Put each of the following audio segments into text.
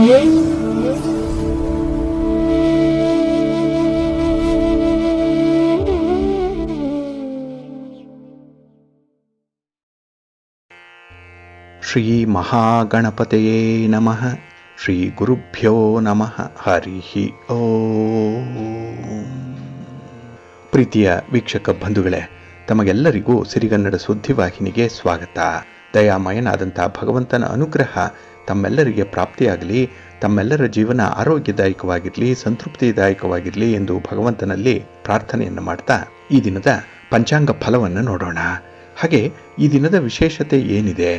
ಶ್ರೀ ಮಹಾಗಣಪತಯೇ ನಮಃ. ಶ್ರೀ ಗುರುಭ್ಯೋ ನಮಃ. ಹರಿ ಓಂ. ಪ್ರೀತಿಯ ವೀಕ್ಷಕ ಬಂಧುಗಳೇ, ತಮಗೆಲ್ಲರಿಗೂ ಸಿರಿಗನ್ನಡ ಸುದ್ದಿವಾಹಿನಿಗೆ ಸ್ವಾಗತ. ದಯಾಮಯನಾದಂಥ ಭಗವಂತನ ಅನುಗ್ರಹ ತಮ್ಮೆಲ್ಲರಿಗೆ ಪ್ರಾಪ್ತಿಯಾಗಲಿ, ತಮ್ಮೆಲ್ಲರ ಜೀವನ ಆರೋಗ್ಯದಾಯಕವಾಗಿರಲಿ, ಸಂತೃಪ್ತಿದಾಯಕವಾಗಿರಲಿ ಎಂದು ಭಗವಂತನಲ್ಲಿ ಪ್ರಾರ್ಥನೆಯನ್ನು ಮಾಡ್ತಾ ಈ ದಿನದ ಪಂಚಾಂಗ ಫಲವನ್ನು ನೋಡೋಣ. ಹಾಗೆ ಈ ದಿನದ ವಿಶೇಷತೆ ಏನಿದೆ,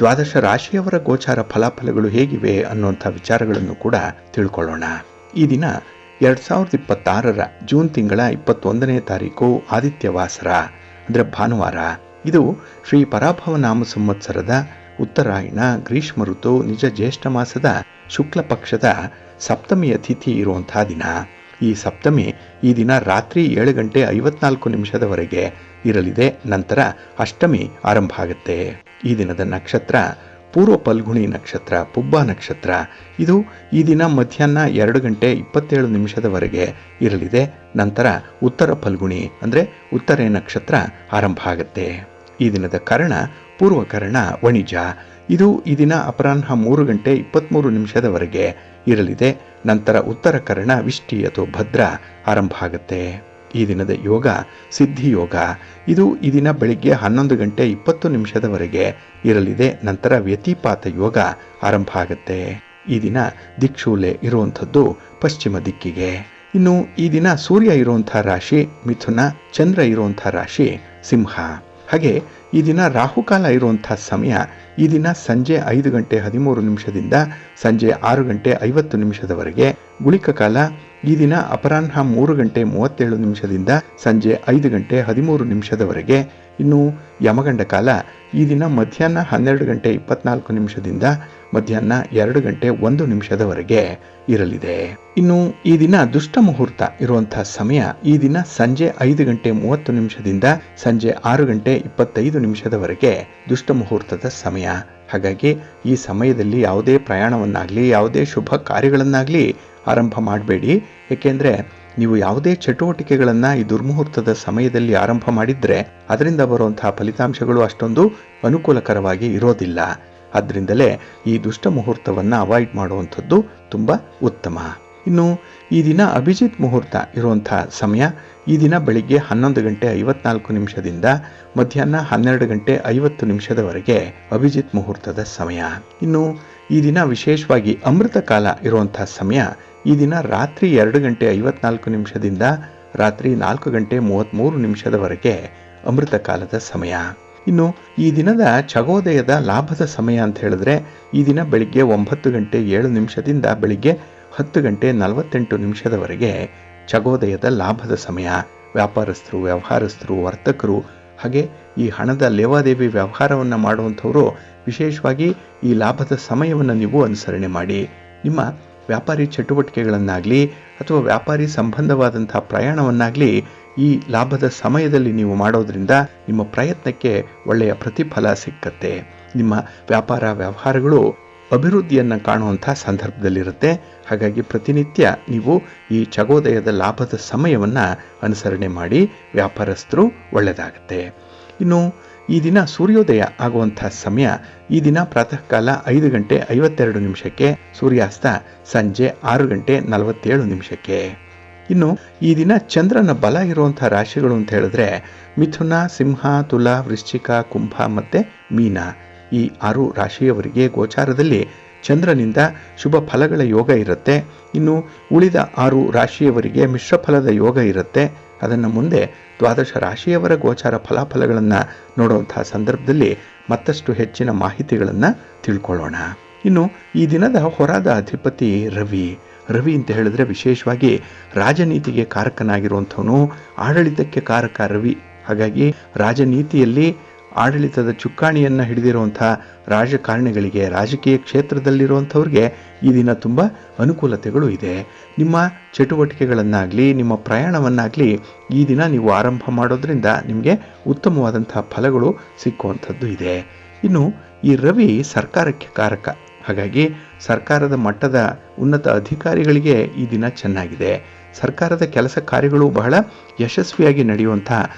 ದ್ವಾದಶ ರಾಶಿಯವರ ಗೋಚಾರ ಫಲಾಫಲಗಳು ಹೇಗಿವೆ ಅನ್ನುವಂಥ ವಿಚಾರಗಳನ್ನು ಕೂಡ ತಿಳ್ಕೊಳ್ಳೋಣ. ಈ ದಿನ 2026 ಜೂನ್ ತಿಂಗಳ 21ನೇ ತಾರೀಕು ಆದಿತ್ಯವಾಸರ, ಅಂದರೆ ಭಾನುವಾರ. ಇದು ಶ್ರೀ ಪರಾಭವ ನಾಮ ಸಂವತ್ಸರದ ಉತ್ತರಾಯಣ ಗ್ರೀಷ್ಮ ಋತು ನಿಜ ಜ್ಯೇಷ್ಠ ಮಾಸದ ಶುಕ್ಲ ಪಕ್ಷದ ಸಪ್ತಮಿಯ ತಿಥಿ ಇರುವಂಥ ದಿನ. ಈ ಸಪ್ತಮಿ ಈ ದಿನ ರಾತ್ರಿ 7:54 ಇರಲಿದೆ. ನಂತರ ಅಷ್ಟಮಿ ಆರಂಭ ಆಗುತ್ತೆ. ಈ ದಿನದ ನಕ್ಷತ್ರ ಪೂರ್ವ ಫಲ್ಗುಣಿ ನಕ್ಷತ್ರ, ಪುಬ್ಬ ನಕ್ಷತ್ರ. ಇದು ಈ ದಿನ ಮಧ್ಯಾಹ್ನ 2:27 ಇರಲಿದೆ. ನಂತರ ಉತ್ತರ ಫಲ್ಗುಣಿ ಅಂದರೆ ಉತ್ತರೆ ನಕ್ಷತ್ರ ಆರಂಭ ಆಗುತ್ತೆ. ಈ ದಿನದ ಕರ್ಣ ಪೂರ್ವಕರ್ಣ ವಣಿಜ. ಇದು ಈ ದಿನ ಅಪರಾಹ್ನ 3:23 ಇರಲಿದೆ. ನಂತರ ಉತ್ತರ ಕರ್ಣ ವಿಷ್ಟಿ ಅಥವಾ ಭದ್ರ ಆರಂಭ ಆಗುತ್ತೆ. ಈ ದಿನದ ಯೋಗ ಸಿದ್ಧಿಯೋಗ. ಇದು ಈ ದಿನ ಬೆಳಿಗ್ಗೆ 11:20 ಇರಲಿದೆ. ನಂತರ ವ್ಯತಿಪಾತ ಯೋಗ ಆರಂಭ ಆಗುತ್ತೆ. ಈ ದಿನ ದಿಕ್ಷೂಲೆ ಇರುವಂಥದ್ದು ಪಶ್ಚಿಮ ದಿಕ್ಕಿಗೆ. ಇನ್ನು ಈ ದಿನ ಸೂರ್ಯ ಇರುವಂಥ ರಾಶಿ ಮಿಥುನ, ಚಂದ್ರ ಇರುವಂಥ ರಾಶಿ ಸಿಂಹ. ಹಾಗೆ ಈ ದಿನ ರಾಹುಕಾಲ ಇರುವಂಥ ಸಮಯ ಈ ದಿನ ಸಂಜೆ 5:13 ಸಂಜೆ 6:50 ಗುಳಿಕ ಕಾಲ ಈ ದಿನ ಅಪರಾಹ್ನ 3:37 ಸಂಜೆ 5:13 ಇನ್ನು ಯಮಗಂಡ ಕಾಲ ಈ ದಿನ ಮಧ್ಯಾಹ್ನ 12:24 ಮಧ್ಯಾಹ್ನ 2:01 ಇರಲಿದೆ. ಇನ್ನು ಈ ದಿನ ದುಷ್ಟ ಮುಹೂರ್ತ ಇರುವಂತಹ ಸಮಯ ಈ ದಿನ ಸಂಜೆ 5:30 ಸಂಜೆ 6:25 ದುಷ್ಟ ಮುಹೂರ್ತದ ಸಮಯ. ಹಾಗಾಗಿ ಈ ಸಮಯದಲ್ಲಿ ಯಾವುದೇ ಪ್ರಯಾಣವನ್ನಾಗಲಿ ಯಾವುದೇ ಶುಭ ಕಾರ್ಯಗಳನ್ನಾಗಲಿ ಆರಂಭ ಮಾಡಬೇಡಿ. ಏಕೆಂದರೆ ನೀವು ಯಾವುದೇ ಚಟುವಟಿಕೆಗಳನ್ನು ಈ ದುರ್ಮುಹೂರ್ತದ ಸಮಯದಲ್ಲಿ ಆರಂಭ ಮಾಡಿದರೆ ಅದರಿಂದ ಬರುವಂತಹ ಫಲಿತಾಂಶಗಳು ಅಷ್ಟೊಂದು ಅನುಕೂಲಕರವಾಗಿ ಇರೋದಿಲ್ಲ. ಆದ್ದರಿಂದಲೇ ಈ ದುಷ್ಟ ಮುಹೂರ್ತವನ್ನು ಅವಾಯ್ಡ್ ಮಾಡುವಂಥದ್ದು ತುಂಬ ಉತ್ತಮ. ಇನ್ನು ಈ ದಿನ ಅಭಿಜಿತ್ ಮುಹೂರ್ತ ಇರುವಂಥ ಸಮಯ ಈ ದಿನ ಬೆಳಿಗ್ಗೆ 11:54 ಮಧ್ಯಾಹ್ನ 12:50 ಅಭಿಜಿತ್ ಮುಹೂರ್ತದ ಸಮಯ. ಇನ್ನು ಈ ದಿನ ವಿಶೇಷವಾಗಿ ಅಮೃತ ಕಾಲ ಇರುವಂಥ ಸಮಯ ಈ ದಿನ ರಾತ್ರಿ 2:54 ರಾತ್ರಿ 4:33 ಅಮೃತ ಕಾಲದ ಸಮಯ. ಇನ್ನು ಈ ದಿನದ ಚಗೋದಯದ ಲಾಭದ ಸಮಯ ಅಂತ ಹೇಳಿದ್ರೆ ಈ ದಿನ ಬೆಳಿಗ್ಗೆ 9:07 ಬೆಳಿಗ್ಗೆ 10:48 ಚಗೋದಯದ ಲಾಭದ ಸಮಯ. ವ್ಯಾಪಾರಸ್ಥರು, ವ್ಯವಹಾರಸ್ಥರು, ವರ್ತಕರು, ಹಾಗೆ ಈ ಹಣದ ಲೇವಾದೇವಿ ವ್ಯವಹಾರವನ್ನು ಮಾಡುವಂಥವರು ವಿಶೇಷವಾಗಿ ಈ ಲಾಭದ ಸಮಯವನ್ನು ನೀವು ಅನುಸರಣೆ ಮಾಡಿ. ನಿಮ್ಮ ವ್ಯಾಪಾರಿ ಚಟುವಟಿಕೆಗಳನ್ನಾಗಲಿ ಅಥವಾ ವ್ಯಾಪಾರಿ ಸಂಬಂಧವಾದಂಥ ಪ್ರಯಾಣವನ್ನಾಗಲಿ ಈ ಲಾಭದ ಸಮಯದಲ್ಲಿ ನೀವು ಮಾಡೋದ್ರಿಂದ ನಿಮ್ಮ ಪ್ರಯತ್ನಕ್ಕೆ ಒಳ್ಳೆಯ ಪ್ರತಿಫಲ ಸಿಕ್ಕತ್ತೆ. ನಿಮ್ಮ ವ್ಯಾಪಾರ ವ್ಯವಹಾರಗಳು ಅಭಿವೃದ್ಧಿಯನ್ನು ಕಾಣುವಂಥ ಸಂದರ್ಭದಲ್ಲಿರುತ್ತೆ. ಹಾಗಾಗಿ ಪ್ರತಿನಿತ್ಯ ನೀವು ಈ ಚಗೋದಯದ ಲಾಭದ ಸಮಯವನ್ನು ಅನುಸರಣೆ ಮಾಡಿ ವ್ಯಾಪಾರಸ್ಥರು ಒಳ್ಳೆಯದಾಗುತ್ತೆ. ಇನ್ನು ಈ ದಿನ ಸೂರ್ಯೋದಯ ಆಗುವಂಥ ಸಮಯ ಈ ದಿನ ಪ್ರಾತಃ ಕಾಲ 5:52 ಸೂರ್ಯಾಸ್ತ ಸಂಜೆ 6:47. ಇನ್ನು ಈ ದಿನ ಚಂದ್ರನ ಬಲ ಇರುವಂಥ ರಾಶಿಗಳು ಅಂತ ಹೇಳಿದ್ರೆ ಮಿಥುನ, ಸಿಂಹ, ತುಲಾ, ವೃಶ್ಚಿಕ, ಕುಂಭ ಮತ್ತು ಮೀನ. ಈ 6 ರಾಶಿಯವರಿಗೆ ಗೋಚಾರದಲ್ಲಿ ಚಂದ್ರನಿಂದ ಶುಭ ಫಲಗಳ ಯೋಗ ಇರುತ್ತೆ. ಇನ್ನು ಉಳಿದ 6 ರಾಶಿಯವರಿಗೆ ಮಿಶ್ರ ಫಲದ ಯೋಗ ಇರುತ್ತೆ. ಅದನ್ನು ಮುಂದೆ ದ್ವಾದಶ ರಾಶಿಯವರ ಗೋಚಾರ ಫಲಾಫಲಗಳನ್ನು ನೋಡುವಂತಹ ಸಂದರ್ಭದಲ್ಲಿ ಮತ್ತಷ್ಟು ಹೆಚ್ಚಿನ ಮಾಹಿತಿಗಳನ್ನು ತಿಳ್ಕೊಳ್ಳೋಣ. ಇನ್ನು ಈ ದಿನದ ಹೊರಾದ ಅಧಿಪತಿ ರವಿ. ರವಿ ಅಂತ ಹೇಳಿದ್ರೆ ವಿಶೇಷವಾಗಿ ರಾಜನೀತಿಗೆ ಕಾರಕನಾಗಿರುವಂಥವನು, ಆಡಳಿತಕ್ಕೆ ಕಾರಕ ರವಿ. ಹಾಗಾಗಿ ರಾಜನೀತಿಯಲ್ಲಿ ಆಡಳಿತದ ಚುಕ್ಕಾಣಿಯನ್ನು ಹಿಡಿದಿರುವಂಥ ರಾಜಕಾರಣಿಗಳಿಗೆ, ರಾಜಕೀಯ ಕ್ಷೇತ್ರದಲ್ಲಿರುವಂಥವ್ರಿಗೆ ಈ ದಿನ ತುಂಬ ಅನುಕೂಲತೆಗಳು ಇದೆ. ನಿಮ್ಮ ಚಟುವಟಿಕೆಗಳನ್ನಾಗಲಿ ನಿಮ್ಮ ಪ್ರಯಾಣವನ್ನಾಗಲಿ ಈ ದಿನ ನೀವು ಆರಂಭ ಮಾಡೋದ್ರಿಂದ ನಿಮಗೆ ಉತ್ತಮವಾದಂಥ ಫಲಗಳು ಸಿಕ್ಕುವಂಥದ್ದು ಇದೆ. ಇನ್ನು ಈ ರವಿ ಸರ್ಕಾರಕ್ಕೆ ಕಾರಕ. ಹಾಗಾಗಿ ಸರ್ಕಾರದ ಮಟ್ಟದ ಉನ್ನತ ಅಧಿಕಾರಿಗಳಿಗೆ ಈ ದಿನ ಚೆನ್ನಾಗಿದೆ. ಸರ್ಕಾರದ ಕೆಲಸ ಕಾರ್ಯಗಳು ಬಹಳ ಯಶಸ್ವಿಯಾಗಿ ನಡೆಯುವಂಥ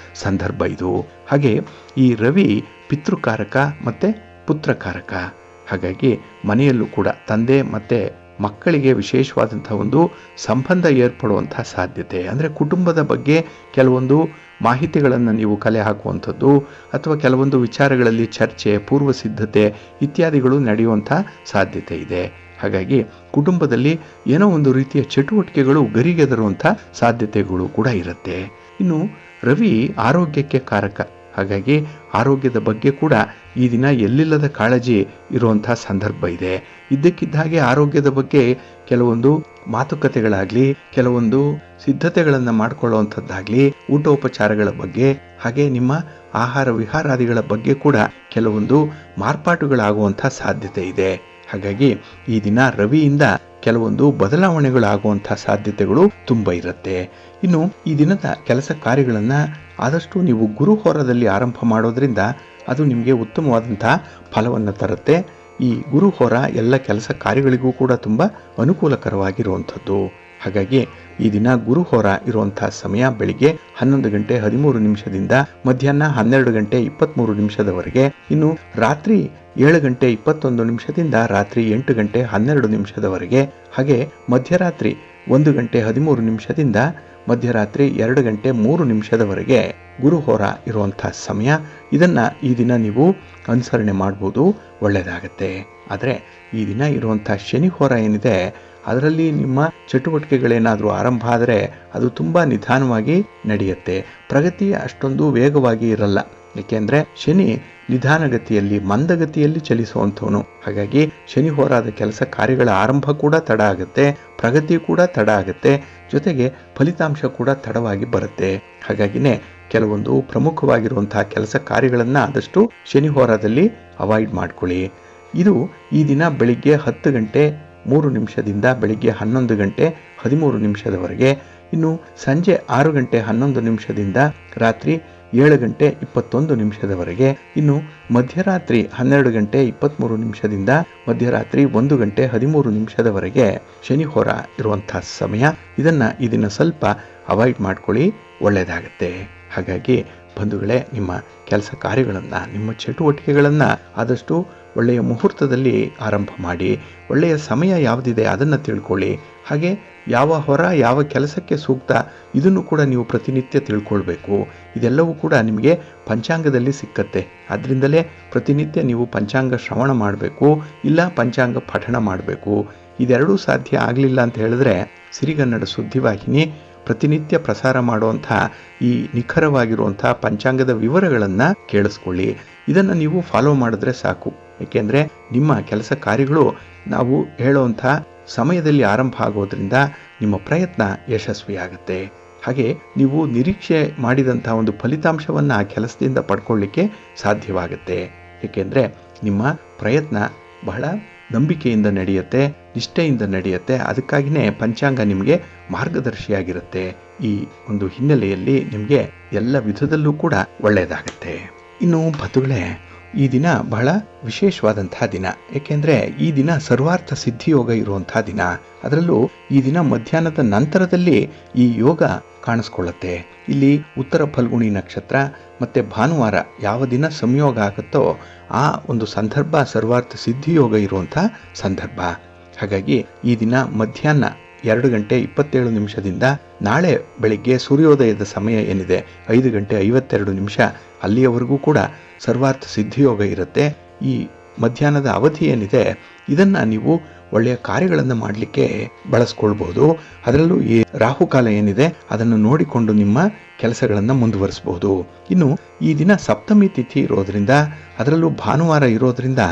ಸಂದರ್ಭ ಇದು. ಹಾಗೆ ಈ ರವಿ ಪಿತೃಕಾರಕ ಮತ್ತು ಪುತ್ರಕಾರಕ. ಹಾಗಾಗಿ ಮನೆಯಲ್ಲೂ ಕೂಡ ತಂದೆ ಮತ್ತು ಮಕ್ಕಳಿಗೆ ವಿಶೇಷವಾದಂಥ ಒಂದು ಸಂಬಂಧ ಏರ್ಪಡುವಂಥ ಸಾಧ್ಯತೆ, ಅಂದರೆ ಕುಟುಂಬದ ಬಗ್ಗೆ ಕೆಲವೊಂದು ಮಾಹಿತಿಗಳನ್ನು ನೀವು ಕಲೆ ಹಾಕುವಂಥದ್ದು ಅಥವಾ ಕೆಲವೊಂದು ವಿಚಾರಗಳಲ್ಲಿ ಚರ್ಚೆ, ಪೂರ್ವ ಸಿದ್ಧತೆ ಇತ್ಯಾದಿಗಳು ನಡೆಯುವಂಥ ಸಾಧ್ಯತೆ ಇದೆ. ಹಾಗಾಗಿ ಕುಟುಂಬದಲ್ಲಿ ಏನೋ ಒಂದು ರೀತಿಯ ಚಟುವಟಿಕೆಗಳು ಗರಿಗೆದರುವಂಥ ಸಾಧ್ಯತೆಗಳು ಕೂಡ ಇರುತ್ತೆ. ಇನ್ನು ರವಿ ಆರೋಗ್ಯಕ್ಕೆ ಕಾರಕ. ಹಾಗಾಗಿ ಆರೋಗ್ಯದ ಬಗ್ಗೆ ಕೂಡ ಈ ದಿನ ಎಲ್ಲಿಲ್ಲದ ಕಾಳಜಿ ಇರುವಂಥ ಸಂದರ್ಭ ಇದೆ. ಇದ್ದಕ್ಕಿದ್ದ ಹಾಗೆ ಆರೋಗ್ಯದ ಬಗ್ಗೆ ಕೆಲವೊಂದು ಮಾತುಕತೆಗಳಾಗಲಿ, ಕೆಲವೊಂದು ಸಿದ್ಧತೆಗಳನ್ನು ಮಾಡಿಕೊಳ್ಳುವಂಥದ್ದಾಗಲಿ, ಊಟೋಪಚಾರಗಳ ಬಗ್ಗೆ, ಹಾಗೆ ನಿಮ್ಮ ಆಹಾರ ವಿಹಾರಾದಿಗಳ ಬಗ್ಗೆ ಕೂಡ ಕೆಲವೊಂದು ಮಾರ್ಪಾಟುಗಳಾಗುವಂಥ ಸಾಧ್ಯತೆ ಇದೆ. ಹಾಗಾಗಿ ಈ ದಿನ ರವಿಯಿಂದ ಕೆಲವೊಂದು ಬದಲಾವಣೆಗಳಾಗುವಂಥ ಸಾಧ್ಯತೆಗಳು ತುಂಬ ಇರುತ್ತೆ. ಇನ್ನು ಈ ದಿನದ ಕೆಲಸ ಕಾರ್ಯಗಳನ್ನು ಆದಷ್ಟು ನೀವು ಗುರುಹೋರದಲ್ಲಿ ಆರಂಭ ಮಾಡೋದ್ರಿಂದ ಅದು ನಿಮಗೆ ಉತ್ತಮವಾದಂಥ ಫಲವನ್ನು ತರುತ್ತೆ. ಈ ಗುರುಹೋರ ಎಲ್ಲ ಕೆಲಸ ಕಾರ್ಯಗಳಿಗೂ ಕೂಡ ತುಂಬ ಅನುಕೂಲಕರವಾಗಿರುವಂಥದ್ದು. ಹಾಗಾಗಿ ಈ ದಿನ ಗುರುಹೋರ ಇರುವಂಥ ಸಮಯ ಬೆಳಿಗ್ಗೆ 11 ಗಂಟೆ 13 ನಿಮಿಷದಿಂದ ಮಧ್ಯಾಹ್ನ 12 ಗಂಟೆ 23 ನಿಮಿಷದವರೆಗೆ. ಇನ್ನು ರಾತ್ರಿ 7 ಗಂಟೆ 21 ನಿಮಿಷದಿಂದ ರಾತ್ರಿ 8 ಗಂಟೆ 12 ನಿಮಿಷದವರೆಗೆ. ಹಾಗೆ ಮಧ್ಯರಾತ್ರಿ 1 ಗಂಟೆ 13 ನಿಮಿಷದಿಂದ ಮಧ್ಯರಾತ್ರಿ 2 ಗಂಟೆ 3 ನಿಮಿಷದವರೆಗೆ ಗುರುಹೋರ ಇರುವಂಥ ಸಮಯ. ಇದನ್ನು ಈ ದಿನ ನೀವು ಅನುಸರಣೆ ಮಾಡ್ಬೋದು, ಒಳ್ಳೆಯದಾಗತ್ತೆ. ಆದರೆ ಈ ದಿನ ಇರುವಂಥ ಶನಿಹೋರ ಏನಿದೆ ಅದರಲ್ಲಿ ನಿಮ್ಮ ಚಟುವಟಿಕೆಗಳೇನಾದರೂ ಆರಂಭ ಆದರೆ ಅದು ತುಂಬ ನಿಧಾನವಾಗಿ ನಡೆಯುತ್ತೆ. ಪ್ರಗತಿ ಅಷ್ಟೊಂದು ವೇಗವಾಗಿ ಇರಲ್ಲ. ಏಕೆಂದರೆ ಶನಿ ನಿಧಾನಗತಿಯಲ್ಲಿ, ಮಂದಗತಿಯಲ್ಲಿ ಚಲಿಸುವಂಥವನು. ಹಾಗಾಗಿ ಶನಿ ಹೋರಾದ ಕೆಲಸ ಕಾರ್ಯಗಳ ಆರಂಭ ಕೂಡ ತಡ ಆಗುತ್ತೆ, ಪ್ರಗತಿ ಕೂಡ ತಡ ಆಗುತ್ತೆ, ಜೊತೆಗೆ ಫಲಿತಾಂಶ ಕೂಡ ತಡವಾಗಿ ಬರುತ್ತೆ. ಹಾಗಾಗಿನೇ ಕೆಲವೊಂದು ಪ್ರಮುಖವಾಗಿರುವಂತಹ ಕೆಲಸ ಕಾರ್ಯಗಳನ್ನು ಆದಷ್ಟು ಶನಿ ಹೋರಾದಲ್ಲಿ ಅವಾಯ್ಡ್ ಮಾಡ್ಕೊಳ್ಳಿ. ಇದು ಈ ದಿನ ಬೆಳಿಗ್ಗೆ 10 ಗಂಟೆ 3 ನಿಮಿಷದಿಂದ ಬೆಳಿಗ್ಗೆ 11 ಗಂಟೆ 13 ನಿಮಿಷದವರೆಗೆ. ಇನ್ನು ಸಂಜೆ 6 ಗಂಟೆ 11 ನಿಮಿಷದಿಂದ ರಾತ್ರಿ 7 ಗಂಟೆ 21 ನಿಮಿಷದವರೆಗೆ. ಇನ್ನು ಮಧ್ಯರಾತ್ರಿ 12 ಗಂಟೆ 23 ನಿಮಿಷದಿಂದ ಮಧ್ಯರಾತ್ರಿ 1 ಗಂಟೆ 13 ನಿಮಿಷದವರೆಗೆ ಶನಿ ಹೋರ ಇರುವಂಥ ಸಮಯ. ಇದನ್ನು ಈ ದಿನ ಸ್ವಲ್ಪ ಅವಾಯ್ಡ್ ಮಾಡ್ಕೊಳ್ಳಿ, ಒಳ್ಳೆಯದಾಗತ್ತೆ. ಹಾಗಾಗಿ ಬಂಧುಗಳೇ, ನಿಮ್ಮ ಕೆಲಸ ಕಾರ್ಯಗಳನ್ನು, ನಿಮ್ಮ ಚಟುವಟಿಕೆಗಳನ್ನು ಆದಷ್ಟು ಒಳ್ಳೆಯ ಮುಹೂರ್ತದಲ್ಲಿ ಆರಂಭ ಮಾಡಿ. ಒಳ್ಳೆಯ ಸಮಯ ಯಾವುದಿದೆ ಅದನ್ನು ತಿಳ್ಕೊಳ್ಳಿ. ಹಾಗೆ ಯಾವ ಹೊರ, ಯಾವ ಕೆಲಸಕ್ಕೆ ಸೂಕ್ತ ಇದನ್ನು ಕೂಡ ನೀವು ಪ್ರತಿನಿತ್ಯ ತಿಳ್ಕೊಳ್ಬೇಕು. ಇದೆಲ್ಲವೂ ಕೂಡ ನಿಮಗೆ ಪಂಚಾಂಗದಲ್ಲಿ ಸಿಕ್ಕತ್ತೆ. ಅದರಿಂದಲೇ ಪ್ರತಿನಿತ್ಯ ನೀವು ಪಂಚಾಂಗ ಶ್ರವಣ ಮಾಡಬೇಕು, ಇಲ್ಲ ಪಂಚಾಂಗ ಪಠಣ ಮಾಡಬೇಕು. ಇದೆರಡೂ ಸಾಧ್ಯ ಆಗಲಿಲ್ಲ ಅಂತ ಹೇಳಿದ್ರೆ ಸಿರಿಗನ್ನಡ ಸುದ್ದಿವಾಹಿನಿ ಪ್ರತಿನಿತ್ಯ ಪ್ರಸಾರ ಮಾಡುವಂಥ ಈ ನಿಖರವಾಗಿರುವಂಥ ಪಂಚಾಂಗದ ವಿವರಗಳನ್ನು ಕೇಳಿಸ್ಕೊಳ್ಳಿ. ಇದನ್ನು ನೀವು ಫಾಲೋ ಮಾಡಿದ್ರೆ ಸಾಕು. ಏಕೆಂದರೆ ನಿಮ್ಮ ಕೆಲಸ ಕಾರ್ಯಗಳು ನಾವು ಹೇಳುವಂಥ ಸಮಯದಲ್ಲಿ ಆರಂಭ ಆಗೋದ್ರಿಂದ ನಿಮ್ಮ ಪ್ರಯತ್ನ ಯಶಸ್ವಿಯಾಗುತ್ತೆ. ಹಾಗೆ ನೀವು ನಿರೀಕ್ಷೆ ಮಾಡಿದಂಥ ಒಂದು ಫಲಿತಾಂಶವನ್ನು ಆ ಕೆಲಸದಿಂದ ಪಡ್ಕೊಳ್ಳಿಕ್ಕೆ ಸಾಧ್ಯವಾಗುತ್ತೆ. ಏಕೆಂದರೆ ನಿಮ್ಮ ಪ್ರಯತ್ನ ಬಹಳ ನಂಬಿಕೆಯಿಂದ ನಡೆಯುತ್ತೆ, ನಿಷ್ಠೆಯಿಂದ ನಡೆಯುತ್ತೆ. ಅದಕ್ಕಾಗಿಯೇ ಪಂಚಾಂಗ ನಿಮಗೆ ಮಾರ್ಗದರ್ಶಿಯಾಗಿರುತ್ತೆ. ಈ ಒಂದು ಹಿನ್ನೆಲೆಯಲ್ಲಿ ನಿಮಗೆ ಎಲ್ಲ ವಿಧದಲ್ಲೂ ಕೂಡ ಒಳ್ಳೆಯದಾಗತ್ತೆ. ಇನ್ನು ಬಂಧುಗಳೇ, ಈ ದಿನ ಬಹಳ ವಿಶೇಷವಾದಂತಹ ದಿನ. ಏಕೆಂದರೆ ಈ ದಿನ ಸರ್ವಾರ್ಥ ಸಿದ್ಧಿಯೋಗ ಇರುವಂತಹ ದಿನ. ಅದರಲ್ಲೂ ಈ ದಿನ ಮಧ್ಯಾಹ್ನದ ನಂತರದಲ್ಲಿ ಈ ಯೋಗ ಕಾಣಿಸ್ಕೊಳ್ಳುತ್ತೆ. ಇಲ್ಲಿ ಉತ್ತರ ಫಲ್ಗುಣಿ ನಕ್ಷತ್ರ ಮತ್ತು ಭಾನುವಾರ ಯಾವ ದಿನ ಸಂಯೋಗ ಆಗುತ್ತೋ ಆ ಒಂದು ಸಂದರ್ಭ ಸರ್ವಾರ್ಥ ಸಿದ್ಧಿಯೋಗ ಇರುವಂಥ ಸಂದರ್ಭ. ಹಾಗಾಗಿ ಈ ದಿನ ಮಧ್ಯಾಹ್ನ 2 ಗಂಟೆ 27 ನಿಮಿಷದಿಂದ ನಾಳೆ ಬೆಳಿಗ್ಗೆ ಸೂರ್ಯೋದಯದ ಸಮಯ ಏನಿದೆ 5 ಗಂಟೆ 52 ನಿಮಿಷ, ಅಲ್ಲಿಯವರೆಗೂ ಕೂಡ ಸರ್ವಾರ್ಥ ಸಿದ್ಧಿಯೋಗ ಇರುತ್ತೆ. ಈ ಮಧ್ಯಾಹ್ನದ ಅವಧಿ ಏನಿದೆ ಇದನ್ನು ನೀವು ಒಳ್ಳೆಯ ಕಾರ್ಯಗಳನ್ನು ಮಾಡಲಿಕ್ಕೆ ಬಳಸ್ಕೊಳ್ಬಹುದು. ಅದರಲ್ಲೂ ಈ ರಾಹುಕಾಲ ಏನಿದೆ ಅದನ್ನು ನೋಡಿಕೊಂಡು ನಿಮ್ಮ ಕೆಲಸಗಳನ್ನು ಮುಂದುವರಿಸಬಹುದು. ಇನ್ನು ಈ ದಿನ ಸಪ್ತಮಿ ತಿಥಿ ಇರೋದ್ರಿಂದ, ಅದರಲ್ಲೂ ಭಾನುವಾರ ಇರೋದ್ರಿಂದ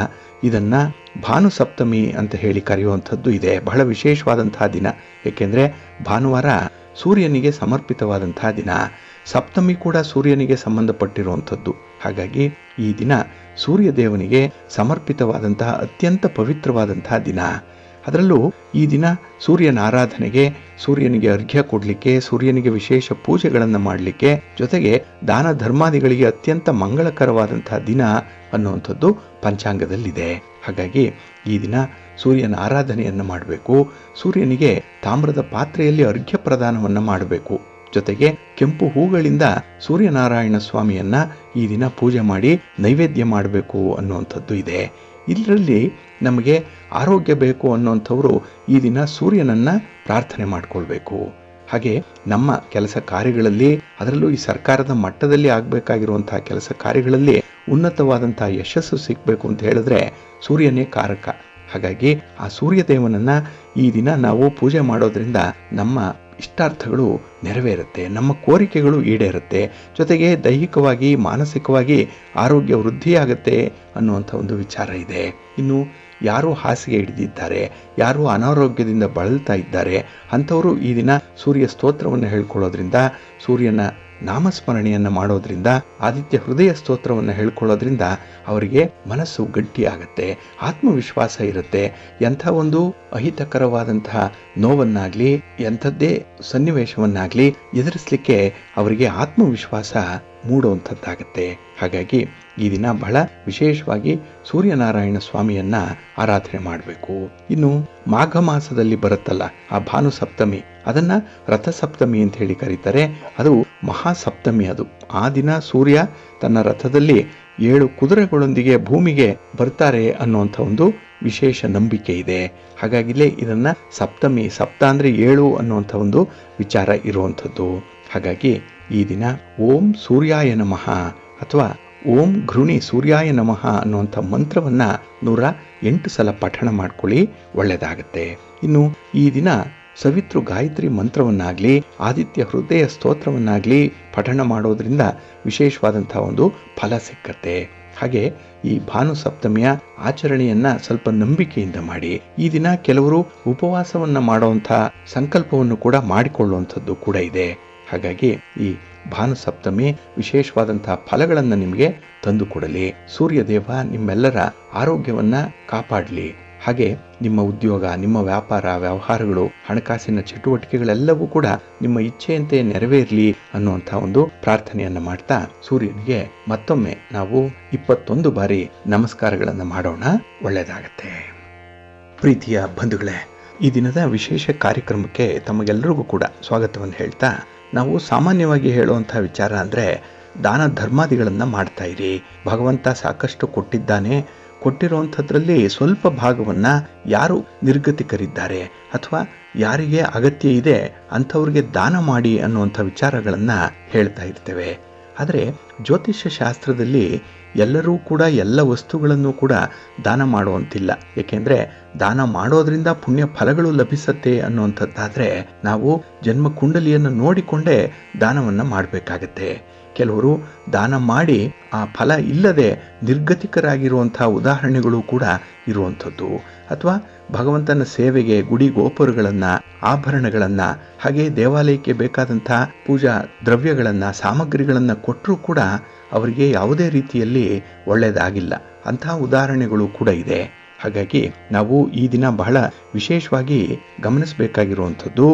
ಇದನ್ನು ಭಾನು ಸಪ್ತಮಿ ಅಂತ ಹೇಳಿ ಕರೆಯುವಂಥದ್ದು ಇದೆ. ಬಹಳ ವಿಶೇಷವಾದಂತಹ ದಿನ. ಏಕೆಂದರೆ ಭಾನುವಾರ ಸೂರ್ಯನಿಗೆ ಸಮರ್ಪಿತವಾದಂತಹ ದಿನ, ಸಪ್ತಮಿ ಕೂಡ ಸೂರ್ಯನಿಗೆ ಸಂಬಂಧಪಟ್ಟಿರುವಂಥದ್ದು. ಹಾಗಾಗಿ ಈ ದಿನ ಸೂರ್ಯ ದೇವನಿಗೆ ಸಮರ್ಪಿತವಾದಂತಹ ಅತ್ಯಂತ ಪವಿತ್ರವಾದಂತಹ ದಿನ. ಅದರಲ್ಲೂ ಈ ದಿನ ಸೂರ್ಯನ ಆರಾಧನೆಗೆ, ಸೂರ್ಯನಿಗೆ ಅರ್ಘ್ಯ ಕೊಡಲಿಕ್ಕೆ, ಸೂರ್ಯನಿಗೆ ವಿಶೇಷ ಪೂಜೆಗಳನ್ನು ಮಾಡಲಿಕ್ಕೆ, ಜೊತೆಗೆ ದಾನ ಧರ್ಮಾದಿಗಳಿಗೆ ಅತ್ಯಂತ ಮಂಗಳಕರವಾದಂತಹ ದಿನ ಅನ್ನುವಂಥದ್ದು ಪಂಚಾಂಗದಲ್ಲಿದೆ. ಹಾಗಾಗಿ ಈ ದಿನ ಸೂರ್ಯನ ಆರಾಧನೆಯನ್ನು ಮಾಡಬೇಕು. ಸೂರ್ಯನಿಗೆ ತಾಮ್ರದ ಪಾತ್ರೆಯಲ್ಲಿ ಅರ್ಘ್ಯ ಪ್ರದಾನವನ್ನು ಮಾಡಬೇಕು. ಜೊತೆಗೆ ಕೆಂಪು ಹೂಗಳಿಂದ ಸೂರ್ಯನಾರಾಯಣ ಸ್ವಾಮಿಯನ್ನ ಈ ದಿನ ಪೂಜೆ ಮಾಡಿ ನೈವೇದ್ಯ ಮಾಡಬೇಕು ಅನ್ನುವಂಥದ್ದು ಇದೆ. ಇದರಲ್ಲಿ ನಮಗೆ ಆರೋಗ್ಯ ಬೇಕು ಅನ್ನುವಂಥವ್ರು ಈ ದಿನ ಸೂರ್ಯನನ್ನ ಪ್ರಾರ್ಥನೆ ಮಾಡಿಕೊಳ್ಬೇಕು. ಹಾಗೆ ನಮ್ಮ ಕೆಲಸ ಕಾರ್ಯಗಳಲ್ಲಿ, ಅದರಲ್ಲೂ ಈ ಸರ್ಕಾರದ ಮಟ್ಟದಲ್ಲಿ ಆಗಬೇಕಾಗಿರುವಂತಹ ಕೆಲಸ ಕಾರ್ಯಗಳಲ್ಲಿ ಉನ್ನತವಾದಂತಹ ಯಶಸ್ಸು ಸಿಗಬೇಕು ಅಂತ ಹೇಳಿದ್ರೆ ಸೂರ್ಯನೇ ಕಾರಕ. ಹಾಗಾಗಿ ಆ ಸೂರ್ಯದೇವನನ್ನ ಈ ದಿನ ನಾವು ಪೂಜೆ ಮಾಡೋದ್ರಿಂದ ನಮ್ಮ ಇಷ್ಟಾರ್ಥಗಳು ನೆರವೇರುತ್ತೆ, ನಮ್ಮ ಕೋರಿಕೆಗಳು ಈಡೇರುತ್ತೆ. ಜೊತೆಗೆ ದೈಹಿಕವಾಗಿ ಮಾನಸಿಕವಾಗಿ ಆರೋಗ್ಯ ವೃದ್ಧಿಯಾಗುತ್ತೆ ಅನ್ನುವಂಥ ಒಂದು ವಿಚಾರ ಇದೆ. ಇನ್ನು ಯಾರು ಹಾಸಿಗೆ ಹಿಡಿದಿದ್ದಾರೆ, ಯಾರು ಅನಾರೋಗ್ಯದಿಂದ ಬಳಲ್ತಾ ಇದ್ದಾರೆ ಅಂಥವರು ಈ ದಿನ ಸೂರ್ಯ ಸ್ತೋತ್ರವನ್ನು ಹೇಳ್ಕೊಳ್ಳೋದ್ರಿಂದ, ಸೂರ್ಯನ ನಾಮಸ್ಮರಣೆಯನ್ನು ಮಾಡೋದ್ರಿಂದ, ಆದಿತ್ಯ ಹೃದಯ ಸ್ತೋತ್ರವನ್ನು ಹೇಳ್ಕೊಳ್ಳೋದ್ರಿಂದ ಅವರಿಗೆ ಮನಸ್ಸು ಗಟ್ಟಿಯಾಗತ್ತೆ, ಆತ್ಮವಿಶ್ವಾಸ ಇರುತ್ತೆ. ಎಂಥ ಒಂದು ಅಹಿತಕರವಾದಂತಹ ನೋವನ್ನಾಗ್ಲಿ, ಎಂಥದ್ದೇ ಸನ್ನಿವೇಶವನ್ನಾಗ್ಲಿ ಎದುರಿಸಲಿಕ್ಕೆ ಅವರಿಗೆ ಆತ್ಮವಿಶ್ವಾಸ ಮೂಡುವಂಥದ್ದಾಗತ್ತೆ. ಹಾಗಾಗಿ ಈ ದಿನ ಬಹಳ ವಿಶೇಷವಾಗಿ ಸೂರ್ಯನಾರಾಯಣ ಸ್ವಾಮಿಯನ್ನ ಆರಾಧನೆ ಮಾಡಬೇಕು. ಇನ್ನು ಮಾಘ ಮಾಸದಲ್ಲಿ ಬರುತ್ತಲ್ಲ ಆ ಭಾನು ಸಪ್ತಮಿ, ಅದನ್ನ ರಥಸಪ್ತಮಿ ಅಂತ ಹೇಳಿ ಕರೀತಾರೆ. ಅದು ಮಹಾಸಪ್ತಮಿ. ಅದು ಆ ದಿನ ಸೂರ್ಯ ತನ್ನ ರಥದಲ್ಲಿ 7 ಕುದುರೆಗಳೊಂದಿಗೆ ಭೂಮಿಗೆ ಬರ್ತಾರೆ ಅನ್ನುವಂಥ ಒಂದು ವಿಶೇಷ ನಂಬಿಕೆ ಇದೆ. ಹಾಗಾಗಿಲೇ ಇದನ್ನ ಸಪ್ತಮಿ, ಸಪ್ತ ಅಂದ್ರೆ 7 ಅನ್ನುವಂಥ ಒಂದು ವಿಚಾರ ಇರುವಂಥದ್ದು. ಹಾಗಾಗಿ ಈ ದಿನ ಓಂ ಸೂರ್ಯಾಯ ನಮಃ ಅಥವಾ ಓಂ ಘೃಣಿ ಸೂರ್ಯಾಯ ನಮಃ ಅನ್ನುವಂಥ ಮಂತ್ರವನ್ನ 108 ಸಲ ಪಠಣ ಮಾಡ್ಕೊಳ್ಳಿ, ಒಳ್ಳೆಯದಾಗತ್ತೆ. ಇನ್ನು ಈ ದಿನ ಸವಿತೃ ಗಾಯತ್ರಿ ಮಂತ್ರವನ್ನಾಗ್ಲಿ, ಆದಿತ್ಯ ಹೃದಯ ಸ್ತೋತ್ರವನ್ನಾಗ್ಲಿ ಪಠಣ ಮಾಡೋದ್ರಿಂದ ವಿಶೇಷವಾದಂತಹ ಒಂದು ಫಲ ಸಿಕ್ಕತ್ತೆ. ಹಾಗೆ ಈ ಭಾನು ಸಪ್ತಮಿಯ ಆಚರಣೆಯನ್ನ ಸ್ವಲ್ಪ ನಂಬಿಕೆಯಿಂದ ಮಾಡಿ. ಈ ದಿನ ಕೆಲವರು ಉಪವಾಸವನ್ನ ಮಾಡುವಂಥ ಸಂಕಲ್ಪವನ್ನು ಕೂಡ ಮಾಡಿಕೊಳ್ಳುವಂಥದ್ದು ಕೂಡ ಇದೆ. ಹಾಗಾಗಿ ಈ ಭಾನು ಸಪ್ತಮಿ ವಿಶೇಷವಾದಂತಹ ಫಲಗಳನ್ನು ನಿಮಗೆ ತಂದು ಕೊಡಲಿ. ಸೂರ್ಯದೇವ ನಿಮ್ಮೆಲ್ಲರ ಆರೋಗ್ಯವನ್ನ ಕಾಪಾಡಲಿ. ಹಾಗೆ ನಿಮ್ಮ ಉದ್ಯೋಗ, ನಿಮ್ಮ ವ್ಯಾಪಾರ ವ್ಯವಹಾರಗಳು, ಹಣಕಾಸಿನ ಚಟುವಟಿಕೆಗಳೆಲ್ಲವೂ ಕೂಡ ನಿಮ್ಮ ಇಚ್ಛೆಯಂತೆ ನೆರವೇರಲಿ ಅನ್ನುವಂಥ ಒಂದು ಪ್ರಾರ್ಥನೆಯನ್ನ ಮಾಡ್ತಾ ಸೂರ್ಯನಿಗೆ ಮತ್ತೊಮ್ಮೆ ನಾವು 21 ಬಾರಿ ನಮಸ್ಕಾರಗಳನ್ನು ಮಾಡೋಣ, ಒಳ್ಳೆಯದಾಗತ್ತೆ. ಪ್ರೀತಿಯ ಬಂಧುಗಳೇ, ಈ ದಿನದ ವಿಶೇಷ ಕಾರ್ಯಕ್ರಮಕ್ಕೆ ತಮಗೆಲ್ಲರಿಗೂ ಕೂಡ ಸ್ವಾಗತವನ್ನು ಹೇಳ್ತಾ, ನಾವು ಸಾಮಾನ್ಯವಾಗಿ ಹೇಳುವಂಥ ವಿಚಾರ ಅಂದರೆ ದಾನ ಧರ್ಮಾದಿಗಳನ್ನು ಮಾಡ್ತಾ ಇರಿ. ಭಗವಂತ ಸಾಕಷ್ಟು ಕೊಟ್ಟಿದ್ದಾನೆ, ಕೊಟ್ಟಿರುವಂಥದ್ರಲ್ಲಿ ಸ್ವಲ್ಪ ಭಾಗವನ್ನು ಯಾರು ನಿರ್ಗತಿಕರಿದ್ದಾರೆ ಅಥವಾ ಯಾರಿಗೆ ಅಗತ್ಯ ಇದೆ ಅಂಥವ್ರಿಗೆ ದಾನ ಮಾಡಿ ಅನ್ನುವಂಥ ವಿಚಾರಗಳನ್ನು ಹೇಳ್ತಾ ಇರ್ತೇವೆ. ಆದರೆ ಜ್ಯೋತಿಷ್ಯ ಶಾಸ್ತ್ರದಲ್ಲಿ ಎಲ್ಲರೂ ಕೂಡ ಎಲ್ಲ ವಸ್ತುಗಳನ್ನು ಕೂಡ ದಾನ ಮಾಡುವಂತಿಲ್ಲ. ಏಕೆಂದರೆ ದಾನ ಮಾಡೋದ್ರಿಂದ ಪುಣ್ಯ ಫಲಗಳು ಲಭಿಸತ್ತೆ ಅನ್ನುವಂಥದ್ದಾದರೆ ನಾವು ಜನ್ಮ ಕುಂಡಲಿಯನ್ನು ನೋಡಿಕೊಂಡೇ ದಾನವನ್ನು ಮಾಡಬೇಕಾಗತ್ತೆ. ಕೆಲವರು ದಾನ ಮಾಡಿ ಆ ಫಲ ಇಲ್ಲದೆ ನಿರ್ಗತಿಕರಾಗಿರುವಂಥ ಉದಾಹರಣೆಗಳು ಕೂಡ ಇರುವಂಥದ್ದು. ಅಥವಾ ಭಗವಂತನ ಸೇವೆಗೆ ಗುಡಿ ಗೋಪುರಗಳನ್ನು, ಆಭರಣಗಳನ್ನು, ಹಾಗೆ ದೇವಾಲಯಕ್ಕೆ ಬೇಕಾದಂಥ ಪೂಜಾ ದ್ರವ್ಯಗಳನ್ನು, ಸಾಮಗ್ರಿಗಳನ್ನು ಕೊಟ್ಟರೂ ಕೂಡ ಅವರಿಗೆ ಯಾವುದೇ ರೀತಿಯಲ್ಲಿ ಒಳ್ಳೆಯದಾಗಿಲ್ಲ. ಅಂತಹ ಉದಾಹರಣೆಗಳು ಕೂಡ ಇದೆ. ಹಾಗಾಗಿ ನಾವು ಈ ದಿನ ಬಹಳ ವಿಶೇಷವಾಗಿ ಗಮನಿಸಬೇಕಾಗಿರುವಂಥದ್ದು,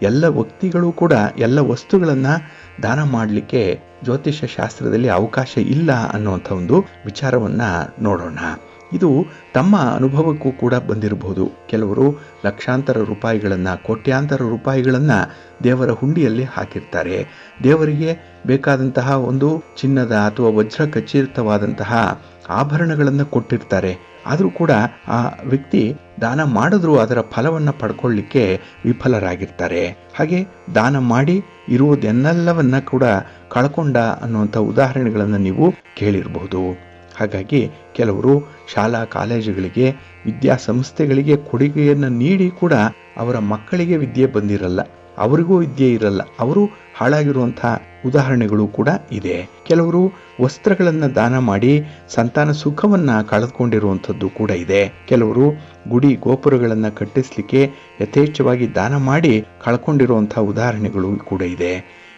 ಎಲ್ಲ ವ್ಯಕ್ತಿಗಳು ಕೂಡ ಎಲ್ಲ ವಸ್ತುಗಳನ್ನು ದಾನ ಮಾಡಲಿಕ್ಕೆ ಜ್ಯೋತಿಷ್ಯ ಶಾಸ್ತ್ರದಲ್ಲಿ ಅವಕಾಶ ಇಲ್ಲ ಅನ್ನುವಂಥ ಒಂದು ವಿಚಾರವನ್ನು ನೋಡೋಣ. ಇದು ತಮ್ಮ ಅನುಭವಕ್ಕೂ ಕೂಡ ಬಂದಿರಬಹುದು. ಕೆಲವರು ಲಕ್ಷಾಂತರ ರೂಪಾಯಿಗಳನ್ನು, ಕೋಟ್ಯಾಂತರ ರೂಪಾಯಿಗಳನ್ನು ದೇವರ ಹುಂಡಿಯಲ್ಲಿ ಹಾಕಿರ್ತಾರೆ. ದೇವರಿಗೆ ಬೇಕಾದಂತಹ ಒಂದು ಚಿನ್ನದ ಅಥವಾ ವಜ್ರ ಖಚಿತವಾದಂತಹ ಆಭರಣಗಳನ್ನು ಕೊಟ್ಟಿರ್ತಾರೆ. ಆದರೂ ಕೂಡ ಆ ವ್ಯಕ್ತಿ ದಾನ ಮಾಡಿದ್ರೂ ಅದರ ಫಲವನ್ನು ಪಡ್ಕೊಳ್ಳಿಕ್ಕೆ ವಿಫಲರಾಗಿರ್ತಾರೆ. ಹಾಗೆ ದಾನ ಮಾಡಿ ಇರುವುದೆಲ್ಲವನ್ನ ಕೂಡ ಕಳ್ಕೊಂಡ ಅನ್ನುವಂಥ ಉದಾಹರಣೆಗಳನ್ನು ನೀವು ಕೇಳಿರಬಹುದು. ಹಾಗಾಗಿ ಕೆಲವರು ಶಾಲಾ ಕಾಲೇಜುಗಳಿಗೆ, ವಿದ್ಯಾಸಂಸ್ಥೆಗಳಿಗೆ ಕೊಡುಗೆಯನ್ನು ನೀಡಿ ಕೂಡ ಅವರ ಮಕ್ಕಳಿಗೆ ವಿದ್ಯೆ ಬಂದಿರಲ್ಲ, ಅವರಿಗೂ ವಿದ್ಯೆ ಇರಲ್ಲ, ಅವರು ಹಾಳಾಗಿರುವಂಥ ಉದಾಹರಣೆಗಳು ಕೂಡ ಇದೆ. ಕೆಲವರು ವಸ್ತ್ರಗಳನ್ನು ದಾನ ಮಾಡಿ ಸಂತಾನ ಸುಖವನ್ನು ಕಳೆದುಕೊಂಡಿರುವಂಥದ್ದು ಕೂಡ ಇದೆ. ಕೆಲವರು ಗುಡಿ ಗೋಪುರಗಳನ್ನು ಕಟ್ಟಿಸಲಿಕ್ಕೆ ಯಥೇಚ್ಛವಾಗಿ ದಾನ ಮಾಡಿ ಕಳ್ಕೊಂಡಿರುವಂಥ ಉದಾಹರಣೆಗಳು ಕೂಡ ಇದೆ.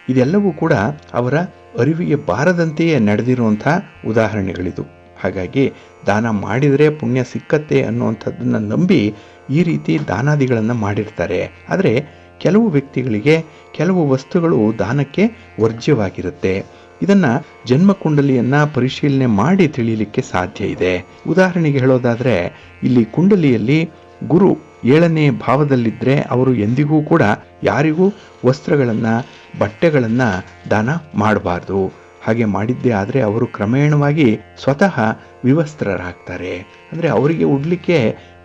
ಇದೆಲ್ಲವೂ ಕೂಡ ಅವರ ಅರಿವಿಗೆ ಬಾರದಂತೆಯೇ ನಡೆದಿರುವಂಥ ಉದಾಹರಣೆಗಳಿದು. ಹಾಗಾಗಿ ದಾನ ಮಾಡಿದರೆ ಪುಣ್ಯ ಸಿಕ್ಕತ್ತೆ ಅನ್ನುವಂಥದ್ದನ್ನು ನಂಬಿ ಈ ರೀತಿ ದಾನಾದಿಗಳನ್ನು ಮಾಡಿರ್ತಾರೆ. ಆದರೆ ಕೆಲವು ವ್ಯಕ್ತಿಗಳಿಗೆ ಕೆಲವು ವಸ್ತುಗಳು ದಾನಕ್ಕೆ ವರ್ಜ್ಯವಾಗಿರುತ್ತೆ. ಇದನ್ನು ಜನ್ಮಕುಂಡಲಿಯನ್ನು ಪರಿಶೀಲನೆ ಮಾಡಿ ತಿಳಿಯಲಿಕ್ಕೆ ಸಾಧ್ಯ ಇದೆ. ಉದಾಹರಣೆಗೆ ಹೇಳೋದಾದರೆ, ಇಲ್ಲಿ ಕುಂಡಲಿಯಲ್ಲಿ ಗುರು 7ನೇ ಭಾವದಲ್ಲಿದ್ದರೆ ಅವರು ಎಂದಿಗೂ ಕೂಡ ಯಾರಿಗೂ ವಸ್ತ್ರಗಳನ್ನು ಬಟ್ಟೆಗಳನ್ನು ದಾನ ಮಾಡಬಾರ್ದು. ಹಾಗೆ ಮಾಡಿದ್ದೇ ಆದರೆ ಅವರು ಕ್ರಮೇಣವಾಗಿ ಸ್ವತಃ ವಿವಸ್ತ್ರರಾಗ್ತಾರೆ. ಅಂದರೆ ಅವರಿಗೆ ಉಡ್ಲಿಕ್ಕೆ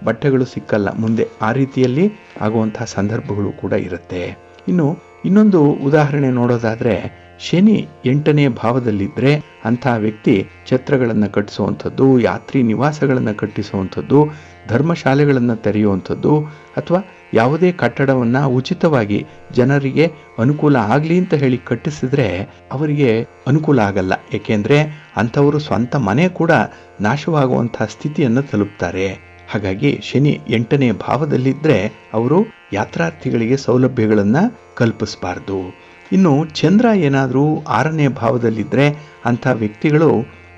ಬಟ್ಟೆಗಳು ಸಿಕ್ಕಲ್ಲ ಮುಂದೆ, ಆ ರೀತಿಯಲ್ಲಿ ಆಗುವಂತಹ ಸಂದರ್ಭಗಳು ಕೂಡ ಇರುತ್ತೆ. ಇನ್ನು ಇನ್ನೊಂದು ಉದಾಹರಣೆ ನೋಡೋದಾದರೆ, ಶನಿ 8ನೇ ಭಾವದಲ್ಲಿದ್ದರೆ ಅಂಥ ವ್ಯಕ್ತಿ ಛತ್ರಗಳನ್ನು ಕಟ್ಟಿಸುವಂಥದ್ದು, ಯಾತ್ರಿ ನಿವಾಸಗಳನ್ನು ಕಟ್ಟಿಸುವಂಥದ್ದು, ಧರ್ಮಶಾಲೆಗಳನ್ನು ತೆರೆಯುವಂಥದ್ದು ಅಥವಾ ಯಾವುದೇ ಕಟ್ಟಡವನ್ನು ಉಚಿತವಾಗಿ ಜನರಿಗೆ ಅನುಕೂಲ ಆಗಲಿ ಅಂತ ಹೇಳಿ ಕಟ್ಟಿಸಿದ್ರೆ ಅವರಿಗೆ ಅನುಕೂಲ ಆಗಲ್ಲ. ಏಕೆಂದರೆ ಅಂಥವರು ಸ್ವಂತ ಮನೆ ಕೂಡ ನಾಶವಾಗುವಂಥ ಸ್ಥಿತಿಯನ್ನು ತಲುಪ್ತಾರೆ. ಹಾಗಾಗಿ ಶನಿ 8ನೇ ಭಾವದಲ್ಲಿದ್ದರೆ ಅವರು ಯಾತ್ರಾರ್ಥಿಗಳಿಗೆ ಸೌಲಭ್ಯಗಳನ್ನು ಕಲ್ಪಿಸಬಾರ್ದು. ಇನ್ನು ಚಂದ್ರ ಏನಾದರೂ 6ನೇ ಭಾವದಲ್ಲಿದ್ದರೆ ಅಂಥ ವ್ಯಕ್ತಿಗಳು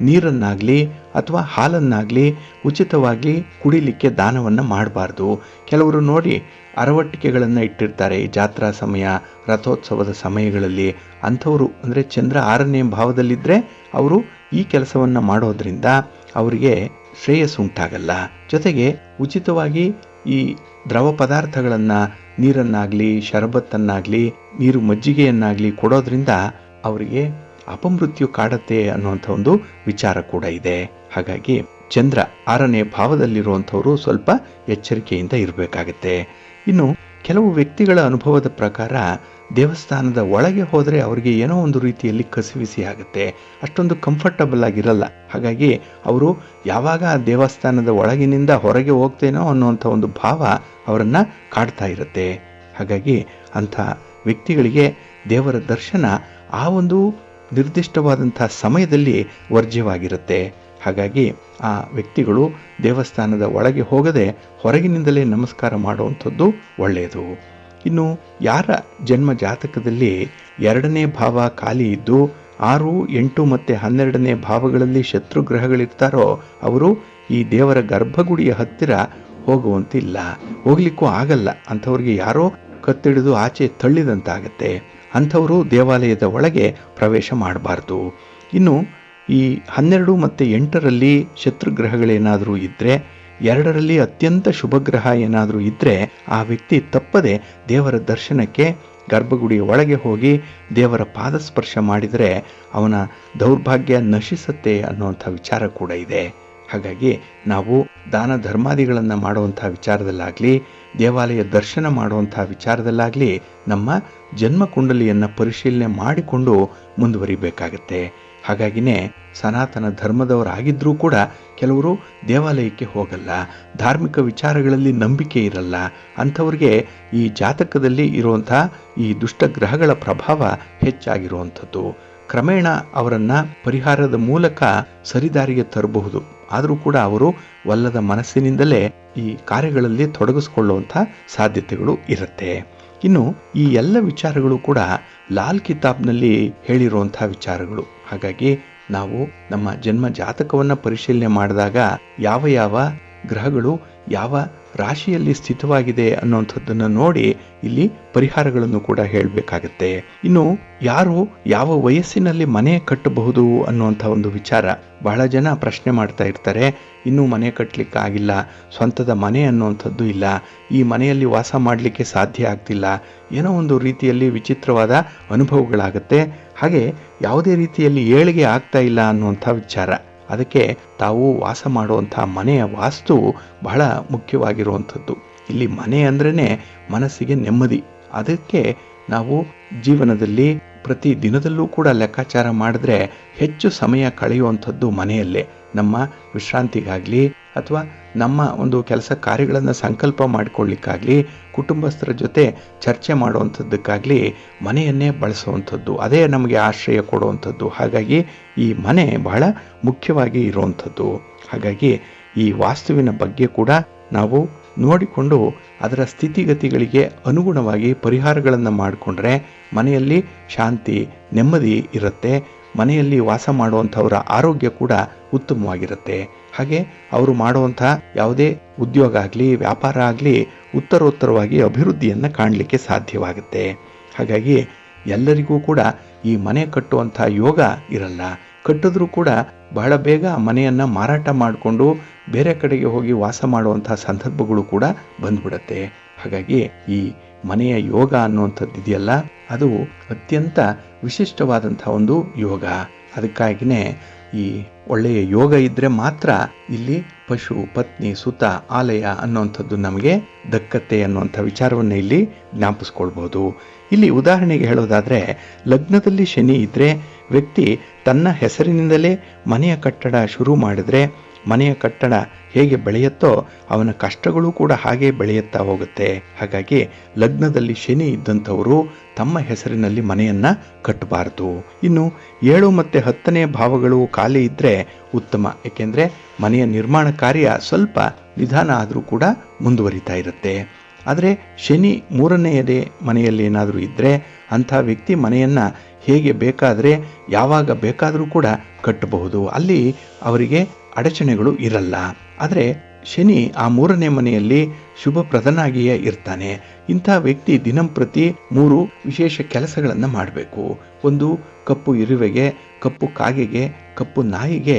ನೀರನ್ನಾಗಲಿ ಅಥವಾ ಹಾಲನ್ನಾಗಲಿ ಉಚಿತವಾಗಿ ಕುಡಿಲಿಕ್ಕೆ ದಾನವನ್ನು ಮಾಡಬಾರ್ದು. ಕೆಲವರು ನೋಡಿ ಅರವಟ್ಟಿಕೆಗಳನ್ನು ಇಟ್ಟಿರ್ತಾರೆ ಜಾತ್ರಾ ಸಮಯ, ರಥೋತ್ಸವದ ಸಮಯಗಳಲ್ಲಿ. ಅಂಥವರು ಅಂದರೆ ಚಂದ್ರ 6ನೇ ಭಾವದಲ್ಲಿದ್ದರೆ ಅವರು ಈ ಕೆಲಸವನ್ನು ಮಾಡೋದ್ರಿಂದ ಅವರಿಗೆ ಶ್ರೇಯಸ್ಸುಂಟಾಗಲ್ಲ. ಜೊತೆಗೆ ಉಚಿತವಾಗಿ ಈ ದ್ರವ ಪದಾರ್ಥಗಳನ್ನು, ನೀರನ್ನಾಗಲಿ ಶರಬತ್ತನ್ನಾಗಲಿ ನೀರು ಮಜ್ಜಿಗೆಯನ್ನಾಗಲಿ ಕೊಡೋದ್ರಿಂದ ಅವರಿಗೆ ಅಪಮೃತ್ಯು ಕಾಡತ್ತೆ ಅನ್ನುವಂಥ ಒಂದು ವಿಚಾರ ಕೂಡ ಇದೆ. ಹಾಗಾಗಿ ಚಂದ್ರ 6ನೇ ಭಾವದಲ್ಲಿರುವಂಥವರು ಸ್ವಲ್ಪ ಎಚ್ಚರಿಕೆಯಿಂದ ಇರಬೇಕಾಗತ್ತೆ. ಇನ್ನು ಕೆಲವು ವ್ಯಕ್ತಿಗಳ ಅನುಭವದ ಪ್ರಕಾರ ದೇವಸ್ಥಾನದ ಒಳಗೆ ಹೋದರೆ ಅವರಿಗೆ ಏನೋ ಒಂದು ರೀತಿಯಲ್ಲಿ ಕಸಿವಿಸಿ ಆಗುತ್ತೆ, ಅಷ್ಟೊಂದು ಕಂಫರ್ಟಬಲ್ ಆಗಿರಲ್ಲ. ಹಾಗಾಗಿ ಅವರು ಯಾವಾಗ ಆ ದೇವಸ್ಥಾನದ ಒಳಗಿನಿಂದ ಹೊರಗೆ ಹೋಗ್ತೇನೋ ಅನ್ನುವಂಥ ಒಂದು ಭಾವ ಅವರನ್ನು ಕಾಡ್ತಾ ಇರುತ್ತೆ. ಹಾಗಾಗಿ ಅಂಥ ವ್ಯಕ್ತಿಗಳಿಗೆ ದೇವರ ದರ್ಶನ ಆ ಒಂದು ನಿರ್ದಿಷ್ಟವಾದಂಥ ಸಮಯದಲ್ಲಿ ವರ್ಜ್ಯವಾಗಿರುತ್ತೆ. ಹಾಗಾಗಿ ಆ ವ್ಯಕ್ತಿಗಳು ದೇವಸ್ಥಾನದ ಒಳಗೆ ಹೋಗದೆ ಹೊರಗಿನಿಂದಲೇ ನಮಸ್ಕಾರ ಮಾಡುವಂಥದ್ದು ಒಳ್ಳೆಯದು. ಇನ್ನು ಯಾರ ಜನ್ಮ ಜಾತಕದಲ್ಲಿ 2ನೇ ಭಾವ ಖಾಲಿ ಇದ್ದು 6, 8 ಮತ್ತು 12ನೇ ಭಾವಗಳಲ್ಲಿ ಶತ್ರುಗ್ರಹಗಳಿರ್ತಾರೋ ಅವರು ಈ ದೇವರ ಗರ್ಭಗುಡಿಯ ಹತ್ತಿರ ಹೋಗುವಂತಿಲ್ಲ, ಹೋಗ್ಲಿಕ್ಕೂ ಆಗಲ್ಲ. ಅಂಥವ್ರಿಗೆ ಯಾರೋ ಕತ್ತಿಡಿದು ಆಚೆ ತಳ್ಳಿದಂತಾಗತ್ತೆ. ಅಂಥವರು ದೇವಾಲಯದ ಒಳಗೆ ಪ್ರವೇಶ ಮಾಡಬಾರ್ದು. ಇನ್ನು ಈ 12 ಮತ್ತು 8ರಲ್ಲಿ ಶತ್ರುಗ್ರಹಗಳೇನಾದರೂ ಇದ್ದರೆ, 2ರಲ್ಲಿ ಅತ್ಯಂತ ಶುಭಗ್ರಹ ಏನಾದರೂ ಇದ್ದರೆ ಆ ವ್ಯಕ್ತಿ ತಪ್ಪದೆ ದೇವರ ದರ್ಶನಕ್ಕೆ ಗರ್ಭಗುಡಿಯ ಒಳಗೆ ಹೋಗಿ ದೇವರ ಪಾದಸ್ಪರ್ಶ ಮಾಡಿದರೆ ಅವನ ದೌರ್ಭಾಗ್ಯ ನಶಿಸುತ್ತೆ ಅನ್ನುವಂಥ ವಿಚಾರ ಕೂಡ ಇದೆ. ಹಾಗಾಗಿ ನಾವು ದಾನ ಧರ್ಮಾದಿಗಳನ್ನು ಮಾಡುವಂಥ ವಿಚಾರದಲ್ಲಾಗಲಿ, ದೇವಾಲಯ ದರ್ಶನ ಮಾಡುವಂಥ ವಿಚಾರದಲ್ಲಾಗಲಿ ನಮ್ಮ ಜನ್ಮ ಕುಂಡಲಿಯನ್ನು ಪರಿಶೀಲನೆ ಮಾಡಿಕೊಂಡು ಮುಂದುವರಿಬೇಕಾಗತ್ತೆ. ಹಾಗಾಗಿನೇ ಸನಾತನ ಧರ್ಮದವರಾಗಿದ್ದರೂ ಕೂಡ ಕೆಲವರು ದೇವಾಲಯಕ್ಕೆ ಹೋಗಲ್ಲ, ಧಾರ್ಮಿಕ ವಿಚಾರಗಳಲ್ಲಿ ನಂಬಿಕೆ ಇರಲ್ಲ. ಅಂಥವ್ರಿಗೆ ಈ ಜಾತಕದಲ್ಲಿ ಇರುವಂಥ ಈ ದುಷ್ಟಗ್ರಹಗಳ ಪ್ರಭಾವ ಹೆಚ್ಚಾಗಿರುವಂಥದ್ದು. ಕ್ರಮೇಣ ಅವರನ್ನು ಪರಿಹಾರದ ಮೂಲಕ ಸರಿದಾರಿಗೆ ತರಬಹುದು. ಆದರೂ ಕೂಡ ಅವರು ಒಲ್ಲದ ಮನಸ್ಸಿನಿಂದಲೇ ಈ ಕಾರ್ಯಗಳಲ್ಲಿ ತೊಡಗಿಸ್ಕೊಳ್ಳುವಂಥ ಸಾಧ್ಯತೆಗಳು ಇರುತ್ತೆ. ಇನ್ನು ಈ ಎಲ್ಲ ವಿಚಾರಗಳು ಕೂಡ ಲಾಲ್ ಕಿತಾಬ್ನಲ್ಲಿ ಹೇಳಿರುವಂಥ ವಿಚಾರಗಳು. ಹಾಗಾಗಿ ನಾವು ನಮ್ಮ ಜನ್ಮ ಜಾತಕವನ್ನು ಪರಿಶೀಲನೆ ಮಾಡಿದಾಗ ಯಾವ ಯಾವ ಗ್ರಹಗಳು ಯಾವ ರಾಶಿಯಲ್ಲಿ ಸ್ಥಿತವಾಗಿದೆ ಅನ್ನುವಂಥದ್ದನ್ನು ನೋಡಿ ಇಲ್ಲಿ ಪರಿಹಾರಗಳನ್ನು ಕೂಡ ಹೇಳಬೇಕಾಗತ್ತೆ. ಇನ್ನು ಯಾರು ಯಾವ ವಯಸ್ಸಿನಲ್ಲಿ ಮನೆ ಕಟ್ಟಬಹುದು ಅನ್ನುವಂಥ ಒಂದು ವಿಚಾರ ಬಹಳ ಜನ ಪ್ರಶ್ನೆ ಮಾಡ್ತಾ ಇರ್ತಾರೆ. ಇನ್ನೂ ಮನೆ ಕಟ್ಟಲಿಕ್ಕೆ ಆಗಿಲ್ಲ, ಸ್ವಂತದ ಮನೆ ಅನ್ನುವಂಥದ್ದು ಇಲ್ಲ, ಈ ಮನೆಯಲ್ಲಿ ವಾಸ ಮಾಡಲಿಕ್ಕೆ ಸಾಧ್ಯ ಆಗ್ತಿಲ್ಲ, ಏನೋ ಒಂದು ರೀತಿಯಲ್ಲಿ ವಿಚಿತ್ರವಾದ ಅನುಭವಗಳಾಗುತ್ತೆ, ಹಾಗೆ ಯಾವುದೇ ರೀತಿಯಲ್ಲಿ ಏಳಿಗೆ ಆಗ್ತಾ ಇಲ್ಲ ಅನ್ನುವಂಥ ವಿಚಾರ. ಅದಕ್ಕೆ ತಾವು ವಾಸ ಮಾಡುವಂಥ ಮನೆಯ ವಾಸ್ತು ಬಹಳ ಮುಖ್ಯವಾಗಿರುವಂಥದ್ದು. ಇಲ್ಲಿ ಮನೆ ಅಂದ್ರೇ ಮನಸ್ಸಿಗೆ ನೆಮ್ಮದಿ. ಅದಕ್ಕೆ ನಾವು ಜೀವನದಲ್ಲಿ ಪ್ರತಿ ದಿನದಲ್ಲೂ ಕೂಡ ಲೆಕ್ಕಾಚಾರ ಮಾಡಿದ್ರೆ ಹೆಚ್ಚು ಸಮಯ ಕಳೆಯುವಂಥದ್ದು ಮನೆಯಲ್ಲೇ. ನಮ್ಮ ವಿಶ್ರಾಂತಿಗಾಗಲಿ ಅಥವಾ ನಮ್ಮ ಒಂದು ಕೆಲಸ ಕಾರ್ಯಗಳನ್ನು ಸಂಕಲ್ಪ ಮಾಡಿಕೊಳ್ಳಿಕ್ಕಾಗಲಿ, ಕುಟುಂಬಸ್ಥರ ಜೊತೆ ಚರ್ಚೆ ಮಾಡುವಂಥದ್ದಕ್ಕಾಗಲಿ ಮನೆಯನ್ನೇ ಬಳಸುವಂಥದ್ದು, ಅದೇ ನಮಗೆ ಆಶ್ರಯ ಕೊಡುವಂಥದ್ದು. ಹಾಗಾಗಿ ಈ ಮನೆ ಬಹಳ ಮುಖ್ಯವಾಗಿ ಇರುವಂಥದ್ದು. ಹಾಗಾಗಿ ಈ ವಾಸ್ತುವಿನ ಬಗ್ಗೆ ಕೂಡ ನಾವು ನೋಡಿಕೊಂಡು ಅದರ ಸ್ಥಿತಿಗತಿಗಳಿಗೆ ಅನುಗುಣವಾಗಿ ಪರಿಹಾರಗಳನ್ನು ಮಾಡಿಕೊಂಡ್ರೆ ಮನೆಯಲ್ಲಿ ಶಾಂತಿ ನೆಮ್ಮದಿ ಇರುತ್ತೆ. ಮನೆಯಲ್ಲಿ ವಾಸ ಮಾಡುವಂಥವರ ಆರೋಗ್ಯ ಕೂಡ ಉತ್ತಮವಾಗಿರುತ್ತೆ. ಹಾಗೆ ಅವರು ಮಾಡುವಂಥ ಯಾವುದೇ ಉದ್ಯೋಗ ಆಗಲಿ ವ್ಯಾಪಾರ ಆಗಲಿ ಉತ್ತರೋತ್ತರವಾಗಿ ಅಭಿವೃದ್ಧಿಯನ್ನು ಕಾಣಲಿಕ್ಕೆ ಸಾಧ್ಯವಾಗುತ್ತೆ. ಹಾಗಾಗಿ ಎಲ್ಲರಿಗೂ ಕೂಡ ಈ ಮನೆ ಕಟ್ಟುವಂಥ ಯೋಗ ಇರಲ್ಲ. ಕಟ್ಟಿದ್ರೂ ಕೂಡ ಬಹಳ ಬೇಗ ಮನೆಯನ್ನು ಮಾರಾಟ ಮಾಡಿಕೊಂಡು ಬೇರೆ ಕಡೆಗೆ ಹೋಗಿ ವಾಸ ಮಾಡುವಂತಹ ಸಂದರ್ಭಗಳು ಕೂಡ ಬಂದ್ಬಿಡತ್ತೆ. ಹಾಗಾಗಿ ಈ ಮನೆಯ ಯೋಗ ಅನ್ನುವಂಥದ್ದು ಇದೆಯಲ್ಲ, ಅದು ಅತ್ಯಂತ ವಿಶಿಷ್ಟವಾದಂಥ ಒಂದು ಯೋಗ. ಅದಕ್ಕಾಗಿಯೇ ಈ ಒಳ್ಳೆಯ ಯೋಗ ಇದ್ದರೆ ಮಾತ್ರ ಇಲ್ಲಿ ಪಶು, ಪತ್ನಿ, ಸುತ, ಆಲಯ ಅನ್ನುವಂಥದ್ದು ನಮಗೆ ದಕ್ಕತ್ತೆ ಅನ್ನುವಂಥ ವಿಚಾರವನ್ನು ಇಲ್ಲಿ ಜ್ಞಾಪಿಸ್ಕೊಳ್ಬೋದು. ಇಲ್ಲಿ ಉದಾಹರಣೆಗೆ ಹೇಳೋದಾದರೆ, ಲಗ್ನದಲ್ಲಿ ಶನಿ ಇದ್ದರೆ ವ್ಯಕ್ತಿ ತನ್ನ ಹೆಸರಿನಿಂದಲೇ ಮನೆಯ ಕಟ್ಟಡ ಶುರು ಮಾಡಿದರೆ ಮನೆಯ ಕಟ್ಟಡ ಹೇಗೆ ಬೆಳೆಯುತ್ತೋ ಅವನ ಕಷ್ಟಗಳು ಕೂಡ ಹಾಗೆ ಬೆಳೆಯುತ್ತಾ ಹೋಗುತ್ತೆ. ಹಾಗಾಗಿ ಲಗ್ನದಲ್ಲಿ ಶನಿ ಇದ್ದಂಥವರು ತಮ್ಮ ಹೆಸರಿನಲ್ಲಿ ಮನೆಯನ್ನು ಕಟ್ಟಬಾರದು. ಇನ್ನು 7 ಮತ್ತು 10ನೇ ಭಾವಗಳು ಖಾಲಿ ಇದ್ದರೆ ಉತ್ತಮ. ಏಕೆಂದರೆ ಮನೆಯ ನಿರ್ಮಾಣ ಕಾರ್ಯ ಸ್ವಲ್ಪ ನಿಧಾನ ಆದರೂ ಕೂಡ ಮುಂದುವರಿತಾ ಇರುತ್ತೆ. ಆದರೆ ಶನಿ 3ನೇಯದೇ ಮನೆಯಲ್ಲಿ ಏನಾದರೂ ಇದ್ದರೆ ಅಂಥ ವ್ಯಕ್ತಿ ಮನೆಯನ್ನು ಹೇಗೆ ಬೇಕಾದರೆ ಯಾವಾಗ ಬೇಕಾದರೂ ಕೂಡ ಕಟ್ಟಬಹುದು. ಅಲ್ಲಿ ಅವರಿಗೆ ಅಡಚಣೆಗಳು ಇರಲ್ಲ. ಆದರೆ ಶನಿ ಆ 3ನೇ ಮನೆಯಲ್ಲಿ ಶುಭಪ್ರದನಾಗಿಯೇ ಇರ್ತಾನೆ. ಇಂಥ ವ್ಯಕ್ತಿ ದಿನಂಪ್ರತಿ 3 ವಿಶೇಷ ಕೆಲಸಗಳನ್ನು ಮಾಡಬೇಕು. ಒಂದು, ಕಪ್ಪು ಇರುವೆಗೆ, ಕಪ್ಪು ಕಾಗೆಗೆ, ಕಪ್ಪು ನಾಯಿಗೆ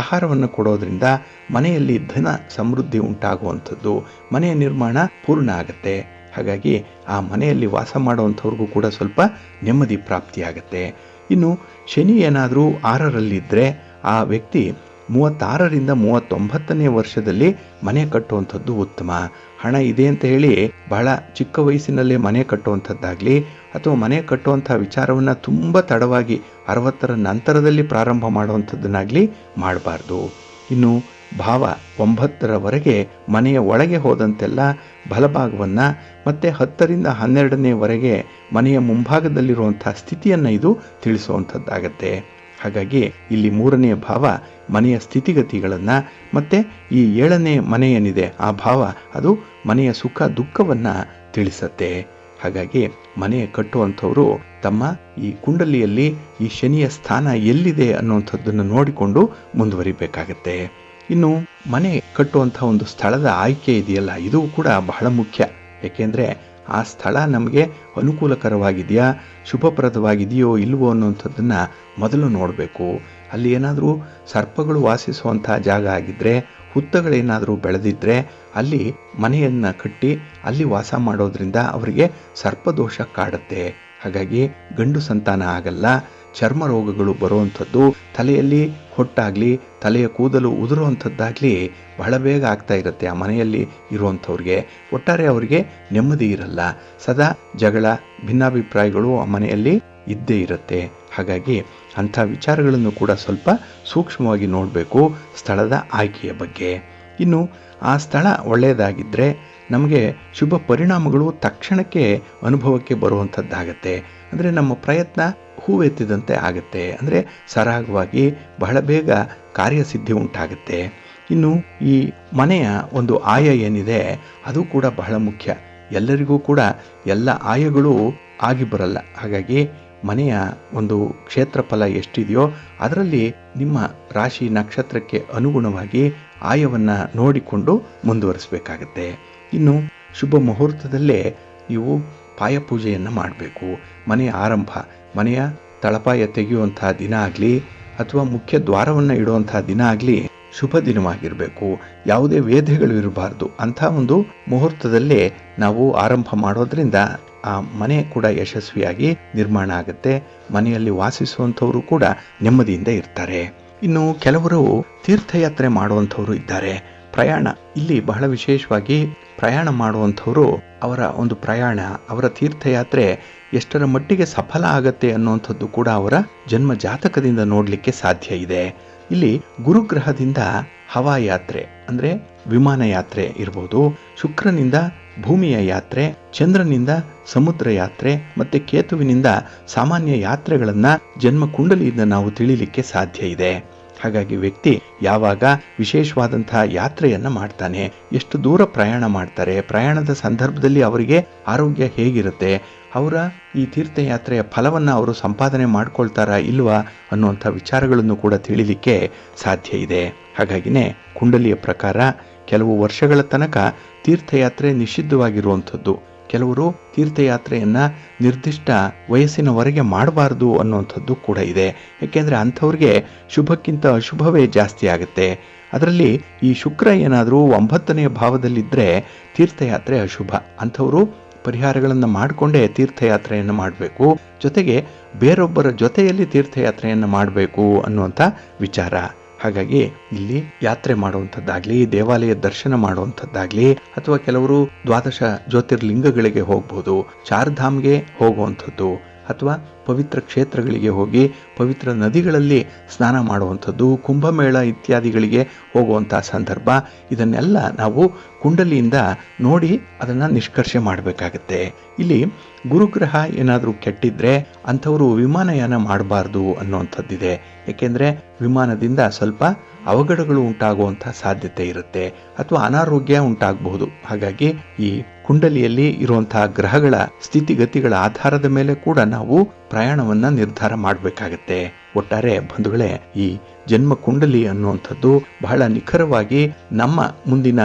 ಆಹಾರವನ್ನು ಕೊಡೋದ್ರಿಂದ ಮನೆಯಲ್ಲಿ ಧನ ಸಮೃದ್ಧಿ ಉಂಟಾಗುವಂಥದ್ದು, ಮನೆಯ ನಿರ್ಮಾಣ ಪೂರ್ಣ ಆಗುತ್ತೆ. ಹಾಗಾಗಿ ಆ ಮನೆಯಲ್ಲಿ ವಾಸ ಮಾಡುವಂಥವ್ರಿಗೂ ಕೂಡ ಸ್ವಲ್ಪ ನೆಮ್ಮದಿ ಪ್ರಾಪ್ತಿಯಾಗತ್ತೆ. ಇನ್ನು ಶನಿ ಏನಾದರೂ 6ರಲ್ಲಿದ್ದರೆ ಆ ವ್ಯಕ್ತಿ 36ರಿಂದ 39ನೇ ವರ್ಷದಲ್ಲಿ ಮನೆ ಕಟ್ಟುವಂಥದ್ದು ಉತ್ತಮ. ಹಣ ಇದೆ ಅಂತ ಹೇಳಿ ಬಹಳ ಚಿಕ್ಕ ವಯಸ್ಸಿನಲ್ಲೇ ಮನೆ ಕಟ್ಟುವಂಥದ್ದಾಗಲಿ ಅಥವಾ ಮನೆ ಕಟ್ಟುವಂಥ ವಿಚಾರವನ್ನು ತುಂಬ ತಡವಾಗಿ 60ರ ನಂತರದಲ್ಲಿ ಪ್ರಾರಂಭ ಮಾಡುವಂಥದ್ದನ್ನಾಗಲಿ ಮಾಡಬಾರ್ದು. ಇನ್ನು ಭಾವ 9ರವರೆಗೆ ಮನೆಯ ಒಳಗೆ ಹೋದಂತೆಲ್ಲ ಬಲಭಾಗವನ್ನು ಮತ್ತು 10ರಿಂದ 12ನೇವರೆಗೆ ಮನೆಯ ಮುಂಭಾಗದಲ್ಲಿರುವಂಥ ಸ್ಥಿತಿಯನ್ನು ಇದು ತಿಳಿಸುವಂಥದ್ದಾಗತ್ತೆ. ಹಾಗಾಗಿ ಇಲ್ಲಿ 3ನೇ ಭಾವ ಮನೆಯ ಸ್ಥಿತಿಗತಿಗಳನ್ನು ಮತ್ತು ಈ 7ನೇ ಮನೆ ಏನಿದೆ ಆ ಭಾವ ಅದು ಮನೆಯ ಸುಖ ದುಃಖವನ್ನು ತಿಳಿಸತ್ತೆ. ಹಾಗಾಗಿ ಮನೆ ಕಟ್ಟುವಂಥವರು ತಮ್ಮ ಈ ಕುಂಡಲಿಯಲ್ಲಿ ಈ ಶನಿಯ ಸ್ಥಾನ ಎಲ್ಲಿದೆ ಅನ್ನುವಂಥದ್ದನ್ನು ನೋಡಿಕೊಂಡು ಮುಂದುವರಿಬೇಕಾಗತ್ತೆ. ಇನ್ನು ಮನೆ ಕಟ್ಟುವಂಥ ಒಂದು ಸ್ಥಳದ ಆಯ್ಕೆ ಇದೆಯಲ್ಲ, ಇದು ಕೂಡ ಬಹಳ ಮುಖ್ಯ. ಏಕೆಂದರೆ ಆ ಸ್ಥಳ ನಮಗೆ ಅನುಕೂಲಕರವಾಗಿದೆಯಾ, ಶುಭಪ್ರದವಾಗಿದೆಯೋ ಇಲ್ವೋ ಅನ್ನುವಂಥದ್ದನ್ನು ಮೊದಲು ನೋಡಬೇಕು. ಅಲ್ಲಿ ಏನಾದರೂ ಸರ್ಪಗಳು ವಾಸಿಸುವಂಥ ಜಾಗ ಆಗಿದ್ದರೆ, ಹುತ್ತಗಳೇನಾದರೂ ಬೆಳೆದಿದ್ದರೆ ಅಲ್ಲಿ ಮನೆಯನ್ನು ಕಟ್ಟಿ ಅಲ್ಲಿ ವಾಸ ಮಾಡೋದ್ರಿಂದ ಅವರಿಗೆ ಸರ್ಪದೋಷ ಕಾಡುತ್ತೆ. ಹಾಗಾಗಿ ಗಂಡು ಸಂತಾನ ಆಗಲ್ಲ, ಚರ್ಮ ರೋಗಗಳು ಬರುವಂಥದ್ದು, ತಲೆಯಲ್ಲಿ ಹೊಟ್ಟಾಗಲಿ ತಲೆಯ ಕೂದಲು ಉದುರುವಂಥದ್ದಾಗಲಿ ಬಹಳ ಬೇಗ ಆಗ್ತಾ ಇರುತ್ತೆ ಆ ಮನೆಯಲ್ಲಿ ಇರುವಂಥವ್ರಿಗೆ. ಒಟ್ಟಾರೆ ಅವರಿಗೆ ನೆಮ್ಮದಿ ಇರಲ್ಲ, ಸದಾ ಜಗಳ, ಭಿನ್ನಾಭಿಪ್ರಾಯಗಳು ಆ ಮನೆಯಲ್ಲಿ ಇದ್ದೇ ಇರುತ್ತೆ. ಹಾಗಾಗಿ ಅಂಥ ವಿಚಾರಗಳನ್ನು ಕೂಡ ಸ್ವಲ್ಪ ಸೂಕ್ಷ್ಮವಾಗಿ ನೋಡಬೇಕು ಸ್ಥಳದ ಆಯ್ಕೆಯ ಬಗ್ಗೆ. ಇನ್ನು ಆ ಸ್ಥಳ ಒಳ್ಳೆಯದಾಗಿದ್ದರೆ ನಮಗೆ ಶುಭ ಪರಿಣಾಮಗಳು ತಕ್ಷಣಕ್ಕೆ ಅನುಭವಕ್ಕೆ ಬರುವಂಥದ್ದಾಗತ್ತೆ. ಅಂದರೆ ನಮ್ಮ ಪ್ರಯತ್ನ ಹೂವೆತ್ತಿದಂತೆ ಆಗುತ್ತೆ. ಅಂದರೆ ಸರಾಗವಾಗಿ ಬಹಳ ಬೇಗ ಕಾರ್ಯಸಿದ್ಧಿ ಉಂಟಾಗುತ್ತೆ. ಇನ್ನು ಈ ಮನೆಯ ಒಂದು ಆಯ ಏನಿದೆ ಅದು ಕೂಡ ಬಹಳ ಮುಖ್ಯ. ಎಲ್ಲರಿಗೂ ಕೂಡ ಎಲ್ಲ ಆಯಗಳು ಆಗಿ ಬರಲ್ಲ. ಹಾಗಾಗಿ ಮನೆಯ ಒಂದು ಕ್ಷೇತ್ರಫಲ ಎಷ್ಟಿದೆಯೋ ಅದರಲ್ಲಿ ನಿಮ್ಮ ರಾಶಿ ನಕ್ಷತ್ರಕ್ಕೆ ಅನುಗುಣವಾಗಿ ಆಯವನ್ನು ನೋಡಿಕೊಂಡು ಮುಂದುವರಿಸಬೇಕಾಗತ್ತೆ. ಇನ್ನು ಶುಭ ಮುಹೂರ್ತದಲ್ಲೇ ನೀವು ಪಾಯ ಪೂಜೆಯನ್ನು ಮಾಡಬೇಕು. ಮನೆಯ ಆರಂಭ, ಮನೆಯ ತಳಪಾಯ ತೆಗೆಯುವಂಥ ದಿನ ಆಗಲಿ ಅಥವಾ ಮುಖ್ಯ ದ್ವಾರವನ್ನು ಇಡುವಂಥ ದಿನ ಆಗಲಿ ಶುಭ ದಿನವಾಗಿರಬೇಕು. ಯಾವುದೇ ವೇದೆಗಳು ಇರಬಾರ್ದು. ಅಂಥ ಒಂದು ಮುಹೂರ್ತದಲ್ಲೇ ನಾವು ಆರಂಭ ಮಾಡೋದ್ರಿಂದ ಆ ಮನೆ ಕೂಡ ಯಶಸ್ವಿಯಾಗಿ ನಿರ್ಮಾಣ ಆಗುತ್ತೆ. ಮನೆಯಲ್ಲಿ ವಾಸಿಸುವಂಥವರು ಕೂಡ ನೆಮ್ಮದಿಯಿಂದ ಇರ್ತಾರೆ. ಇನ್ನು ಕೆಲವರು ತೀರ್ಥಯಾತ್ರೆ ಮಾಡುವಂಥವರು ಇದ್ದಾರೆ. ಪ್ರಯಾಣ, ಇಲ್ಲಿ ಬಹಳ ವಿಶೇಷವಾಗಿ ಪ್ರಯಾಣ ಮಾಡುವಂಥವರು ಅವರ ಒಂದು ಪ್ರಯಾಣ, ಅವರ ತೀರ್ಥಯಾತ್ರೆ ಎಷ್ಟರ ಮಟ್ಟಿಗೆ ಸಫಲ ಆಗತ್ತೆ ಅನ್ನುವಂಥದ್ದು ಕೂಡ ಅವರ ಜನ್ಮ ಜಾತಕದಿಂದ ನೋಡಲಿಕ್ಕೆ ಸಾಧ್ಯ ಇದೆ. ಇಲ್ಲಿ ಗುರುಗ್ರಹದಿಂದ ಹವಾಯಾತ್ರೆ ಅಂದರೆ ವಿಮಾನ ಯಾತ್ರೆ ಇರ್ಬೋದು, ಶುಕ್ರನಿಂದ ಭೂಮಿಯ ಯಾತ್ರೆ, ಚಂದ್ರನಿಂದ ಸಮುದ್ರ ಯಾತ್ರೆ ಮತ್ತು ಕೇತುವಿನಿಂದ ಸಾಮಾನ್ಯ ಯಾತ್ರೆಗಳನ್ನು ಜನ್ಮ ಕುಂಡಲಿಯಿಂದ ನಾವು ತಿಳಿಲಿಕ್ಕೆ ಸಾಧ್ಯ ಇದೆ. ಹಾಗಾಗಿ ವ್ಯಕ್ತಿ ಯಾವಾಗ ವಿಶೇಷವಾದಂತಹ ಯಾತ್ರೆಯನ್ನು ಮಾಡ್ತಾನೆ, ಎಷ್ಟು ದೂರ ಪ್ರಯಾಣ ಮಾಡ್ತಾರೆ, ಪ್ರಯಾಣದ ಸಂದರ್ಭದಲ್ಲಿ ಅವರಿಗೆ ಆರೋಗ್ಯ ಹೇಗಿರುತ್ತೆ, ಅವರ ಈ ತೀರ್ಥಯಾತ್ರೆಯ ಫಲವನ್ನು ಅವರು ಸಂಪಾದನೆ ಮಾಡ್ಕೊಳ್ತಾರಾ ಇಲ್ವಾ ಅನ್ನುವಂಥ ವಿಚಾರಗಳನ್ನು ಕೂಡ ತಿಳಿಲಿಕ್ಕೆ ಸಾಧ್ಯ ಇದೆ. ಹಾಗಾಗಿನೇ ಕುಂಡಲಿಯ ಪ್ರಕಾರ ಕೆಲವು ವರ್ಷಗಳ ತನಕ ತೀರ್ಥಯಾತ್ರೆ ನಿಷಿದ್ಧವಾಗಿರುವಂಥದ್ದು. ಕೆಲವರು ತೀರ್ಥಯಾತ್ರೆಯನ್ನ ನಿರ್ದಿಷ್ಟ ವಯಸ್ಸಿನವರೆಗೆ ಮಾಡಬಾರ್ದು ಅನ್ನುವಂಥದ್ದು ಕೂಡ ಇದೆ. ಯಾಕೆಂದ್ರೆ ಅಂಥವ್ರಿಗೆ ಶುಭಕ್ಕಿಂತ ಅಶುಭವೇ ಜಾಸ್ತಿ ಆಗುತ್ತೆ. ಅದರಲ್ಲಿ ಈ ಶುಕ್ರ ಏನಾದರೂ 9ನೇ ಭಾವದಲ್ಲಿದ್ದರೆ ತೀರ್ಥಯಾತ್ರೆ ಅಶುಭ. ಅಂಥವರು ಪರಿಹಾರಗಳನ್ನು ಮಾಡಿಕೊಂಡೇ ತೀರ್ಥಯಾತ್ರೆಯನ್ನು ಮಾಡಬೇಕು. ಜೊತೆಗೆ ಬೇರೊಬ್ಬರ ಜೊತೆಯಲ್ಲಿ ತೀರ್ಥಯಾತ್ರೆಯನ್ನು ಮಾಡಬೇಕು ಅನ್ನುವಂಥ ವಿಚಾರ. ಹಾಗಾಗಿ ಇಲ್ಲಿ ಯಾತ್ರೆ ಮಾಡುವಂಥದ್ದಾಗ್ಲಿ, ದೇವಾಲಯ ದರ್ಶನ ಮಾಡುವಂಥದ್ದಾಗ್ಲಿ, ಅಥವಾ ಕೆಲವರು 12 ಜ್ಯೋತಿರ್ಲಿಂಗಗಳಿಗೆ ಹೋಗ್ಬೋದು, ಚಾರ್ಧಾಮ್ಗೆ ಹೋಗುವಂಥದ್ದು, ಅಥವಾ ಪವಿತ್ರ ಕ್ಷೇತ್ರಗಳಿಗೆ ಹೋಗಿ ಪವಿತ್ರ ನದಿಗಳಲ್ಲಿ ಸ್ನಾನ ಮಾಡುವಂಥದ್ದು, ಕುಂಭಮೇಳ ಇತ್ಯಾದಿಗಳಿಗೆ ಹೋಗುವಂಥ ಸಂದರ್ಭ, ಇದನ್ನೆಲ್ಲ ನಾವು ಕುಂಡಲಿಯಿಂದ ನೋಡಿ ಅದನ್ನು ನಿಷ್ಕರ್ಷೆ ಮಾಡಬೇಕಾಗತ್ತೆ. ಇಲ್ಲಿ ಗುರುಗ್ರಹ ಏನಾದರೂ ಕೆಟ್ಟಿದ್ರೆ ಅಂಥವರು ವಿಮಾನಯಾನ ಮಾಡಬಾರ್ದು ಅನ್ನುವಂಥದ್ದಿದೆ. ಏಕೆಂದರೆ ವಿಮಾನದಿಂದ ಸ್ವಲ್ಪ ಅವಘಡಗಳು ಉಂಟಾಗುವಂಥ ಸಾಧ್ಯತೆ ಇರುತ್ತೆ, ಅಥವಾ ಅನಾರೋಗ್ಯ ಉಂಟಾಗಬಹುದು. ಹಾಗಾಗಿ ಈ ಕುಂಡಲಿಯಲ್ಲಿ ಇರುವಂತಹ ಗ್ರಹಗಳ ಸ್ಥಿತಿಗತಿಗಳ ಆಧಾರದ ಮೇಲೆ ಕೂಡ ನಾವು ಪ್ರಯಾಣವನ್ನ ನಿರ್ಧಾರ ಮಾಡಬೇಕಾಗತ್ತೆ. ಒಟ್ಟಾರೆ ಬಂಧುಗಳೇ, ಈ ಜನ್ಮ ಕುಂಡಲಿ ಅನ್ನುವಂಥದ್ದು ಬಹಳ ನಿಖರವಾಗಿ ನಮ್ಮ ಮುಂದಿನ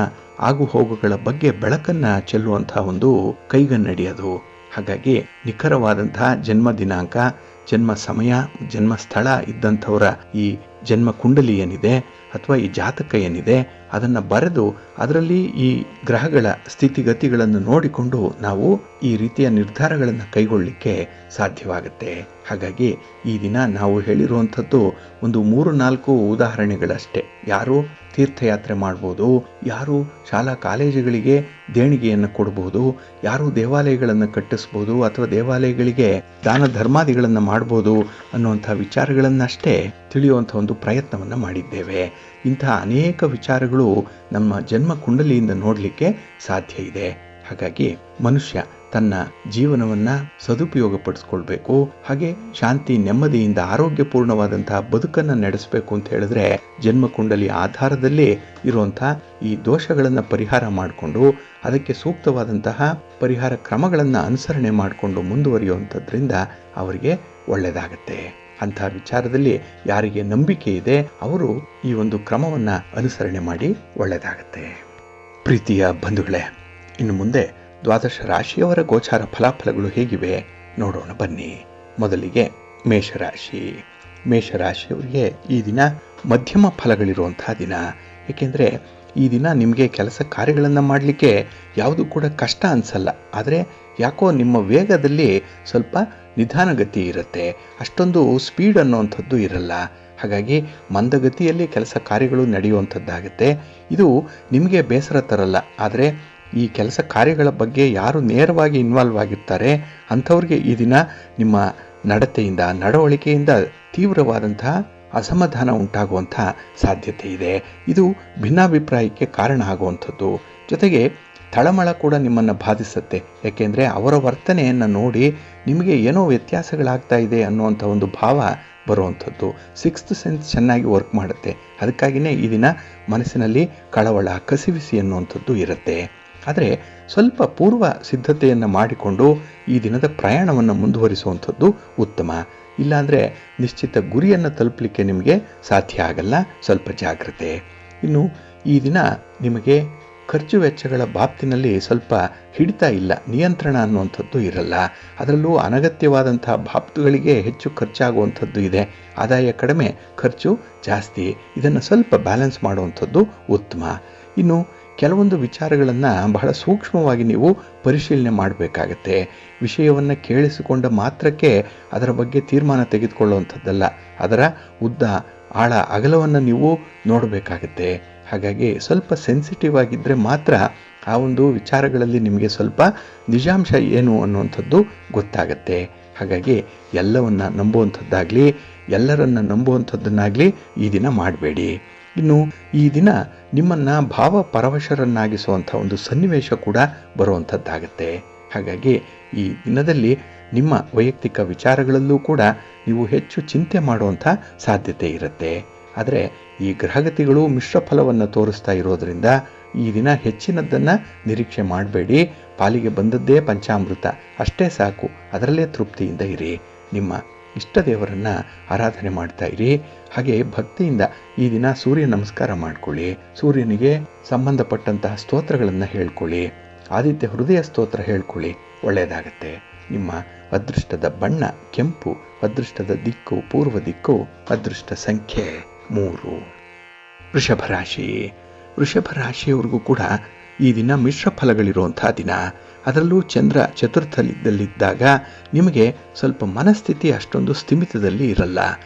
ಆಗು ಹೋಗುಗಳ ಬಗ್ಗೆ ಬೆಳಕನ್ನ ಚೆಲ್ಲುವಂತಹ ಒಂದು ಕೈಗನ್ನಡಿ ಅದು. ಹಾಗಾಗಿ ನಿಖರವಾದಂತಹ ಜನ್ಮ ದಿನಾಂಕ, ಜನ್ಮ ಸಮಯ, ಜನ್ಮ ಸ್ಥಳ ಇದ್ದಂಥವರ ಈ ಜನ್ಮ ಕುಂಡಲಿ ಏನಿದೆ ಅಥವಾ ಈ ಜಾತಕ ಏನಿದೆ ಅದನ್ನು ಬರೆದು ಅದರಲ್ಲಿ ಈ ಗ್ರಹಗಳ ಸ್ಥಿತಿಗತಿಗಳನ್ನು ನೋಡಿಕೊಂಡು ನಾವು ಈ ರೀತಿಯ ನಿರ್ಧಾರಗಳನ್ನು ಕೈಗೊಳ್ಳಲಿಕ್ಕೆ ಸಾಧ್ಯವಾಗುತ್ತೆ. ಹಾಗಾಗಿ ಈ ದಿನ ನಾವು ಹೇಳಿರುವಂಥದ್ದು ಒಂದು 3-4 ಉದಾಹರಣೆಗಳಷ್ಟೇ. ಯಾರು ತೀರ್ಥಯಾತ್ರೆ ಮಾಡ್ಬೋದು, ಯಾರು ಶಾಲಾ ಕಾಲೇಜುಗಳಿಗೆ ದೇಣಿಗೆಯನ್ನು ಕೊಡ್ಬೋದು, ಯಾರು ದೇವಾಲಯಗಳನ್ನು ಕಟ್ಟಿಸ್ಬೋದು ಅಥವಾ ದೇವಾಲಯಗಳಿಗೆ ದಾನ ಧರ್ಮಾದಿಗಳನ್ನು ಮಾಡ್ಬೋದು ಅನ್ನುವಂಥ ವಿಚಾರಗಳನ್ನಷ್ಟೇ ತಿಳಿಯುವಂಥ ಒಂದು ಪ್ರಯತ್ನವನ್ನು ಮಾಡಿದ್ದೇವೆ. ಇಂಥ ಅನೇಕ ವಿಚಾರಗಳು ನಮ್ಮ ಜನ್ಮ ಕುಂಡಲಿಯಿಂದ ನೋಡಲಿಕ್ಕೆ ಸಾಧ್ಯ ಇದೆ. ಹಾಗಾಗಿ ಮನುಷ್ಯ ತನ್ನ ಜೀವನವನ್ನ ಸದುಪಯೋಗ ಪಡಿಸ್ಕೊಳ್ಬೇಕು, ಹಾಗೆ ಶಾಂತಿ ನೆಮ್ಮದಿಯಿಂದ ಆರೋಗ್ಯಪೂರ್ಣವಾದಂತಹ ಬದುಕನ್ನು ನಡೆಸಬೇಕು ಅಂತ ಹೇಳಿದ್ರೆ ಜನ್ಮ ಕುಂಡಲಿ ಆಧಾರದಲ್ಲಿ ಇರುವಂತಹ ಈ ದೋಷಗಳನ್ನು ಪರಿಹಾರ ಮಾಡಿಕೊಂಡು ಅದಕ್ಕೆ ಸೂಕ್ತವಾದಂತಹ ಪರಿಹಾರ ಕ್ರಮಗಳನ್ನು ಅನುಸರಣೆ ಮಾಡಿಕೊಂಡು ಮುಂದುವರಿಯುವಂಥದ್ರಿಂದ ಅವರಿಗೆ ಒಳ್ಳೆಯದಾಗತ್ತೆ. ಅಂತಹ ವಿಚಾರದಲ್ಲಿ ಯಾರಿಗೆ ನಂಬಿಕೆ ಇದೆ ಅವರು ಈ ಒಂದು ಕ್ರಮವನ್ನು ಅನುಸರಣೆ ಮಾಡಿ ಒಳ್ಳೆಯದಾಗತ್ತೆ. ಪ್ರೀತಿಯ ಬಂಧುಗಳೇ, ಇನ್ನು ಮುಂದೆ 12 ರಾಶಿಯವರ ಗೋಚಾರ ಫಲಾಫಲಗಳು ಹೇಗಿವೆ ನೋಡೋಣ ಬನ್ನಿ. ಮೊದಲಿಗೆ ಮೇಷರಾಶಿ. ಮೇಷರಾಶಿಯವರಿಗೆ ಈ ದಿನ ಮಧ್ಯಮ ಫಲಗಳಿರುವಂತಹ ದಿನ. ಏಕೆಂದರೆ ಈ ದಿನ ನಿಮಗೆ ಕೆಲಸ ಕಾರ್ಯಗಳನ್ನು ಮಾಡಲಿಕ್ಕೆ ಯಾವುದು ಕೂಡ ಕಷ್ಟ ಅನಿಸಲ್ಲ. ಆದರೆ ಯಾಕೋ ನಿಮ್ಮ ವೇಗದಲ್ಲಿ ಸ್ವಲ್ಪ ನಿಧಾನಗತಿ ಇರುತ್ತೆ, ಅಷ್ಟೊಂದು ಸ್ಪೀಡ್ ಅನ್ನುವಂಥದ್ದು ಇರಲ್ಲ. ಹಾಗಾಗಿ ಮಂದಗತಿಯಲ್ಲಿ ಕೆಲಸ ಕಾರ್ಯಗಳು ನಡೆಯುವಂಥದ್ದಾಗುತ್ತೆ. ಇದು ನಿಮಗೆ ಬೇಸರ ತರಲ್ಲ, ಆದರೆ ಈ ಕೆಲಸ ಕಾರ್ಯಗಳ ಬಗ್ಗೆ ಯಾರು ನೇರವಾಗಿ ಇನ್ವಾಲ್ವ್ ಆಗಿರ್ತಾರೆ ಅಂಥವ್ರಿಗೆ ಈ ದಿನ ನಿಮ್ಮ ನಡತೆಯಿಂದ, ನಡವಳಿಕೆಯಿಂದ ತೀವ್ರವಾದಂತಹ ಅಸಮಾಧಾನ ಉಂಟಾಗುವಂಥ ಸಾಧ್ಯತೆ ಇದೆ. ಇದು ಭಿನ್ನಾಭಿಪ್ರಾಯಕ್ಕೆ ಕಾರಣ ಆಗುವಂಥದ್ದು. ಜೊತೆಗೆ ತಳಮಳ ಕೂಡ ನಿಮ್ಮನ್ನು ಬಾಧಿಸುತ್ತೆ. ಯಾಕೆಂದರೆ ಅವರ ವರ್ತನೆಯನ್ನು ನೋಡಿ ನಿಮಗೆ ಏನೋ ವ್ಯತ್ಯಾಸಗಳಾಗ್ತಾ ಇದೆ ಅನ್ನುವಂಥ ಒಂದು ಭಾವ ಬರುವಂಥದ್ದು. 6th ಸೆನ್ಸ್ ಚೆನ್ನಾಗಿ ವರ್ಕ್ ಮಾಡುತ್ತೆ. ಅದಕ್ಕಾಗಿಯೇ ಈ ದಿನ ಮನಸ್ಸಿನಲ್ಲಿ ಕಳವಳ, ಕಸಿವಿಸಿ ಅನ್ನುವಂಥದ್ದು ಇರುತ್ತೆ. ಆದರೆ ಸ್ವಲ್ಪ ಪೂರ್ವ ಸಿದ್ಧತೆಯನ್ನು ಮಾಡಿಕೊಂಡು ಈ ದಿನದ ಪ್ರಯಾಣವನ್ನು ಮುಂದುವರಿಸುವಂಥದ್ದು ಉತ್ತಮ. ಇಲ್ಲಾಂದರೆ ನಿಶ್ಚಿತ ಗುರಿಯನ್ನು ತಲುಪಲಿಕ್ಕೆ ನಿಮಗೆ ಸಾಧ್ಯ ಆಗಲ್ಲ. ಸ್ವಲ್ಪ ಜಾಗ್ರತೆ. ಇನ್ನು ಈ ದಿನ ನಿಮಗೆ ಖರ್ಚು ವೆಚ್ಚಗಳ ಬಾಬ್ತಿನಲ್ಲಿ ಸ್ವಲ್ಪ ಹಿಡಿತ ಇಲ್ಲ, ನಿಯಂತ್ರಣ ಅನ್ನುವಂಥದ್ದು ಇರಲ್ಲ. ಅದರಲ್ಲೂ ಅನಗತ್ಯವಾದಂತಹ ಬಾಬ್ತುಗಳಿಗೆ ಹೆಚ್ಚು ಖರ್ಚಾಗುವಂಥದ್ದು ಇದೆ. ಆದಾಯ ಕಡಿಮೆ, ಖರ್ಚು ಜಾಸ್ತಿ. ಇದನ್ನು ಸ್ವಲ್ಪ ಬ್ಯಾಲೆನ್ಸ್ ಮಾಡುವಂಥದ್ದು ಉತ್ತಮ. ಇನ್ನು ಕೆಲವೊಂದು ವಿಚಾರಗಳನ್ನು ಬಹಳ ಸೂಕ್ಷ್ಮವಾಗಿ ನೀವು ಪರಿಶೀಲನೆ ಮಾಡಬೇಕಾಗತ್ತೆ. ವಿಷಯವನ್ನು ಕೇಳಿಸಿಕೊಂಡ ಮಾತ್ರಕ್ಕೆ ಅದರ ಬಗ್ಗೆ ತೀರ್ಮಾನ ತೆಗೆದುಕೊಳ್ಳುವಂಥದ್ದಲ್ಲ, ಅದರ ಉದ್ದ, ಆಳ, ಅಗಲವನ್ನು ನೀವು ನೋಡಬೇಕಾಗತ್ತೆ. ಹಾಗಾಗಿ ಸ್ವಲ್ಪ ಸೆನ್ಸಿಟಿವ್ ಆಗಿದ್ದರೆ ಮಾತ್ರ ಆ ಒಂದು ವಿಚಾರಗಳಲ್ಲಿ ನಿಮಗೆ ಸ್ವಲ್ಪ ನಿಜಾಂಶ ಏನು ಅನ್ನುವಂಥದ್ದು ಗೊತ್ತಾಗತ್ತೆ. ಹಾಗಾಗಿ ಎಲ್ಲವನ್ನು ನಂಬುವಂಥದ್ದಾಗಲಿ, ಎಲ್ಲರನ್ನು ನಂಬುವಂಥದ್ದನ್ನಾಗಲಿ ಈ ದಿನ ಮಾಡಬೇಡಿ. ಇನ್ನು ಈ ದಿನ ನಿಮ್ಮನ್ನು ಭಾವಪರವಶರನ್ನಾಗಿಸುವಂಥ ಒಂದು ಸನ್ನಿವೇಶ ಕೂಡ ಬರುವಂಥದ್ದಾಗತ್ತೆ. ಹಾಗಾಗಿ ಈ ದಿನದಲ್ಲಿ ನಿಮ್ಮ ವೈಯಕ್ತಿಕ ವಿಚಾರಗಳಲ್ಲೂ ಕೂಡ ನೀವು ಹೆಚ್ಚು ಚಿಂತೆ ಮಾಡುವಂಥ ಸಾಧ್ಯತೆ ಇರುತ್ತೆ. ಆದರೆ ಈ ಗ್ರಹಗತಿಗಳು ಮಿಶ್ರ ಫಲವನ್ನು ತೋರಿಸ್ತಾ ಇರೋದರಿಂದ ಈ ದಿನ ಹೆಚ್ಚಿನದ್ದನ್ನು ನಿರೀಕ್ಷೆ ಮಾಡಬೇಡಿ. ಪಾಲಿಗೆ ಬಂದದ್ದೇ ಪಂಚಾಮೃತ, ಅಷ್ಟೇ ಸಾಕು, ಅದರಲ್ಲೇ ತೃಪ್ತಿಯಿಂದ ಇರಿ. ನಿಮ್ಮ ಇಷ್ಟ ದೇವರನ್ನು ಆರಾಧನೆ ಮಾಡ್ತಾ ಇರಿ. ಹಾಗೆ ಭಕ್ತಿಯಿಂದ ಈ ದಿನ ಸೂರ್ಯ ನಮಸ್ಕಾರ ಮಾಡ್ಕೊಳ್ಳಿ, ಸೂರ್ಯನಿಗೆ ಸಂಬಂಧಪಟ್ಟಂತಹ ಸ್ತೋತ್ರಗಳನ್ನು ಹೇಳ್ಕೊಳ್ಳಿ. ಆದಿತ್ಯ ಹೃದಯ ಸ್ತೋತ್ರ ಹೇಳ್ಕೊಳ್ಳಿ, ಒಳ್ಳೆಯದಾಗತ್ತೆ. ನಿಮ್ಮ ಅದೃಷ್ಟದ ಬಣ್ಣ ಕೆಂಪು, ಅದೃಷ್ಟದ ದಿಕ್ಕು ಪೂರ್ವ ದಿಕ್ಕು, ಅದೃಷ್ಟ ಸಂಖ್ಯೆ 3. ವೃಷಭ ರಾಶಿ. ವೃಷಭ ರಾಶಿಯವರಿಗೂ ಕೂಡ ಈ ದಿನ ಮಿಶ್ರ ಫಲಗಳಿರುವಂಥ ದಿನ. ಅದರಲ್ಲೂ ಚಂದ್ರ ಚತುರ್ಥದಲ್ಲಿದ್ದಾಗ ನಿಮಗೆ ಸ್ವಲ್ಪ ಮನಸ್ಥಿತಿ ಅಷ್ಟೊಂದು ಸ್ಥಿಮಿತದಲ್ಲಿ ಇರಲ್ಲ,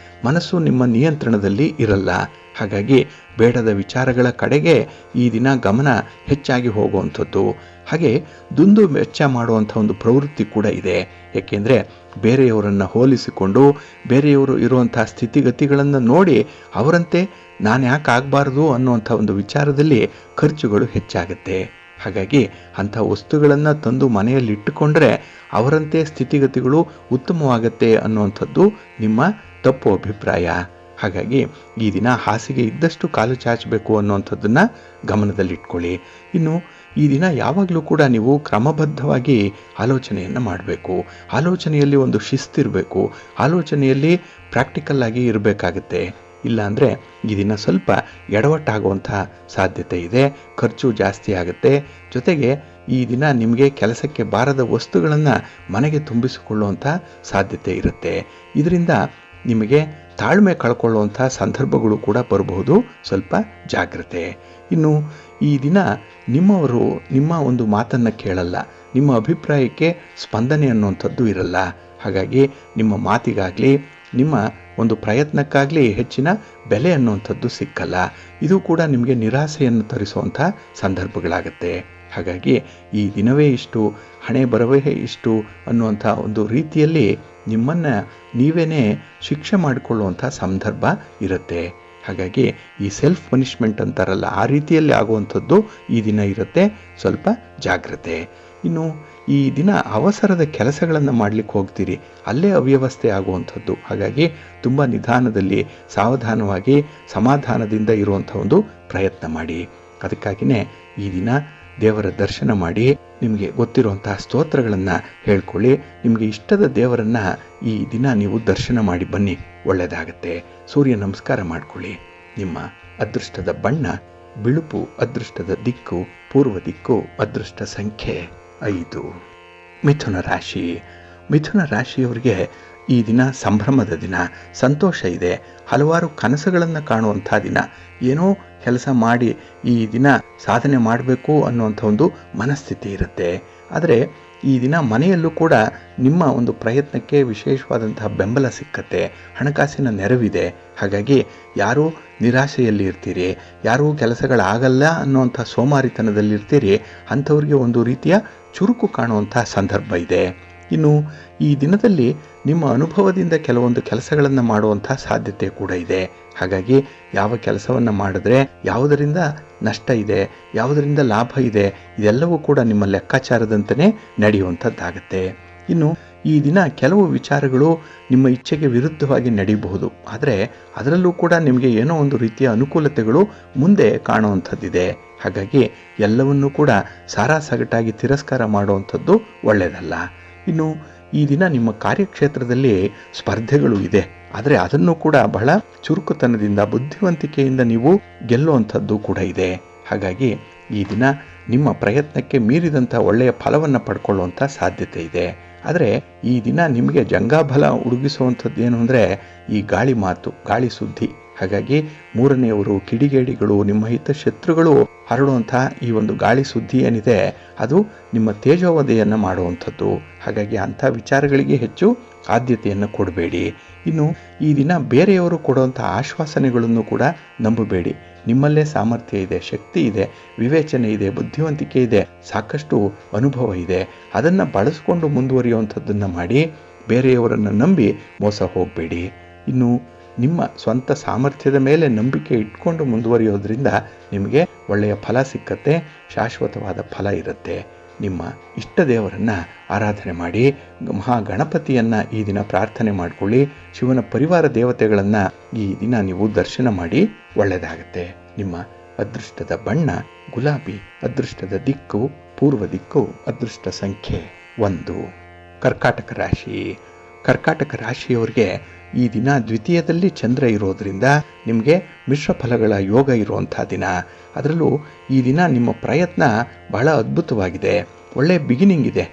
ಮನಸ್ಸು ನಿಮ್ಮ ನಿಯಂತ್ರಣದಲ್ಲಿ ಇರಲ್ಲ. ಹಾಗಾಗಿ ಬೇಡದ ವಿಚಾರಗಳ ಕಡೆಗೆ ಈ ದಿನ ಗಮನ ಹೆಚ್ಚಾಗಿ ಹೋಗುವಂಥದ್ದು. ಹಾಗೆ ದುಂದು ವೆಚ್ಚ ಮಾಡುವಂಥ ಒಂದು ಪ್ರವೃತ್ತಿ ಕೂಡ ಇದೆ. ಏಕೆಂದರೆ ಬೇರೆಯವರನ್ನು ಹೋಲಿಸಿಕೊಂಡು ಬೇರೆಯವರು ಇರುವಂಥ ಸ್ಥಿತಿಗತಿಗಳನ್ನು ನೋಡಿ ಅವರಂತೆ ನಾನು ಯಾಕೆ ಆಗಬಾರ್ದು ಅನ್ನುವಂಥ ಒಂದು ವಿಚಾರದಲ್ಲಿ ಖರ್ಚುಗಳು ಹೆಚ್ಚಾಗುತ್ತೆ. ಹಾಗಾಗಿ ಅಂಥ ವಸ್ತುಗಳನ್ನು ತಂದು ಮನೆಯಲ್ಲಿ ಇಟ್ಟುಕೊಂಡ್ರೆ ಅವರಂತೆ ಸ್ಥಿತಿಗತಿಗಳು ಉತ್ತಮವಾಗತ್ತೆ ಅನ್ನುವಂಥದ್ದು ನಿಮ್ಮ ತಪ್ಪು ಅಭಿಪ್ರಾಯ. ಹಾಗಾಗಿ ಈ ದಿನ ಹಾಸಿಗೆ ಇದ್ದಷ್ಟು ಕಾಲು ಚಾಚಬೇಕು ಅನ್ನುವಂಥದ್ದನ್ನು ಗಮನದಲ್ಲಿಟ್ಕೊಳ್ಳಿ. ಇನ್ನು ಈ ದಿನ ಯಾವಾಗಲೂ ಕೂಡ ನೀವು ಕ್ರಮಬದ್ಧವಾಗಿ ಆಲೋಚನೆಯನ್ನು ಮಾಡಬೇಕು. ಆಲೋಚನೆಯಲ್ಲಿ ಒಂದು ಶಿಸ್ತಿರಬೇಕು, ಆಲೋಚನೆಯಲ್ಲಿ ಪ್ರಾಕ್ಟಿಕಲ್ ಆಗಿ ಇರಬೇಕಾಗತ್ತೆ. ಇಲ್ಲಾಂದರೆ ಈ ದಿನ ಸ್ವಲ್ಪ ಎಡವಟ್ಟಾಗುವಂಥ ಸಾಧ್ಯತೆ ಇದೆ, ಖರ್ಚು ಜಾಸ್ತಿ ಆಗುತ್ತೆ. ಜೊತೆಗೆ ಈ ದಿನ ನಿಮಗೆ ಕೆಲಸಕ್ಕೆ ಬಾರದ ವಸ್ತುಗಳನ್ನು ಮನೆಗೆ ತುಂಬಿಸಿಕೊಳ್ಳುವಂಥ ಸಾಧ್ಯತೆ ಇರುತ್ತೆ. ಇದರಿಂದ ನಿಮಗೆ ತಾಳ್ಮೆ ಕಳ್ಕೊಳ್ಳುವಂಥ ಸಂದರ್ಭಗಳು ಕೂಡ ಬರಬಹುದು, ಸ್ವಲ್ಪ ಜಾಗ್ರತೆ. ಇನ್ನು ಈ ದಿನ ನಿಮ್ಮವರು ನಿಮ್ಮ ಒಂದು ಮಾತನ್ನು ಕೇಳಲ್ಲ, ನಿಮ್ಮ ಅಭಿಪ್ರಾಯಕ್ಕೆ ಸ್ಪಂದನೆ ಅನ್ನುವಂಥದ್ದು ಇರಲ್ಲ. ಹಾಗಾಗಿ ನಿಮ್ಮ ಮಾತಿಗಾಗಲಿ ನಿಮ್ಮ ಒಂದು ಪ್ರಯತ್ನಕ್ಕಾಗಲಿ ಹೆಚ್ಚಿನ ಬೆಲೆ ಅನ್ನುವಂಥದ್ದು ಸಿಕ್ಕಲ್ಲ. ಇದು ಕೂಡ ನಿಮಗೆ ನಿರಾಸೆಯನ್ನು ತರಿಸುವಂಥ ಸಂದರ್ಭಗಳಾಗುತ್ತೆ. ಹಾಗಾಗಿ ಈ ದಿನವೇ ಇಷ್ಟು, ಹಣೆ ಬರವೇ ಇಷ್ಟು ಅನ್ನುವಂಥ ಒಂದು ರೀತಿಯಲ್ಲಿ ನಿಮ್ಮನ್ನು ನೀವೇ ಶಿಕ್ಷೆ ಮಾಡಿಕೊಳ್ಳುವಂಥ ಸಂದರ್ಭ ಇರುತ್ತೆ. ಹಾಗಾಗಿ ಈ ಸೆಲ್ಫ್ ಪನಿಷ್ಮೆಂಟ್ ಅಂತಾರಲ್ಲ, ಆ ರೀತಿಯಲ್ಲಿ ಆಗುವಂಥದ್ದು ಈ ದಿನ ಇರುತ್ತೆ, ಸ್ವಲ್ಪ ಜಾಗ್ರತೆ. ಇನ್ನು ಈ ದಿನ ಅವಸರದ ಕೆಲಸಗಳನ್ನು ಮಾಡಲಿಕ್ಕೆ ಹೋಗ್ತೀರಿ, ಅಲ್ಲೇ ಅವ್ಯವಸ್ಥೆ ಆಗುವಂಥದ್ದು. ಹಾಗಾಗಿ ತುಂಬ ನಿಧಾನದಲ್ಲಿ ಸಾವಧಾನವಾಗಿ ಸಮಾಧಾನದಿಂದ ಇರುವಂಥ ಒಂದು ಪ್ರಯತ್ನ ಮಾಡಿ. ಅದಕ್ಕಾಗಿಯೇ ಈ ದಿನ ದೇವರ ದರ್ಶನ ಮಾಡಿ, ನಿಮಗೆ ಗೊತ್ತಿರುವಂತಹ ಸ್ತೋತ್ರಗಳನ್ನು ಹೇಳ್ಕೊಳ್ಳಿ. ನಿಮಗೆ ಇಷ್ಟದ ದೇವರನ್ನು ಈ ದಿನ ನೀವು ದರ್ಶನ ಮಾಡಿ ಬನ್ನಿ, ಒಳ್ಳೆಯದಾಗತ್ತೆ. ಸೂರ್ಯ ನಮಸ್ಕಾರ ಮಾಡಿಕೊಳ್ಳಿ. ನಿಮ್ಮ ಅದೃಷ್ಟದ ಬಣ್ಣ ಬಿಳುಪು, ಅದೃಷ್ಟದ ದಿಕ್ಕು ಪೂರ್ವ ದಿಕ್ಕು, ಅದೃಷ್ಟ ಸಂಖ್ಯೆ 5. ಮಿಥುನ ರಾಶಿ. ಮಿಥುನ ರಾಶಿಯವರಿಗೆ ಈ ದಿನ ಸಂಭ್ರಮದ ದಿನ, ಸಂತೋಷ ಇದೆ, ಹಲವಾರು ಕನಸುಗಳನ್ನು ಕಾಣುವಂಥ ದಿನ. ಏನೋ ಕೆಲಸ ಮಾಡಿ ಈ ದಿನ ಸಾಧನೆ ಮಾಡಬೇಕು ಅನ್ನುವಂಥ ಒಂದು ಮನಸ್ಥಿತಿ ಇರುತ್ತೆ. ಆದರೆ ಈ ದಿನ ಮನೆಯಲ್ಲೂ ಕೂಡ ನಿಮ್ಮ ಒಂದು ಪ್ರಯತ್ನಕ್ಕೆ ವಿಶೇಷವಾದಂತಹ ಬೆಂಬಲ ಸಿಕ್ಕತ್ತೆ, ಹಣಕಾಸಿನ ನೆರವಿದೆ. ಹಾಗಾಗಿ ಯಾರೂ ನಿರಾಶೆಯಲ್ಲಿ ಇರ್ತೀರಿ, ಯಾರೂ ಕೆಲಸಗಳಾಗಲ್ಲ ಅನ್ನುವಂಥ ಸೋಮಾರಿತನದಲ್ಲಿರ್ತೀರಿ, ಅಂಥವ್ರಿಗೆ ಒಂದು ರೀತಿಯ ಚುರುಕು ಕಾಣುವಂಥ ಸಂದರ್ಭ ಇದೆ. ಇನ್ನು ಈ ದಿನದಲ್ಲಿ ನಿಮ್ಮ ಅನುಭವದಿಂದ ಕೆಲವೊಂದು ಕೆಲಸಗಳನ್ನು ಮಾಡುವಂಥ ಸಾಧ್ಯತೆ ಕೂಡ ಇದೆ. ಹಾಗಾಗಿ ಯಾವ ಕೆಲಸವನ್ನು ಮಾಡಿದ್ರೆ ಯಾವುದರಿಂದ ನಷ್ಟ ಇದೆ, ಯಾವುದರಿಂದ ಲಾಭ ಇದೆ, ಇದೆಲ್ಲವೂ ಕೂಡ ನಿಮ್ಮ ಲೆಕ್ಕಾಚಾರದಂತೆಯೇ ನಡೆಯುವಂಥದ್ದಾಗತ್ತೆ. ಇನ್ನು ಈ ದಿನ ಕೆಲವು ವಿಚಾರಗಳು ನಿಮ್ಮ ಇಚ್ಛೆಗೆ ವಿರುದ್ಧವಾಗಿ ನಡೆಯಬಹುದು, ಆದರೆ ಅದರಲ್ಲೂ ಕೂಡ ನಿಮಗೆ ಏನೋ ಒಂದು ರೀತಿಯ ಅನುಕೂಲತೆಗಳು ಮುಂದೆ ಕಾಣುವಂಥದ್ದಿದೆ. ಹಾಗಾಗಿ ಎಲ್ಲವನ್ನೂ ಕೂಡ ಸಾರಾಸಗಟಾಗಿ ತಿರಸ್ಕಾರ ಮಾಡುವಂಥದ್ದು ಒಳ್ಳೆಯದಲ್ಲ. ಇನ್ನು ಈ ದಿನ ನಿಮ್ಮ ಕಾರ್ಯಕ್ಷೇತ್ರದಲ್ಲಿ ಸ್ಪರ್ಧೆಗಳು ಇದೆ, ಆದರೆ ಅದನ್ನು ಕೂಡ ಬಹಳ ಚುರುಕುತನದಿಂದ ಬುದ್ಧಿವಂತಿಕೆಯಿಂದ ನೀವು ಗೆಲ್ಲುವಂಥದ್ದು ಕೂಡ ಇದೆ. ಹಾಗಾಗಿ ಈ ದಿನ ನಿಮ್ಮ ಪ್ರಯತ್ನಕ್ಕೆ ಮೀರಿದಂಥ ಒಳ್ಳೆಯ ಫಲವನ್ನು ಪಡ್ಕೊಳ್ಳುವಂಥ ಸಾಧ್ಯತೆ ಇದೆ. ಆದರೆ ಈ ದಿನ ನಿಮಗೆ ಜಂಗಾಬಲ ಉಡುಗಿಸುವಂಥದ್ದು ಏನು ಅಂದರೆ ಈ ಗಾಳಿ ಮಾತು, ಗಾಳಿ ಸುದ್ದಿ. ಹಾಗಾಗಿ ಮೂರನೆಯವರು, ಕಿಡಿಗೇಡಿಗಳು, ನಿಮ್ಮ ಹಿತಶತ್ರುಗಳು ಹರಡುವಂಥ ಈ ಒಂದು ಗಾಳಿ ಸುದ್ದಿ ಏನಿದೆ ಅದು ನಿಮ್ಮ ತೇಜೋವಧೆಯನ್ನು ಮಾಡುವಂಥದ್ದು. ಹಾಗಾಗಿ ಅಂಥ ವಿಚಾರಗಳಿಗೆ ಹೆಚ್ಚು ಆದ್ಯತೆಯನ್ನು ಕೊಡಬೇಡಿ. ಇನ್ನು ಈ ದಿನ ಬೇರೆಯವರು ಕೊಡುವಂಥ ಆಶ್ವಾಸನೆಗಳನ್ನು ಕೂಡ ನಂಬಬೇಡಿ. ನಿಮ್ಮಲ್ಲೇ ಸಾಮರ್ಥ್ಯ ಇದೆ, ಶಕ್ತಿ ಇದೆ, ವಿವೇಚನೆ ಇದೆ, ಬುದ್ಧಿವಂತಿಕೆ ಇದೆ, ಸಾಕಷ್ಟು ಅನುಭವ ಇದೆ. ಅದನ್ನು ಬಳಸ್ಕೊಂಡು ಮುಂದುವರಿಯುವಂಥದ್ದನ್ನು ಮಾಡಿ, ಬೇರೆಯವರನ್ನು ನಂಬಿ ಮೋಸ ಹೋಗಬೇಡಿ. ಇನ್ನು ನಿಮ್ಮ ಸ್ವಂತ ಸಾಮರ್ಥ್ಯದ ಮೇಲೆ ನಂಬಿಕೆ ಇಟ್ಕೊಂಡು ಮುಂದುವರಿಯೋದ್ರಿಂದ ನಿಮಗೆ ಒಳ್ಳೆಯ ಫಲ ಸಿಕ್ಕತ್ತೆ, ಶಾಶ್ವತವಾದ ಫಲ ಇರುತ್ತೆ. ನಿಮ್ಮ ಇಷ್ಟ ದೇವರನ್ನು ಆರಾಧನೆ ಮಾಡಿ, ಮಹಾಗಣಪತಿಯನ್ನು ಈ ದಿನ ಪ್ರಾರ್ಥನೆ ಮಾಡಿಕೊಳ್ಳಿ. ಶಿವನ ಪರಿವಾರ ದೇವತೆಗಳನ್ನು ಈ ದಿನ ನೀವು ದರ್ಶನ ಮಾಡಿ, ಒಳ್ಳೆಯದಾಗತ್ತೆ. ನಿಮ್ಮ ಅದೃಷ್ಟದ ಬಣ್ಣ ಗುಲಾಬಿ, ಅದೃಷ್ಟದ ದಿಕ್ಕು ಪೂರ್ವ ದಿಕ್ಕು, ಅದೃಷ್ಟ ಸಂಖ್ಯೆ 1. ಕರ್ಕಾಟಕ ರಾಶಿ. ಕರ್ಕಾಟಕ ರಾಶಿಯವರಿಗೆ ಈ ದಿನ ದ್ವಿತೀಯದಲ್ಲಿ ಚಂದ್ರ ಇರೋದ್ರಿಂದ ನಿಮಗೆ ಮಿಶ್ರ ಫಲಗಳ ಯೋಗ ಇರುವಂಥ ದಿನ. ಅದರಲ್ಲೂ ಈ ದಿನ ನಿಮ್ಮ ಪ್ರಯತ್ನ ಬಹಳ ಅದ್ಭುತವಾಗಿದೆ, ಒಳ್ಳೆಯ ಬಿಗಿನಿಂಗ್ ಇದೆ.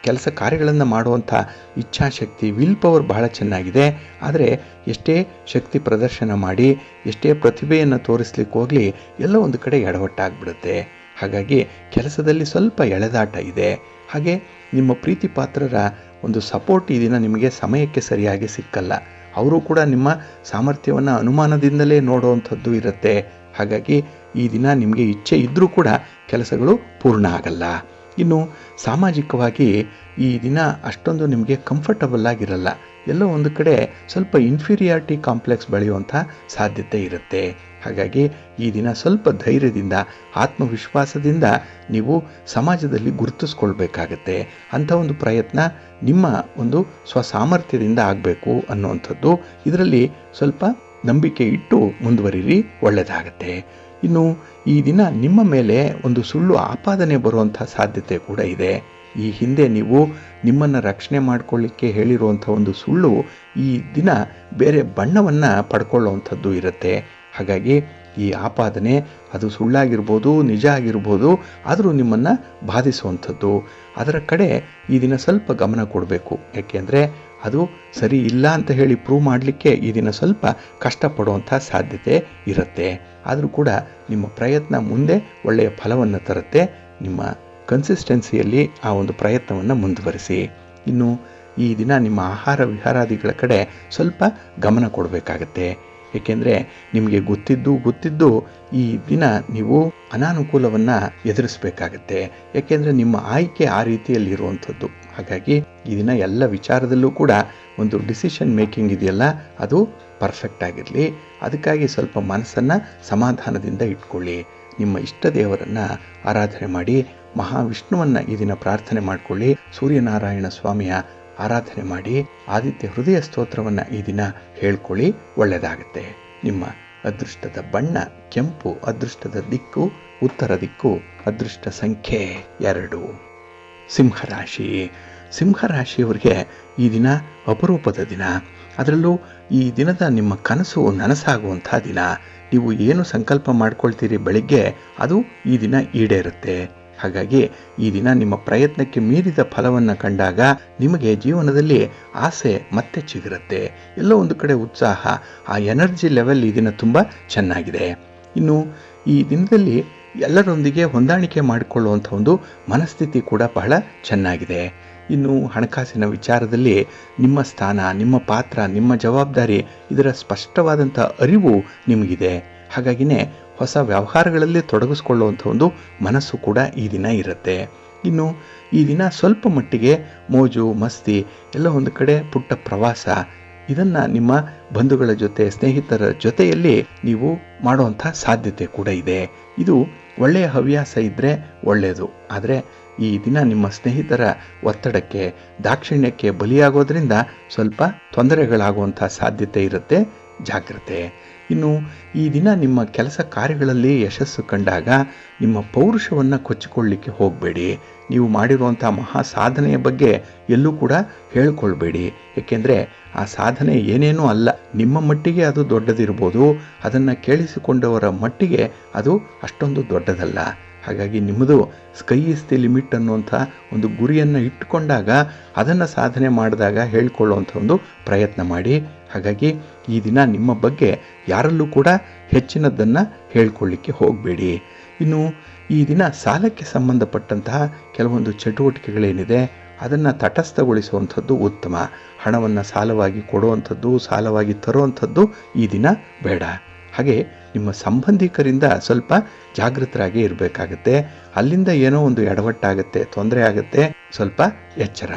ಕೆಲಸ ಕಾರ್ಯಗಳನ್ನು ಮಾಡುವಂಥ ಇಚ್ಛಾಶಕ್ತಿ, ವಿಲ್ ಪವರ್ ಬಹಳ ಚೆನ್ನಾಗಿದೆ. ಆದರೆ ಎಷ್ಟೇ ಶಕ್ತಿ ಪ್ರದರ್ಶನ ಮಾಡಿ, ಎಷ್ಟೇ ಪ್ರತಿಭೆಯನ್ನು ತೋರಿಸ್ಲಿಕ್ಕೆ ಹೋಗಲಿ, ಎಲ್ಲೋ ಒಂದು ಕಡೆ ಎಡವಟ್ಟಾಗ್ಬಿಡುತ್ತೆ. ಹಾಗಾಗಿ ಕೆಲಸದಲ್ಲಿ ಸ್ವಲ್ಪ ಎಳೆದಾಟ ಇದೆ. ಹಾಗೆ ನಿಮ್ಮ ಪ್ರೀತಿ ಪಾತ್ರರ ಒಂದು ಸಪೋರ್ಟ್ ಈ ದಿನ ನಿಮಗೆ ಸಮಯಕ್ಕೆ ಸರಿಯಾಗಿ ಸಿಕ್ಕಲ್ಲ. ಅವರು ಕೂಡ ನಿಮ್ಮ ಸಾಮರ್ಥ್ಯವನ್ನು ಅನುಮಾನದಿಂದಲೇ ನೋಡುವಂಥದ್ದು ಇರುತ್ತೆ. ಹಾಗಾಗಿ ಈ ದಿನ ನಿಮಗೆ ಇಚ್ಛೆ ಇದ್ದರೂ ಕೂಡ ಕೆಲಸಗಳು ಪೂರ್ಣ ಆಗಲ್ಲ. ಇನ್ನು ಸಾಮಾಜಿಕವಾಗಿ ಈ ದಿನ ಅಷ್ಟೊಂದು ನಿಮಗೆ ಕಂಫರ್ಟಬಲ್ ಆಗಿರಲ್ಲ. ಎಲ್ಲೋ ಒಂದು ಕಡೆ ಸ್ವಲ್ಪ ಇನ್ಫೀರಿಯಾರಿಟಿ ಕಾಂಪ್ಲೆಕ್ಸ್ ಬೆಳೆಯುವಂಥ ಸಾಧ್ಯತೆ ಇರುತ್ತೆ. ಹಾಗಾಗಿ ಈ ದಿನ ಸ್ವಲ್ಪ ಧೈರ್ಯದಿಂದ, ಆತ್ಮವಿಶ್ವಾಸದಿಂದ ನೀವು ಸಮಾಜದಲ್ಲಿ ಗುರುತಿಸ್ಕೊಳ್ಬೇಕಾಗತ್ತೆ. ಅಂಥ ಒಂದು ಪ್ರಯತ್ನ ನಿಮ್ಮ ಒಂದು ಸ್ವಸಾಮರ್ಥ್ಯದಿಂದ ಆಗಬೇಕು ಅನ್ನುವಂಥದ್ದು. ಇದರಲ್ಲಿ ಸ್ವಲ್ಪ ನಂಬಿಕೆ ಇಟ್ಟು ಮುಂದುವರಿರಿ, ಒಳ್ಳೆಯದಾಗತ್ತೆ. ಇನ್ನು ಈ ದಿನ ನಿಮ್ಮ ಮೇಲೆ ಒಂದು ಸುಳ್ಳು ಆಪಾದನೆ ಬರುವಂಥ ಸಾಧ್ಯತೆ ಕೂಡ ಇದೆ. ಈ ಹಿಂದೆ ನೀವು ನಿಮ್ಮನ್ನು ರಕ್ಷಣೆ ಮಾಡಿಕೊಳ್ಳಿಕ್ಕೆ ಹೇಳಿರುವಂಥ ಒಂದು ಸುಳ್ಳು ಈ ದಿನ ಬೇರೆ ಬಣ್ಣವನ್ನು ಪಡ್ಕೊಳ್ಳುವಂಥದ್ದು ಇರುತ್ತೆ. ಹಾಗಾಗಿ ಈ ಆಪಾದನೆ ಅದು ಸುಳ್ಳಾಗಿರ್ಬೋದು, ನಿಜ ಆಗಿರ್ಬೋದು, ಆದರೂ ನಿಮ್ಮನ್ನು ಬಾಧಿಸುವಂಥದ್ದು. ಅದರ ಕಡೆ ಈ ದಿನ ಸ್ವಲ್ಪ ಗಮನ ಕೊಡಬೇಕು. ಯಾಕೆಂದರೆ ಅದು ಸರಿ ಇಲ್ಲ ಅಂತ ಹೇಳಿ ಪ್ರೂವ್ ಮಾಡಲಿಕ್ಕೆ ಈ ದಿನ ಸ್ವಲ್ಪ ಕಷ್ಟಪಡುವಂಥ ಸಾಧ್ಯತೆ ಇರುತ್ತೆ. ಆದರೂ ಕೂಡ ನಿಮ್ಮ ಪ್ರಯತ್ನ ಮುಂದೆ ಒಳ್ಳೆಯ ಫಲವನ್ನು ತರುತ್ತೆ. ನಿಮ್ಮ ಕನ್ಸಿಸ್ಟೆನ್ಸಿಯಲ್ಲಿ ಆ ಒಂದು ಪ್ರಯತ್ನವನ್ನು ಮುಂದುವರಿಸಿ. ಇನ್ನು ಈ ದಿನ ನಿಮ್ಮ ಆಹಾರ ವಿಹಾರಾದಿಗಳ ಕಡೆ ಸ್ವಲ್ಪ ಗಮನ ಕೊಡಬೇಕಾಗತ್ತೆ. ಏಕೆಂದರೆ ನಿಮಗೆ ಗೊತ್ತಿದ್ದು ಈ ದಿನ ನೀವು ಅನಾನುಕೂಲವನ್ನು ಎದುರಿಸಬೇಕಾಗತ್ತೆ. ಏಕೆಂದರೆ ನಿಮ್ಮ ಆಯ್ಕೆ ಆ ರೀತಿಯಲ್ಲಿ ಇರುವಂಥದ್ದು. ಹಾಗಾಗಿ ಈ ದಿನ ಎಲ್ಲ ವಿಚಾರದಲ್ಲೂ ಕೂಡ ಒಂದು ಡಿಸಿಷನ್ ಮೇಕಿಂಗ್ ಇದೆಯಲ್ಲ, ಅದು ಪರ್ಫೆಕ್ಟ್ ಆಗಿರಲಿ. ಅದಕ್ಕಾಗಿ ಸ್ವಲ್ಪ ಮನಸ್ಸನ್ನು ಸಮಾಧಾನದಿಂದ ಇಟ್ಕೊಳ್ಳಿ. ನಿಮ್ಮ ಇಷ್ಟ ದೇವರನ್ನು ಆರಾಧನೆ ಮಾಡಿ. ಮಹಾವಿಷ್ಣುವನ್ನು ಈ ದಿನ ಪ್ರಾರ್ಥನೆ ಮಾಡಿಕೊಳ್ಳಿ. ಸೂರ್ಯನಾರಾಯಣ ಸ್ವಾಮಿಯ ಆರಾಧನೆ ಮಾಡಿ. ಆದಿತ್ಯ ಹೃದಯ ಸ್ತೋತ್ರವನ್ನು ಈ ದಿನ ಹೇಳ್ಕೊಳ್ಳಿ, ಒಳ್ಳೆಯದಾಗುತ್ತೆ. ನಿಮ್ಮ ಅದೃಷ್ಟದ ಬಣ್ಣ ಕೆಂಪು, ಅದೃಷ್ಟದ ದಿಕ್ಕು ಉತ್ತರ ದಿಕ್ಕು, ಅದೃಷ್ಟ ಸಂಖ್ಯೆ 2. ಸಿಂಹರಾಶಿ. ಸಿಂಹರಾಶಿಯವರಿಗೆ ಈ ದಿನ ಅಪರೂಪದ ದಿನ. ಅದರಲ್ಲೂ ಈ ದಿನದ ನಿಮ್ಮ ಕನಸು ನನಸಾಗುವಂಥ ದಿನ. ನೀವು ಏನು ಸಂಕಲ್ಪ ಮಾಡ್ಕೊಳ್ತೀರಿ ಬೆಳಿಗ್ಗೆ, ಅದು ಈ ದಿನ ಈಡೇರುತ್ತೆ. ಹಾಗಾಗಿ ಈ ದಿನ ನಿಮ್ಮ ಪ್ರಯತ್ನಕ್ಕೆ ಮೀರಿದ ಫಲವನ್ನು ಕಂಡಾಗ ನಿಮಗೆ ಜೀವನದಲ್ಲಿ ಆಸೆ ಮತ್ತೆ ಚಿಗುರುತ್ತೆ. ಎಲ್ಲೋ ಒಂದು ಕಡೆ ಉತ್ಸಾಹ, ಆ ಎನರ್ಜಿ ಲೆವೆಲ್ ಈ ದಿನ ತುಂಬ ಚೆನ್ನಾಗಿದೆ. ಇನ್ನು ಈ ದಿನದಲ್ಲಿ ಎಲ್ಲರೊಂದಿಗೆ ಹೊಂದಾಣಿಕೆ ಮಾಡಿಕೊಳ್ಳುವಂಥ ಒಂದು ಮನಸ್ಥಿತಿ ಕೂಡ ಬಹಳ ಚೆನ್ನಾಗಿದೆ. ಇನ್ನು ಹಣಕಾಸಿನ ವಿಚಾರದಲ್ಲಿ ನಿಮ್ಮ ಸ್ಥಾನ, ನಿಮ್ಮ ಪಾತ್ರ, ನಿಮ್ಮ ಜವಾಬ್ದಾರಿ, ಇದರ ಸ್ಪಷ್ಟವಾದಂಥ ಅರಿವು ನಿಮಗಿದೆ. ಹಾಗಾಗಿನೇ ಹೊಸ ವ್ಯವಹಾರಗಳಲ್ಲಿ ತೊಡಗಿಸ್ಕೊಳ್ಳುವಂಥ ಒಂದು ಮನಸ್ಸು ಕೂಡ ಈ ದಿನ ಇರುತ್ತೆ. ಇನ್ನು ಈ ದಿನ ಸ್ವಲ್ಪ ಮಟ್ಟಿಗೆ ಮೋಜು ಮಸ್ತಿ, ಎಲ್ಲ ಒಂದು ಕಡೆ ಪುಟ್ಟ ಪ್ರವಾಸ, ಇದನ್ನು ನಿಮ್ಮ ಬಂಧುಗಳ ಜೊತೆ, ಸ್ನೇಹಿತರ ಜೊತೆಯಲ್ಲಿ ನೀವು ಮಾಡುವಂಥ ಸಾಧ್ಯತೆ ಕೂಡ ಇದೆ. ಇದು ಒಳ್ಳೆಯ ಹವ್ಯಾಸ ಇದ್ದರೆ ಒಳ್ಳೆಯದು. ಆದರೆ ಈ ದಿನ ನಿಮ್ಮ ಸ್ನೇಹಿತರ ಒತ್ತಡಕ್ಕೆ, ದಾಕ್ಷಿಣ್ಯಕ್ಕೆ ಬಲಿಯಾಗೋದ್ರಿಂದ ಸ್ವಲ್ಪ ತೊಂದರೆಗಳಾಗುವಂಥ ಸಾಧ್ಯತೆ ಇರುತ್ತೆ, ಜಾಗ್ರತೆ. ಇನ್ನು ಈ ದಿನ ನಿಮ್ಮ ಕೆಲಸ ಕಾರ್ಯಗಳಲ್ಲಿ ಯಶಸ್ಸು ಕಂಡಾಗ ನಿಮ್ಮ ಪೌರುಷವನ್ನು ಕೊಚ್ಚಿಕೊಳ್ಳಲಿಕ್ಕೆ ಹೋಗಬೇಡಿ. ನೀವು ಮಾಡಿರುವಂಥ ಮಹಾ ಸಾಧನೆಯ ಬಗ್ಗೆ ಎಲ್ಲೂ ಕೂಡ ಹೇಳ್ಕೊಳ್ಬೇಡಿ. ಏಕೆಂದರೆ ಆ ಸಾಧನೆ ಏನೇನೂ ಅಲ್ಲ. ನಿಮ್ಮ ಮಟ್ಟಿಗೆ ಅದು ದೊಡ್ಡದಿರ್ಬೋದು, ಅದನ್ನು ಕೇಳಿಸಿಕೊಂಡವರ ಮಟ್ಟಿಗೆ ಅದು ಅಷ್ಟೊಂದು ದೊಡ್ಡದಲ್ಲ. ಹಾಗಾಗಿ ನಿಮ್ಮದು ಸ್ಕೈ ಇಸ್ ದಿ ಲಿಮಿಟ್ ಅನ್ನುವಂಥ ಒಂದು ಗುರಿಯನ್ನು ಇಟ್ಟುಕೊಂಡಾಗ, ಅದನ್ನು ಸಾಧನೆ ಮಾಡಿದಾಗ ಹೇಳಿಕೊಳ್ಳುವಂಥ ಒಂದು ಪ್ರಯತ್ನ ಮಾಡಿ. ಹಾಗಾಗಿ ಈ ದಿನ ನಿಮ್ಮ ಬಗ್ಗೆ ಯಾರಲ್ಲೂ ಕೂಡ ಹೆಚ್ಚಿನದನ್ನು ಹೇಳ್ಕೊಳ್ಳಿಕ್ಕೆ ಹೋಗಬೇಡಿ. ಇನ್ನು ಈ ದಿನ ಸಾಲಕ್ಕೆ ಸಂಬಂಧಪಟ್ಟಂತಹ ಕೆಲವೊಂದು ಚಟುವಟಿಕೆಗಳೇನಿದೆ ಅದನ್ನು ತಟಸ್ಥಗೊಳಿಸುವಂಥದ್ದು ಉತ್ತಮ. ಹಣವನ್ನು ಸಾಲವಾಗಿ ಕೊಡುವಂಥದ್ದು, ಸಾಲವಾಗಿ ತರುವಂಥದ್ದು ಈ ದಿನ ಬೇಡ. ಹಾಗೆ ನಿಮ್ಮ ಸಂಬಂಧಿಕರಿಂದ ಸ್ವಲ್ಪ ಜಾಗೃತರಾಗಿ ಇರಬೇಕಾಗತ್ತೆ. ಅಲ್ಲಿಂದ ಏನೋ ಒಂದು ಎಡವಟ್ಟಾಗತ್ತೆ, ತೊಂದರೆ ಆಗುತ್ತೆ, ಸ್ವಲ್ಪ ಎಚ್ಚರ.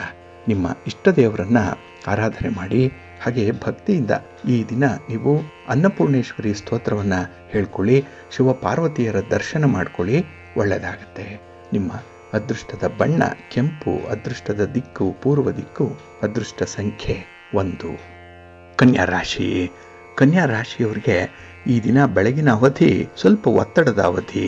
ನಿಮ್ಮ ಇಷ್ಟ ದೇವರನ್ನು ಆರಾಧನೆ ಮಾಡಿ. ಹಾಗೆ ಭಕ್ತಿಯಿಂದ ಈ ದಿನ ನೀವು ಅನ್ನಪೂರ್ಣೇಶ್ವರಿ ಸ್ತೋತ್ರವನ್ನು ಹೇಳ್ಕೊಳ್ಳಿ. ಶಿವ ಪಾರ್ವತಿಯರ ದರ್ಶನ ಮಾಡ್ಕೊಳ್ಳಿ, ಒಳ್ಳೆಯದಾಗತ್ತೆ. ನಿಮ್ಮ ಅದೃಷ್ಟದ ಬಣ್ಣ ಕೆಂಪು, ಅದೃಷ್ಟದ ದಿಕ್ಕು ಪೂರ್ವ ದಿಕ್ಕು, ಅದೃಷ್ಟ ಸಂಖ್ಯೆ 1. ಕನ್ಯಾ ರಾಶಿ. ಕನ್ಯಾ ರಾಶಿಯವರಿಗೆ ಈ ದಿನ ಬೆಳಗಿನ ಅವಧಿ ಸ್ವಲ್ಪ ಒತ್ತಡದ ಅವಧಿ.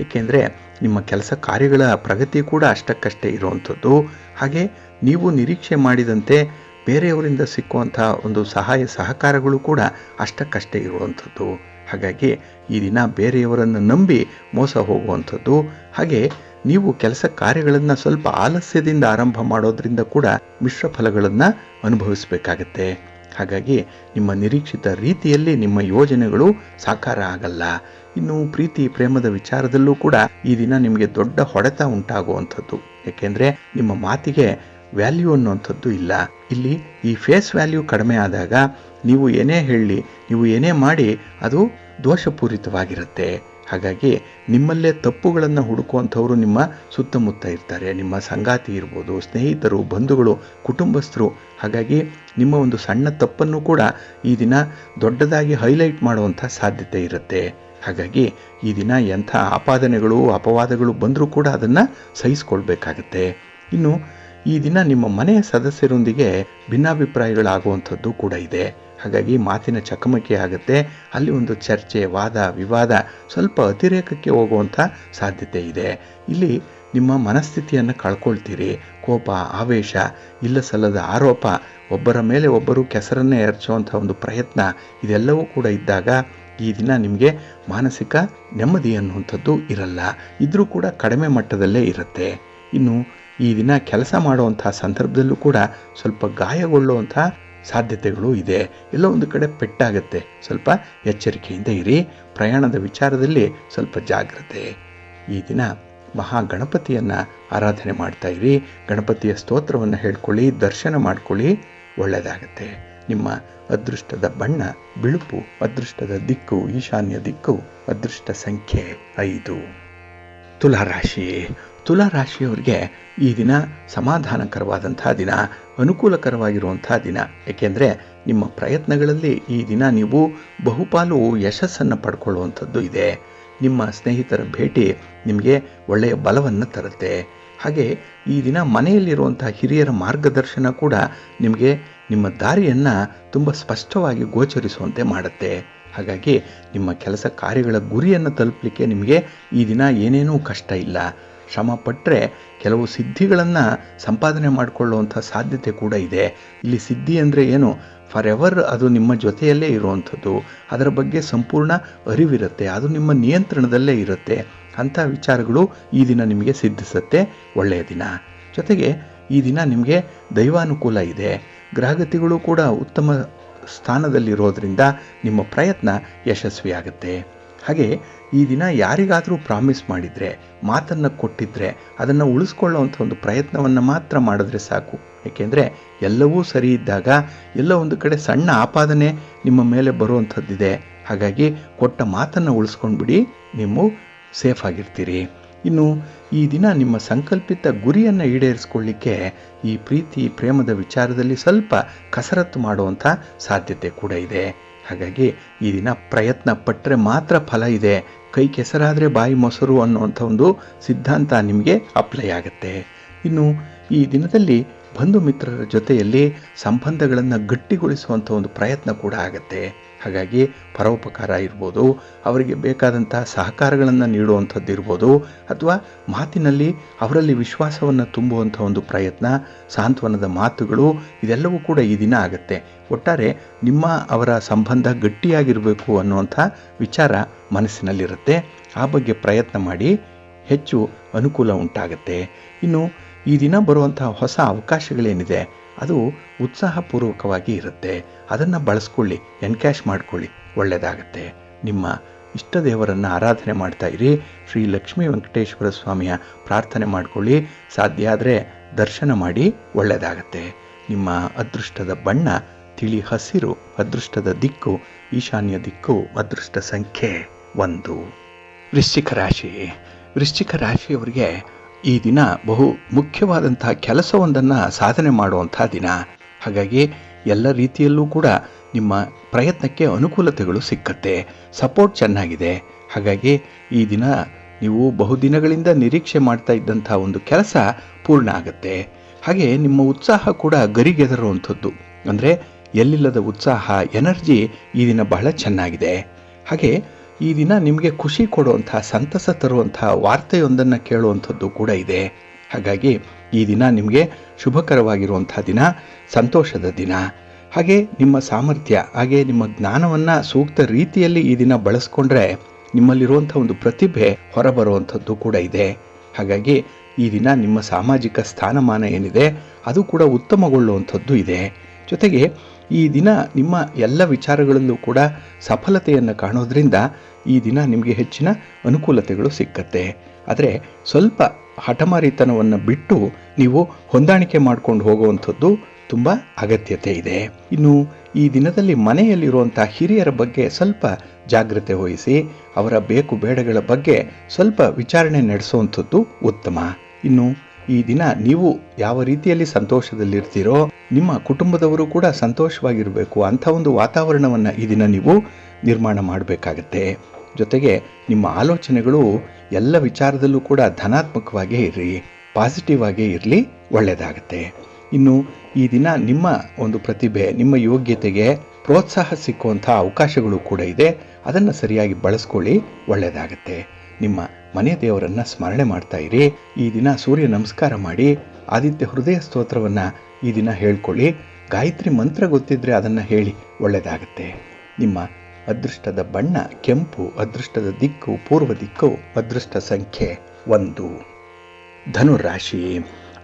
ಏಕೆಂದರೆ ನಿಮ್ಮ ಕೆಲಸ ಕಾರ್ಯಗಳ ಪ್ರಗತಿ ಕೂಡ ಅಷ್ಟಕ್ಕಷ್ಟೇ ಇರುವಂಥದ್ದು. ಹಾಗೆ ನೀವು ನಿರೀಕ್ಷೆ ಮಾಡಿದಂತೆ ಬೇರೆಯವರಿಂದ ಸಿಕ್ಕುವಂಥ ಒಂದು ಸಹಾಯ ಸಹಕಾರಗಳು ಕೂಡ ಅಷ್ಟಕ್ಕಷ್ಟೇ ಇರುವಂಥದ್ದು. ಹಾಗಾಗಿ ಈ ದಿನ ಬೇರೆಯವರನ್ನು ನಂಬಿ ಮೋಸ ಹೋಗುವಂಥದ್ದು, ಹಾಗೆ ನೀವು ಕೆಲಸ ಕಾರ್ಯಗಳನ್ನು ಸ್ವಲ್ಪ ಆಲಸ್ಯದಿಂದ ಆರಂಭ ಮಾಡೋದ್ರಿಂದ ಕೂಡ ಮಿಶ್ರ ಫಲಗಳನ್ನು ಅನುಭವಿಸಬೇಕಾಗತ್ತೆ. ಹಾಗಾಗಿ ನಿಮ್ಮ ನಿರೀಕ್ಷಿತ ರೀತಿಯಲ್ಲಿ ನಿಮ್ಮ ಯೋಜನೆಗಳು ಸಾಕಾರ ಆಗಲ್ಲ. ಇನ್ನು ಪ್ರೀತಿ ಪ್ರೇಮದ ವಿಚಾರದಲ್ಲೂ ಕೂಡ ಈ ದಿನ ನಿಮಗೆ ದೊಡ್ಡ ಹೊಡೆತ ಉಂಟಾಗುವಂಥದ್ದು. ಏಕೆಂದರೆ ನಿಮ್ಮ ಮಾತಿಗೆ ವ್ಯಾಲ್ಯೂ ಅನ್ನುವಂಥದ್ದು ಇಲ್ಲ. ಇಲ್ಲಿ ಈ ಫೇಸ್ ವ್ಯಾಲ್ಯೂ ಕಡಿಮೆ ಆದಾಗ ನೀವು ಏನೇ ಹೇಳಲಿ, ನೀವು ಏನೇ ಮಾಡಿ ಅದು ದೋಷಪೂರಿತವಾಗಿರುತ್ತೆ. ಹಾಗಾಗಿ ನಿಮ್ಮಲ್ಲೇ ತಪ್ಪುಗಳನ್ನು ಹುಡುಕುವಂಥವರು ನಿಮ್ಮ ಸುತ್ತಮುತ್ತ ಇರ್ತಾರೆ. ನಿಮ್ಮ ಸಂಗಾತಿ ಇರ್ಬೋದು, ಸ್ನೇಹಿತರು, ಬಂಧುಗಳು, ಕುಟುಂಬಸ್ಥರು. ಹಾಗಾಗಿ ನಿಮ್ಮ ಒಂದು ಸಣ್ಣ ತಪ್ಪನ್ನು ಕೂಡ ಈ ದಿನ ದೊಡ್ಡದಾಗಿ ಹೈಲೈಟ್ ಮಾಡುವಂಥ ಸಾಧ್ಯತೆ ಇರುತ್ತೆ. ಹಾಗಾಗಿ ಈ ದಿನ ಎಂಥ ಆಪಾದನೆಗಳು ಅಪವಾದಗಳು ಬಂದರೂ ಕೂಡ ಅದನ್ನು ಸಹಿಸ್ಕೊಳ್ಬೇಕಾಗತ್ತೆ. ಇನ್ನು ಈ ದಿನ ನಿಮ್ಮ ಮನೆಯ ಸದಸ್ಯರೊಂದಿಗೆ ಭಿನ್ನಾಭಿಪ್ರಾಯಗಳಾಗುವಂಥದ್ದು ಕೂಡ ಇದೆ. ಹಾಗಾಗಿ ಮಾತಿನ ಚಕಮಕಿ ಆಗುತ್ತೆ. ಅಲ್ಲಿ ಒಂದು ಚರ್ಚೆ, ವಾದ ವಿವಾದ ಸ್ವಲ್ಪ ಅತಿರೇಕಕ್ಕೆ ಹೋಗುವಂಥ ಸಾಧ್ಯತೆ ಇದೆ. ಇಲ್ಲಿ ನಿಮ್ಮ ಮನಸ್ಥಿತಿಯನ್ನು ಕಳ್ಕೊಳ್ತೀರಿ. ಕೋಪ, ಆವೇಶ, ಇಲ್ಲ ಸಲ್ಲದ ಆರೋಪ, ಒಬ್ಬರ ಮೇಲೆ ಒಬ್ಬರು ಕೆಸರನ್ನೇ ಎರಚುವಂಥ ಒಂದು ಪ್ರಯತ್ನ, ಇದೆಲ್ಲವೂ ಕೂಡ ಇದ್ದಾಗ ಈ ದಿನ ನಿಮಗೆ ಮಾನಸಿಕ ನೆಮ್ಮದಿ ಅನ್ನುವಂಥದ್ದು ಇರಲ್ಲ. ಇದ್ರೂ ಕೂಡ ಕಡಿಮೆ ಮಟ್ಟದಲ್ಲೇ ಇರುತ್ತೆ. ಇನ್ನು ಈ ದಿನ ಕೆಲಸ ಮಾಡುವಂಥ ಸಂದರ್ಭದಲ್ಲೂ ಕೂಡ ಸ್ವಲ್ಪ ಗಾಯಗೊಳ್ಳುವಂಥ ಸಾಧ್ಯತೆಗಳು ಇದೆ. ಎಲ್ಲೋ ಒಂದು ಕಡೆ ಪೆಟ್ಟಾಗತ್ತೆ. ಸ್ವಲ್ಪ ಎಚ್ಚರಿಕೆಯಿಂದ ಇರಿ. ಪ್ರಯಾಣದ ವಿಚಾರದಲ್ಲಿ ಸ್ವಲ್ಪ ಜಾಗ್ರತೆ. ಈ ದಿನ ಮಹಾಗಣಪತಿಯನ್ನು ಆರಾಧನೆ ಮಾಡ್ತಾ ಇರಿ. ಗಣಪತಿಯ ಸ್ತೋತ್ರವನ್ನು ಹೇಳ್ಕೊಳ್ಳಿ, ದರ್ಶನ ಮಾಡ್ಕೊಳ್ಳಿ, ಒಳ್ಳೆಯದಾಗತ್ತೆ. ನಿಮ್ಮ ಅದೃಷ್ಟದ ಬಣ್ಣ ಬಿಳುಪು, ಅದೃಷ್ಟದ ದಿಕ್ಕು ಈಶಾನ್ಯ ದಿಕ್ಕು, ಅದೃಷ್ಟ ಸಂಖ್ಯೆ 5. ತುಲಾರಾಶಿ. ತುಲಾರಾಶಿಯವರಿಗೆ ಈ ದಿನ ಸಮಾಧಾನಕರವಾದಂಥ ದಿನ, ಅನುಕೂಲಕರವಾಗಿರುವಂಥ ದಿನ. ಏಕೆಂದರೆ ನಿಮ್ಮ ಪ್ರಯತ್ನಗಳಲ್ಲಿ ಈ ದಿನ ನೀವು ಬಹುಪಾಲು ಯಶಸ್ಸನ್ನು ಪಡ್ಕೊಳ್ಳುವಂಥದ್ದು ಇದೆ. ನಿಮ್ಮ ಸ್ನೇಹಿತರ ಭೇಟಿ ನಿಮಗೆ ಒಳ್ಳೆಯ ಬಲವನ್ನು ತರುತ್ತೆ. ಹಾಗೆ ಈ ದಿನ ಮನೆಯಲ್ಲಿರುವಂಥ ಹಿರಿಯರ ಮಾರ್ಗದರ್ಶನ ಕೂಡ ನಿಮಗೆ ನಿಮ್ಮ ದಾರಿಯನ್ನು ತುಂಬ ಸ್ಪಷ್ಟವಾಗಿ ಗೋಚರಿಸುವಂತೆ ಮಾಡುತ್ತೆ. ಹಾಗಾಗಿ ನಿಮ್ಮ ಕೆಲಸ ಕಾರ್ಯಗಳ ಗುರಿಯನ್ನು ತಲುಪಲಿಕ್ಕೆ ನಿಮಗೆ ಈ ದಿನ ಏನೇನೂ ಕಷ್ಟ ಇಲ್ಲ. ಶ್ರಮ ಪಟ್ಟರೆ ಕೆಲವು ಸಿದ್ಧಿಗಳನ್ನು ಸಂಪಾದನೆ ಮಾಡಿಕೊಳ್ಳುವಂಥ ಸಾಧ್ಯತೆ ಕೂಡ ಇದೆ. ಇಲ್ಲಿ ಸಿದ್ಧಿ ಅಂದರೆ ಏನು? ಫಾರ್ ಎವರ್ ಅದು ನಿಮ್ಮ ಜೊತೆಯಲ್ಲೇ ಇರುವಂಥದ್ದು. ಅದರ ಬಗ್ಗೆ ಸಂಪೂರ್ಣ ಅರಿವಿರುತ್ತೆ. ಅದು ನಿಮ್ಮ ನಿಯಂತ್ರಣದಲ್ಲೇ ಇರುತ್ತೆ. ಅಂಥ ವಿಚಾರಗಳು ಈ ದಿನ ನಿಮಗೆ ಸಿದ್ಧಿಸುತ್ತೆ. ಒಳ್ಳೆಯ ದಿನ. ಜೊತೆಗೆ ಈ ದಿನ ನಿಮಗೆ ದೈವಾನುಕೂಲ ಇದೆ. ಗ್ರಹಗತಿಗಳು ಕೂಡ ಉತ್ತಮ ಸ್ಥಾನದಲ್ಲಿರೋದ್ರಿಂದ ನಿಮ್ಮ ಪ್ರಯತ್ನ ಯಶಸ್ವಿಯಾಗುತ್ತೆ. ಹಾಗೆ ಈ ದಿನ ಯಾರಿಗಾದರೂ ಪ್ರಾಮಿಸ್ ಮಾಡಿದರೆ, ಮಾತನ್ನು ಕೊಟ್ಟಿದ್ದರೆ ಅದನ್ನು ಉಳಿಸ್ಕೊಳ್ಳೋವಂಥ ಒಂದು ಪ್ರಯತ್ನವನ್ನು ಮಾತ್ರ ಮಾಡಿದ್ರೆ ಸಾಕು. ಏಕೆಂದರೆ ಎಲ್ಲವೂ ಸರಿ ಇದ್ದಾಗ ಎಲ್ಲೋ ಒಂದು ಕಡೆ ಸಣ್ಣ ಆಪಾದನೆ ನಿಮ್ಮ ಮೇಲೆ ಬರುವಂಥದ್ದಿದೆ. ಹಾಗಾಗಿ ಕೊಟ್ಟ ಮಾತನ್ನು ಉಳಿಸ್ಕೊಂಡ್ಬಿಡಿ, ನೀವು ಸೇಫ್ ಆಗಿರ್ತೀರಿ. ಇನ್ನು ಈ ದಿನ ನಿಮ್ಮ ಸಂಕಲ್ಪಿತ ಗುರಿಯನ್ನು ಈಡೇರಿಸ್ಕೊಳ್ಳಿಕ್ಕೆ ಈ ಪ್ರೀತಿ ಪ್ರೇಮದ ವಿಚಾರದಲ್ಲಿ ಸ್ವಲ್ಪ ಕಸರತ್ತು ಮಾಡುವಂಥ ಸಾಧ್ಯತೆ ಕೂಡ ಇದೆ. ಹಾಗಾಗಿ ಈ ದಿನ ಪ್ರಯತ್ನ ಪಟ್ಟರೆ ಮಾತ್ರ ಫಲ ಇದೆ. ಕೈ ಕೆಸರಾದರೆ ಬಾಯಿ ಮೊಸರು ಅನ್ನುವಂಥ ಒಂದು ಸಿದ್ಧಾಂತ ನಿಮಗೆ ಅಪ್ಲೈ ಆಗುತ್ತೆ. ಇನ್ನು ಈ ದಿನದಲ್ಲಿ ಬಂಧು ಮಿತ್ರರ ಜೊತೆಯಲ್ಲಿ ಸಂಬಂಧಗಳನ್ನು ಗಟ್ಟಿಗೊಳಿಸುವಂಥ ಒಂದು ಪ್ರಯತ್ನ ಕೂಡ ಆಗುತ್ತೆ. ಹಾಗಾಗಿ ಪರೋಪಕಾರ ಇರ್ಬೋದು, ಅವರಿಗೆ ಬೇಕಾದಂಥ ಸಹಕಾರಗಳನ್ನು ನೀಡುವಂಥದ್ದು ಇರ್ಬೋದು, ಅಥವಾ ಮಾತಿನಲ್ಲಿ ಅವರಲ್ಲಿ ವಿಶ್ವಾಸವನ್ನು ತುಂಬುವಂಥ ಒಂದು ಪ್ರಯತ್ನ, ಸಾಂತ್ವನದ ಮಾತುಗಳು, ಇದೆಲ್ಲವೂ ಕೂಡ ಈ ದಿನ ಆಗುತ್ತೆ. ಒಟ್ಟಾರೆ ನಿಮ್ಮ ಅವರ ಸಂಬಂಧ ಗಟ್ಟಿಯಾಗಿರಬೇಕು ಅನ್ನುವಂಥ ವಿಚಾರ ಮನಸ್ಸಿನಲ್ಲಿರುತ್ತೆ. ಆ ಬಗ್ಗೆ ಪ್ರಯತ್ನ ಮಾಡಿ, ಹೆಚ್ಚು ಅನುಕೂಲ ಉಂಟಾಗುತ್ತೆ. ಇನ್ನು ಈ ದಿನ ಬರುವಂಥ ಹೊಸ ಅವಕಾಶಗಳೇನಿದೆ ಅದು ಉತ್ಸಾಹಪೂರ್ವಕವಾಗಿ ಇರುತ್ತೆ. ಅದನ್ನು ಬಳಸ್ಕೊಳ್ಳಿ, ಎನ್ಕ್ಯಾಶ್ ಮಾಡ್ಕೊಳ್ಳಿ, ಒಳ್ಳೆಯದಾಗತ್ತೆ. ನಿಮ್ಮ ಇಷ್ಟ ದೇವರನ್ನು ಆರಾಧನೆ ಮಾಡ್ತಾ ಇರಿ. ಶ್ರೀ ಲಕ್ಷ್ಮೀ ವೆಂಕಟೇಶ್ವರ ಸ್ವಾಮಿಯ ಪ್ರಾರ್ಥನೆ ಮಾಡಿಕೊಳ್ಳಿ. ಸಾಧ್ಯ ಆದರೆ ದರ್ಶನ ಮಾಡಿ, ಒಳ್ಳೆಯದಾಗತ್ತೆ. ನಿಮ್ಮ ಅದೃಷ್ಟದ ಬಣ್ಣ ತಿಳಿ ಹಸಿರು, ಅದೃಷ್ಟದ ದಿಕ್ಕು ಈಶಾನ್ಯ ದಿಕ್ಕು, ಅದೃಷ್ಟ ಸಂಖ್ಯೆ 1. ವೃಶ್ಚಿಕ ರಾಶಿ. ವೃಶ್ಚಿಕ ರಾಶಿಯವರಿಗೆ ಈ ದಿನ ಬಹು ಮುಖ್ಯವಾದಂಥ ಕೆಲಸವೊಂದನ್ನು ಸಾಧನೆ ಮಾಡುವಂಥ ದಿನ. ಹಾಗಾಗಿ ಎಲ್ಲ ರೀತಿಯಲ್ಲೂ ಕೂಡ ನಿಮ್ಮ ಪ್ರಯತ್ನಕ್ಕೆ ಅನುಕೂಲತೆಗಳು ಸಿಕ್ಕತ್ತೆ. ಸಪೋರ್ಟ್ ಚೆನ್ನಾಗಿದೆ. ಹಾಗಾಗಿ ಈ ದಿನ ನೀವು ಬಹುದಿನಗಳಿಂದ ನಿರೀಕ್ಷೆ ಮಾಡ್ತಾ ಇದ್ದಂಥ ಒಂದು ಕೆಲಸ ಪೂರ್ಣ ಆಗುತ್ತೆ. ಹಾಗೆ ನಿಮ್ಮ ಉತ್ಸಾಹ ಕೂಡ ಗರಿಗೆದರುವಂಥದ್ದು. ಅಂದರೆ ಎಲ್ಲಿಲ್ಲದ ಉತ್ಸಾಹ, ಎನರ್ಜಿ ಈ ದಿನ ಬಹಳ ಚೆನ್ನಾಗಿದೆ. ಹಾಗೆ ಈ ದಿನ ನಿಮಗೆ ಖುಷಿ ಕೊಡುವಂಥ, ಸಂತಸ ತರುವಂಥ ವಾರ್ತೆಯೊಂದನ್ನು ಕೇಳುವಂಥದ್ದು ಕೂಡ ಇದೆ. ಹಾಗಾಗಿ ಈ ದಿನ ನಿಮಗೆ ಶುಭಕರವಾಗಿರುವಂಥ ದಿನ, ಸಂತೋಷದ ದಿನ. ಹಾಗೆ ನಿಮ್ಮ ಸಾಮರ್ಥ್ಯ ಹಾಗೆ ನಿಮ್ಮ ಜ್ಞಾನವನ್ನು ಸೂಕ್ತ ರೀತಿಯಲ್ಲಿ ಈ ದಿನ ಬಳಸ್ಕೊಂಡ್ರೆ ನಿಮ್ಮಲ್ಲಿರುವಂಥ ಒಂದು ಪ್ರತಿಭೆ ಹೊರಬರುವಂಥದ್ದು ಕೂಡ ಇದೆ. ಹಾಗಾಗಿ ಈ ದಿನ ನಿಮ್ಮ ಸಾಮಾಜಿಕ ಸ್ಥಾನಮಾನ ಏನಿದೆ ಅದು ಕೂಡ ಉತ್ತಮಗೊಳ್ಳುವಂಥದ್ದು ಇದೆ. ಜೊತೆಗೆ ಈ ದಿನ ನಿಮ್ಮ ಎಲ್ಲ ವಿಚಾರಗಳಲ್ಲೂ ಕೂಡ ಸಫಲತೆಯನ್ನು ಕಾಣೋದ್ರಿಂದ ಈ ದಿನ ನಿಮಗೆ ಹೆಚ್ಚಿನ ಅನುಕೂಲತೆಗಳು ಸಿಕ್ಕತ್ತೆ. ಆದರೆ ಸ್ವಲ್ಪ ಹಠಮಾರಿತನವನ್ನು ಬಿಟ್ಟು ನೀವು ಹೊಂದಾಣಿಕೆ ಮಾಡ್ಕೊಂಡು ಹೋಗುವಂಥದ್ದು ತುಂಬ ಅಗತ್ಯತೆ ಇದೆ. ಇನ್ನು ಈ ದಿನದಲ್ಲಿ ಮನೆಯಲ್ಲಿರುವಂಥ ಹಿರಿಯರ ಬಗ್ಗೆ ಸ್ವಲ್ಪ ಜಾಗ್ರತೆ ವಹಿಸಿ ಅವರ ಬೇಕು ಬೇಡಗಳ ಬಗ್ಗೆ ಸ್ವಲ್ಪ ವಿಚಾರಣೆ ನಡೆಸುವಂಥದ್ದು ಉತ್ತಮ. ಇನ್ನು ಈ ದಿನ ನೀವು ಯಾವ ರೀತಿಯಲ್ಲಿ ಸಂತೋಷದಲ್ಲಿರ್ತೀರೋ ನಿಮ್ಮ ಕುಟುಂಬದವರು ಕೂಡ ಸಂತೋಷವಾಗಿರಬೇಕು ಅಂಥ ಒಂದು ವಾತಾವರಣವನ್ನು ಈ ದಿನ ನೀವು ನಿರ್ಮಾಣ ಮಾಡಬೇಕಾಗತ್ತೆ. ಜೊತೆಗೆ ನಿಮ್ಮ ಆಲೋಚನೆಗಳು ಎಲ್ಲ ವಿಚಾರದಲ್ಲೂ ಕೂಡ ಧನಾತ್ಮಕವಾಗೇ ಇರಲಿ, ಪಾಸಿಟಿವ್ ಆಗೇ ಇರಲಿ, ಒಳ್ಳೆಯದಾಗತ್ತೆ. ಇನ್ನು ಈ ದಿನ ನಿಮ್ಮ ಒಂದು ಪ್ರತಿಭೆ, ನಿಮ್ಮ ಯೋಗ್ಯತೆಗೆ ಪ್ರೋತ್ಸಾಹ ಸಿಕ್ಕುವಂಥ ಅವಕಾಶಗಳು ಕೂಡ ಇದೆ. ಅದನ್ನು ಸರಿಯಾಗಿ ಬಳಸ್ಕೊಳ್ಳಿ, ಒಳ್ಳೆಯದಾಗತ್ತೆ. ನಿಮ್ಮ ಮನೆ ದೇವರನ್ನು ಸ್ಮರಣೆ ಮಾಡ್ತಾ ಇರಿ. ಈ ದಿನ ಸೂರ್ಯ ನಮಸ್ಕಾರ ಮಾಡಿ ಆದಿತ್ಯ ಹೃದಯ ಸ್ತೋತ್ರವನ್ನು ಈ ದಿನ ಹೇಳ್ಕೊಳ್ಳಿ. ಗಾಯತ್ರಿ ಮಂತ್ರ ಗೊತ್ತಿದ್ರೆ ಅದನ್ನು ಹೇಳಿ, ಒಳ್ಳೆಯದಾಗತ್ತೆ. ನಿಮ್ಮ ಅದೃಷ್ಟದ ಬಣ್ಣ ಕೆಂಪು, ಅದೃಷ್ಟದ ದಿಕ್ಕು ಪೂರ್ವ ದಿಕ್ಕು, ಅದೃಷ್ಟ ಸಂಖ್ಯೆ 1. ಧನುರಾಶಿ.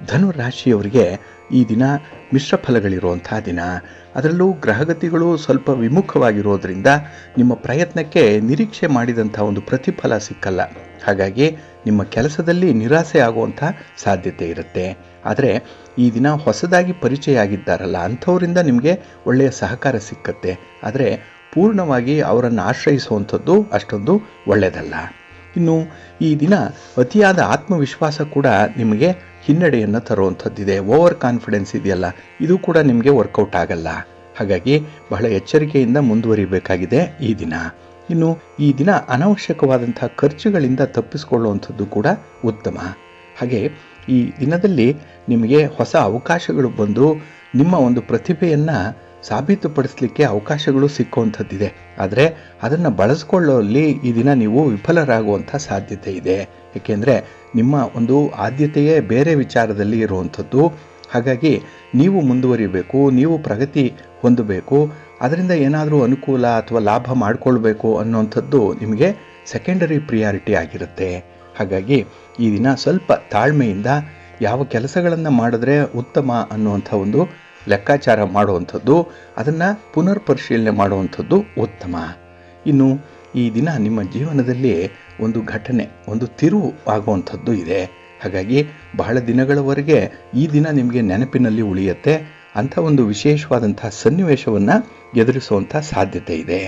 ಧನುರಾಶಿಯವರಿಗೆ ಈ ದಿನ ಮಿಶ್ರ ಫಲಗಳಿರುವಂಥ ದಿನ. ಅದರಲ್ಲೂ ಗ್ರಹಗತಿಗಳು ಸ್ವಲ್ಪ ವಿಮುಖವಾಗಿರೋದ್ರಿಂದ ನಿಮ್ಮ ಪ್ರಯತ್ನಕ್ಕೆ ನಿರೀಕ್ಷೆ ಮಾಡಿದಂಥ ಒಂದು ಪ್ರತಿಫಲ ಸಿಕ್ಕಲ್ಲ. ಹಾಗಾಗಿ ನಿಮ್ಮ ಕೆಲಸದಲ್ಲಿ ನಿರಾಸೆ ಆಗುವಂಥ ಸಾಧ್ಯತೆ ಇರುತ್ತೆ. ಆದರೆ ಈ ದಿನ ಹೊಸದಾಗಿ ಪರಿಚಯ ಆಗಿದ್ದಾರಲ್ಲ ಅಂಥವರಿಂದ ನಿಮಗೆ ಒಳ್ಳೆಯ ಸಹಕಾರ ಸಿಕ್ಕತ್ತೆ. ಆದರೆ ಪೂರ್ಣವಾಗಿ ಅವರನ್ನು ಆಶ್ರಯಿಸುವಂಥದ್ದು ಅಷ್ಟೊಂದು ಒಳ್ಳೆಯದಲ್ಲ. ಇನ್ನು ಈ ದಿನ ಅತಿಯಾದ ಆತ್ಮವಿಶ್ವಾಸ ಕೂಡ ನಿಮಗೆ ಹಿನ್ನಡೆಯನ್ನು ತರುವಂಥದ್ದಿದೆ. ಓವರ್ ಕಾನ್ಫಿಡೆನ್ಸ್ ಇದೆಯಲ್ಲ, ಇದು ಕೂಡ ನಿಮಗೆ ವರ್ಕೌಟ್ ಆಗಲ್ಲ. ಹಾಗಾಗಿ ಬಹಳ ಎಚ್ಚರಿಕೆಯಿಂದ ಮುಂದುವರಿಬೇಕಾಗಿದೆ ಈ ದಿನ. ಇನ್ನು ಈ ದಿನ ಅನಾವಶ್ಯಕವಾದಂಥ ಖರ್ಚುಗಳಿಂದ ತಪ್ಪಿಸಿಕೊಳ್ಳುವಂಥದ್ದು ಕೂಡ ಉತ್ತಮ. ಹಾಗೆ ಈ ದಿನದಲ್ಲಿ ನಿಮಗೆ ಹೊಸ ಅವಕಾಶಗಳು ಬಂದು ನಿಮ್ಮ ಒಂದು ಪ್ರತಿಭೆಯನ್ನು ಸಾಬೀತುಪಡಿಸಲಿಕ್ಕೆ ಅವಕಾಶಗಳು ಸಿಕ್ಕುವಂಥದ್ದಿದೆ. ಆದರೆ ಅದನ್ನು ಬಳಸ್ಕೊಳ್ಳುವಲ್ಲಿ ಈ ದಿನ ನೀವು ವಿಫಲರಾಗುವಂಥ ಸಾಧ್ಯತೆ ಇದೆ. ಏಕೆಂದರೆ ನಿಮ್ಮ ಒಂದು ಆದ್ಯತೆಯೇ ಬೇರೆ ವಿಚಾರದಲ್ಲಿ ಇರುವಂಥದ್ದು. ಹಾಗಾಗಿ ನೀವು ಮುಂದುವರಿಬೇಕು, ನೀವು ಪ್ರಗತಿ ಹೊಂದಬೇಕು, ಅದರಿಂದ ಏನಾದರೂ ಅನುಕೂಲ ಅಥವಾ ಲಾಭ ಮಾಡಿಕೊಳ್ಬೇಕು ಅನ್ನುವಂಥದ್ದು ನಿಮಗೆ ಸೆಕೆಂಡರಿ ಪ್ರಿಯಾರಿಟಿ ಆಗಿರುತ್ತೆ. ಹಾಗಾಗಿ ಈ ದಿನ ಸ್ವಲ್ಪ ತಾಳ್ಮೆಯಿಂದ ಯಾವ ಕೆಲಸಗಳನ್ನು ಮಾಡಿದ್ರೆ ಉತ್ತಮ ಅನ್ನುವಂಥ ಒಂದು ಲೆಕ್ಕಾಚಾರ ಮಾಡುವಂಥದ್ದು, ಅದನ್ನು ಪುನರ್ ಪರಿಶೀಲನೆ ಮಾಡುವಂಥದ್ದು ಉತ್ತಮ. ಇನ್ನು ಈ ದಿನ ನಿಮ್ಮ ಜೀವನದಲ್ಲಿ ಒಂದು ಘಟನೆ, ಒಂದು ತಿರುವು ಆಗುವಂಥದ್ದು ಇದೆ. ಹಾಗಾಗಿ ಬಹಳ ದಿನಗಳವರೆಗೆ ಈ ದಿನ ನಿಮಗೆ ನೆನಪಿನಲ್ಲಿ ಉಳಿಯುತ್ತೆ. ಅಂಥ ಒಂದು ವಿಶೇಷವಾದಂಥ ಸನ್ನಿವೇಶವನ್ನು ಎದುರಿಸುವಂಥ ಸಾಧ್ಯತೆ ಇದೆ.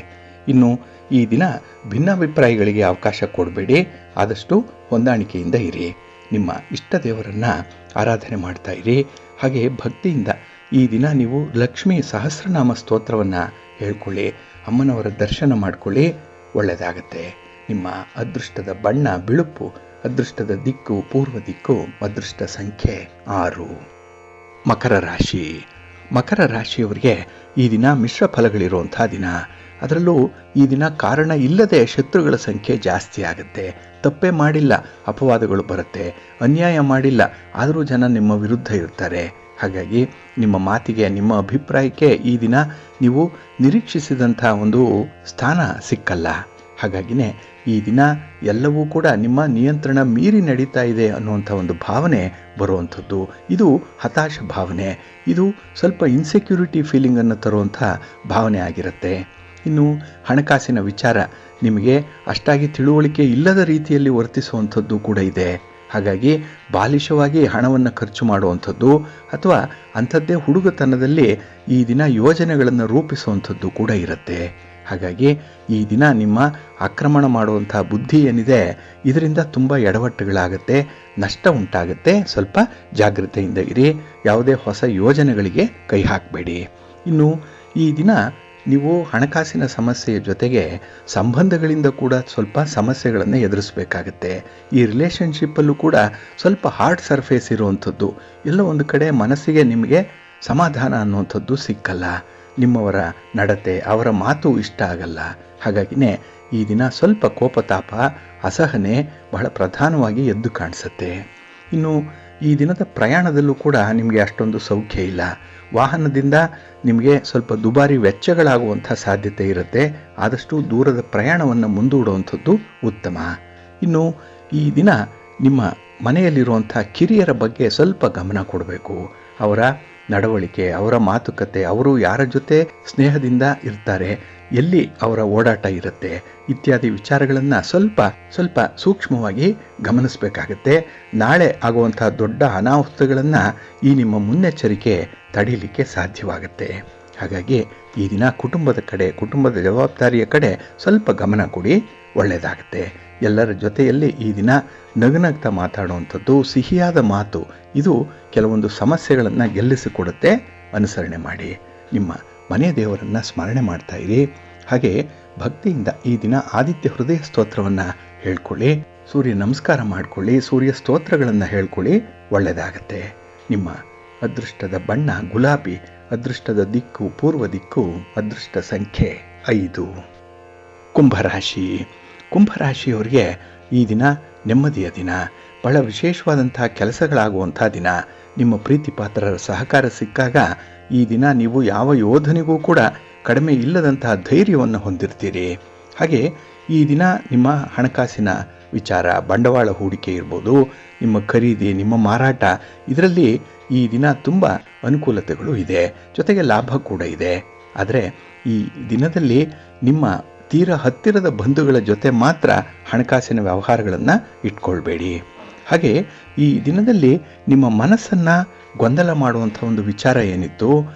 ಇನ್ನು ಈ ದಿನ ಭಿನ್ನಾಭಿಪ್ರಾಯಗಳಿಗೆ ಅವಕಾಶ ಕೊಡಬೇಡಿ, ಆದಷ್ಟು ಹೊಂದಾಣಿಕೆಯಿಂದ ಇರಿ. ನಿಮ್ಮ ಇಷ್ಟ ದೇವರನ್ನು ಆರಾಧನೆ ಮಾಡ್ತಾ ಇರಿ. ಹಾಗೆ ಭಕ್ತಿಯಿಂದ ಈ ದಿನ ನೀವು ಲಕ್ಷ್ಮೀ ಸಹಸ್ರನಾಮ ಸ್ತೋತ್ರವನ್ನು ಹೇಳ್ಕೊಳ್ಳಿ, ಅಮ್ಮನವರ ದರ್ಶನ ಮಾಡಿಕೊಳ್ಳಿ, ಒಳ್ಳೆಯದಾಗತ್ತೆ. ನಿಮ್ಮ ಅದೃಷ್ಟದ ಬಣ್ಣ ಬಿಳುಪು, ಅದೃಷ್ಟದ ದಿಕ್ಕು ಪೂರ್ವ ದಿಕ್ಕು, ಅದೃಷ್ಟ ಸಂಖ್ಯೆ 6. ಮಕರ ರಾಶಿ. ಮಕರ ರಾಶಿಯವರಿಗೆ ಈ ದಿನ ಮಿಶ್ರ ಫಲಗಳಿರುವಂಥ ದಿನ. ಅದರಲ್ಲೂ ಈ ದಿನ ಕಾರಣ ಇಲ್ಲದೆ ಶತ್ರುಗಳ ಸಂಖ್ಯೆ ಜಾಸ್ತಿ ಆಗುತ್ತೆ. ತಪ್ಪೇ ಮಾಡಿಲ್ಲ, ಅಪವಾದಗಳು ಬರುತ್ತೆ. ಅನ್ಯಾಯ ಮಾಡಿಲ್ಲ, ಆದರೂ ಜನ ನಿಮ್ಮ ವಿರುದ್ಧ ಇರ್ತಾರೆ. ಹಾಗಾಗಿ ನಿಮ್ಮ ಮಾತಿಗೆ, ನಿಮ್ಮ ಅಭಿಪ್ರಾಯಕ್ಕೆ ಈ ದಿನ ನೀವು ನಿರೀಕ್ಷಿಸಿದಂಥ ಒಂದು ಸ್ಥಾನ ಸಿಕ್ಕಲ್ಲ. ಹಾಗಾಗಿನೇ ಈ ದಿನ ಎಲ್ಲವೂ ಕೂಡ ನಿಮ್ಮ ನಿಯಂತ್ರಣ ಮೀರಿ ನಡೀತಾ ಇದೆ ಅನ್ನುವಂಥ ಒಂದು ಭಾವನೆ ಬರುವಂಥದ್ದು. ಇದು ಹತಾಶ ಭಾವನೆ, ಇದು ಸ್ವಲ್ಪ ಇನ್ಸೆಕ್ಯೂರಿಟಿ ಫೀಲಿಂಗನ್ನು ತರುವಂಥ ಭಾವನೆ ಆಗಿರುತ್ತೆ. ಇನ್ನು ಹಣಕಾಸಿನ ವಿಚಾರ ನಿಮಗೆ ಅಷ್ಟಾಗಿ ತಿಳುವಳಿಕೆ ಇಲ್ಲದ ರೀತಿಯಲ್ಲಿ ವರ್ತಿಸುವಂಥದ್ದು ಕೂಡ ಇದೆ. ಹಾಗಾಗಿ ಬಾಲಿಶವಾಗಿ ಹಣವನ್ನು ಖರ್ಚು ಮಾಡುವಂಥದ್ದು ಅಥವಾ ಅಂಥದ್ದೇ ಹುಡುಗತನದಲ್ಲಿ ಈ ದಿನ ಯೋಜನೆಗಳನ್ನು ರೂಪಿಸುವಂಥದ್ದು ಕೂಡ ಇರುತ್ತೆ. ಹಾಗಾಗಿ ಈ ದಿನ ನಿಮ್ಮ ಆಕ್ರಮಣ ಮಾಡುವಂಥ ಬುದ್ಧಿ ಏನಿದೆ ಇದರಿಂದ ತುಂಬ ಎಡವಟ್ಟುಗಳಾಗುತ್ತೆ, ನಷ್ಟ ಉಂಟಾಗುತ್ತೆ. ಸ್ವಲ್ಪ ಜಾಗೃತೆಯಿಂದ ಇರಿ, ಯಾವುದೇ ಹೊಸ ಯೋಜನೆಗಳಿಗೆ ಕೈ ಹಾಕಬೇಡಿ. ಇನ್ನು ಈ ದಿನ ನೀವು ಹಣಕಾಸಿನ ಸಮಸ್ಯೆಯ ಜೊತೆಗೆ ಸಂಬಂಧಗಳಿಂದ ಕೂಡ ಸ್ವಲ್ಪ ಸಮಸ್ಯೆಗಳನ್ನು ಎದುರಿಸಬೇಕಾಗತ್ತೆ. ಈ ರಿಲೇಷನ್ಶಿಪ್ಪಲ್ಲೂ ಕೂಡ ಸ್ವಲ್ಪ ಹಾರ್ಡ್ ಸರ್ಫೇಸ್ ಇರುವಂಥದ್ದು. ಎಲ್ಲೋ ಒಂದು ಕಡೆ ಮನಸ್ಸಿಗೆ ನಿಮಗೆ ಸಮಾಧಾನ ಅನ್ನುವಂಥದ್ದು ಸಿಕ್ಕಲ್ಲ. ನಿಮ್ಮವರ ನಡತೆ, ಅವರ ಮಾತು ಇಷ್ಟ ಆಗಲ್ಲ. ಹಾಗಾಗಿನೇ ಈ ದಿನ ಸ್ವಲ್ಪ ಕೋಪತಾಪ, ಅಸಹನೆ ಬಹಳ ಪ್ರಧಾನವಾಗಿ ಎದ್ದು ಕಾಣಿಸುತ್ತೆ. ಇನ್ನು ಈ ದಿನದ ಪ್ರಯಾಣದಲ್ಲೂ ಕೂಡ ನಿಮಗೆ ಅಷ್ಟೊಂದು ಸೌಖ್ಯ ಇಲ್ಲ. ವಾಹನದಿಂದ ನಿಮಗೆ ಸ್ವಲ್ಪ ದುಬಾರಿ ವೆಚ್ಚಗಳಾಗುವಂಥ ಸಾಧ್ಯತೆ ಇರುತ್ತೆ. ಆದಷ್ಟು ದೂರದ ಪ್ರಯಾಣವನ್ನು ಮುಂದೂಡುವಂಥದ್ದು ಉತ್ತಮ. ಇನ್ನು ಈ ದಿನ ನಿಮ್ಮ ಮನೆಯಲ್ಲಿರುವಂಥ ಕಿರಿಯರ ಬಗ್ಗೆ ಸ್ವಲ್ಪ ಗಮನ ಕೊಡಬೇಕು. ಅವರ ನಡವಳಿಕೆ, ಅವರ ಮಾತುಕತೆ, ಅವರು ಯಾರ ಜೊತೆ ಸ್ನೇಹದಿಂದ ಇರ್ತಾರೆ, ಎಲ್ಲಿ ಅವರ ಓಡಾಟ ಇರುತ್ತೆ ಇತ್ಯಾದಿ ವಿಚಾರಗಳನ್ನು ಸ್ವಲ್ಪ ಸೂಕ್ಷ್ಮವಾಗಿ ಗಮನಿಸಬೇಕಾಗತ್ತೆ. ನಾಳೆ ಆಗುವಂಥ ದೊಡ್ಡ ಅನಾಹುತಗಳನ್ನು ಈ ನಿಮ್ಮ ಮುನ್ನೆಚ್ಚರಿಕೆ ತಡೀಲಿಕ್ಕೆ ಸಾಧ್ಯವಾಗುತ್ತೆ. ಹಾಗಾಗಿ ಈ ದಿನ ಕುಟುಂಬದ ಜವಾಬ್ದಾರಿಯ ಕಡೆ ಸ್ವಲ್ಪ ಗಮನ ಕೊಡಿ, ಒಳ್ಳೆಯದಾಗುತ್ತೆ. ಎಲ್ಲರ ಜೊತೆಯಲ್ಲಿ ಈ ದಿನ ನಗುನಗ್ತಾ ಮಾತಾಡುವಂಥದ್ದು, ಸಿಹಿಯಾದ ಮಾತು, ಇದು ಕೆಲವೊಂದು ಸಮಸ್ಯೆಗಳನ್ನು ಗೆಲ್ಲಿಸಿಕೊಡುತ್ತೆ. ಅನುಸರಣೆ ಮಾಡಿ. ನಿಮ್ಮ ಮನೆ ದೇವರನ್ನು ಸ್ಮರಣೆ ಮಾಡ್ತಾ ಇರಿ. ಹಾಗೆ ಭಕ್ತಿಯಿಂದ ಈ ದಿನ ಆದಿತ್ಯ ಹೃದಯ ಸ್ತೋತ್ರವನ್ನು ಹೇಳ್ಕೊಳ್ಳಿ, ಸೂರ್ಯ ನಮಸ್ಕಾರ ಮಾಡಿಕೊಳ್ಳಿ, ಸೂರ್ಯ ಸ್ತೋತ್ರಗಳನ್ನು ಹೇಳ್ಕೊಳ್ಳಿ, ಒಳ್ಳೆಯದಾಗತ್ತೆ. ನಿಮ್ಮ ಅದೃಷ್ಟದ ಬಣ್ಣ ಗುಲಾಬಿ, ಅದೃಷ್ಟದ ದಿಕ್ಕು ಪೂರ್ವ ದಿಕ್ಕು, ಅದೃಷ್ಟ ಸಂಖ್ಯೆ 5. ಕುಂಭರಾಶಿಯವರಿಗೆ ಈ ದಿನ ನೆಮ್ಮದಿಯ ದಿನ, ಬಹಳ ವಿಶೇಷವಾದಂಥ ಕೆಲಸಗಳಾಗುವಂಥ ದಿನ. ನಿಮ್ಮ ಪ್ರೀತಿ ಪಾತ್ರರ ಸಹಕಾರ ಸಿಕ್ಕಾಗ ಈ ದಿನ ನೀವು ಯಾವ ಯೋಧನಿಗೂ ಕೂಡ ಕಡಿಮೆ ಇಲ್ಲದಂತಹ ಧೈರ್ಯವನ್ನು ಹೊಂದಿರ್ತೀರಿ. ಹಾಗೆ ಈ ದಿನ ನಿಮ್ಮ ಹಣಕಾಸಿನ ವಿಚಾರ, ಬಂಡವಾಳ ಹೂಡಿಕೆ ಇರ್ಬೋದು, ನಿಮ್ಮ ಖರೀದಿ, ನಿಮ್ಮ ಮಾರಾಟ, ಇದರಲ್ಲಿ ಈ ದಿನ ತುಂಬ ಅನುಕೂಲತೆಗಳು ಇದೆ, ಜೊತೆಗೆ ಲಾಭ ಕೂಡ ಇದೆ. ಆದರೆ ಈ ದಿನದಲ್ಲಿ ನಿಮ್ಮ ತೀರ ಹತ್ತಿರದ ಬಂಧುಗಳ ಜೊತೆ ಮಾತ್ರ ಹಣಕಾಸಿನ ವ್ಯವಹಾರಗಳನ್ನು ಇಟ್ಕೊಳ್ಬೇಡಿ. ಹಾಗೆ ಈ ದಿನದಲ್ಲಿ ನಿಮ್ಮ ಮನಸ್ಸನ್ನು ಗೊಂದಲ ಮಾಡುವಂಥ ಒಂದು ವಿಚಾರ ಏನಿತ್ತು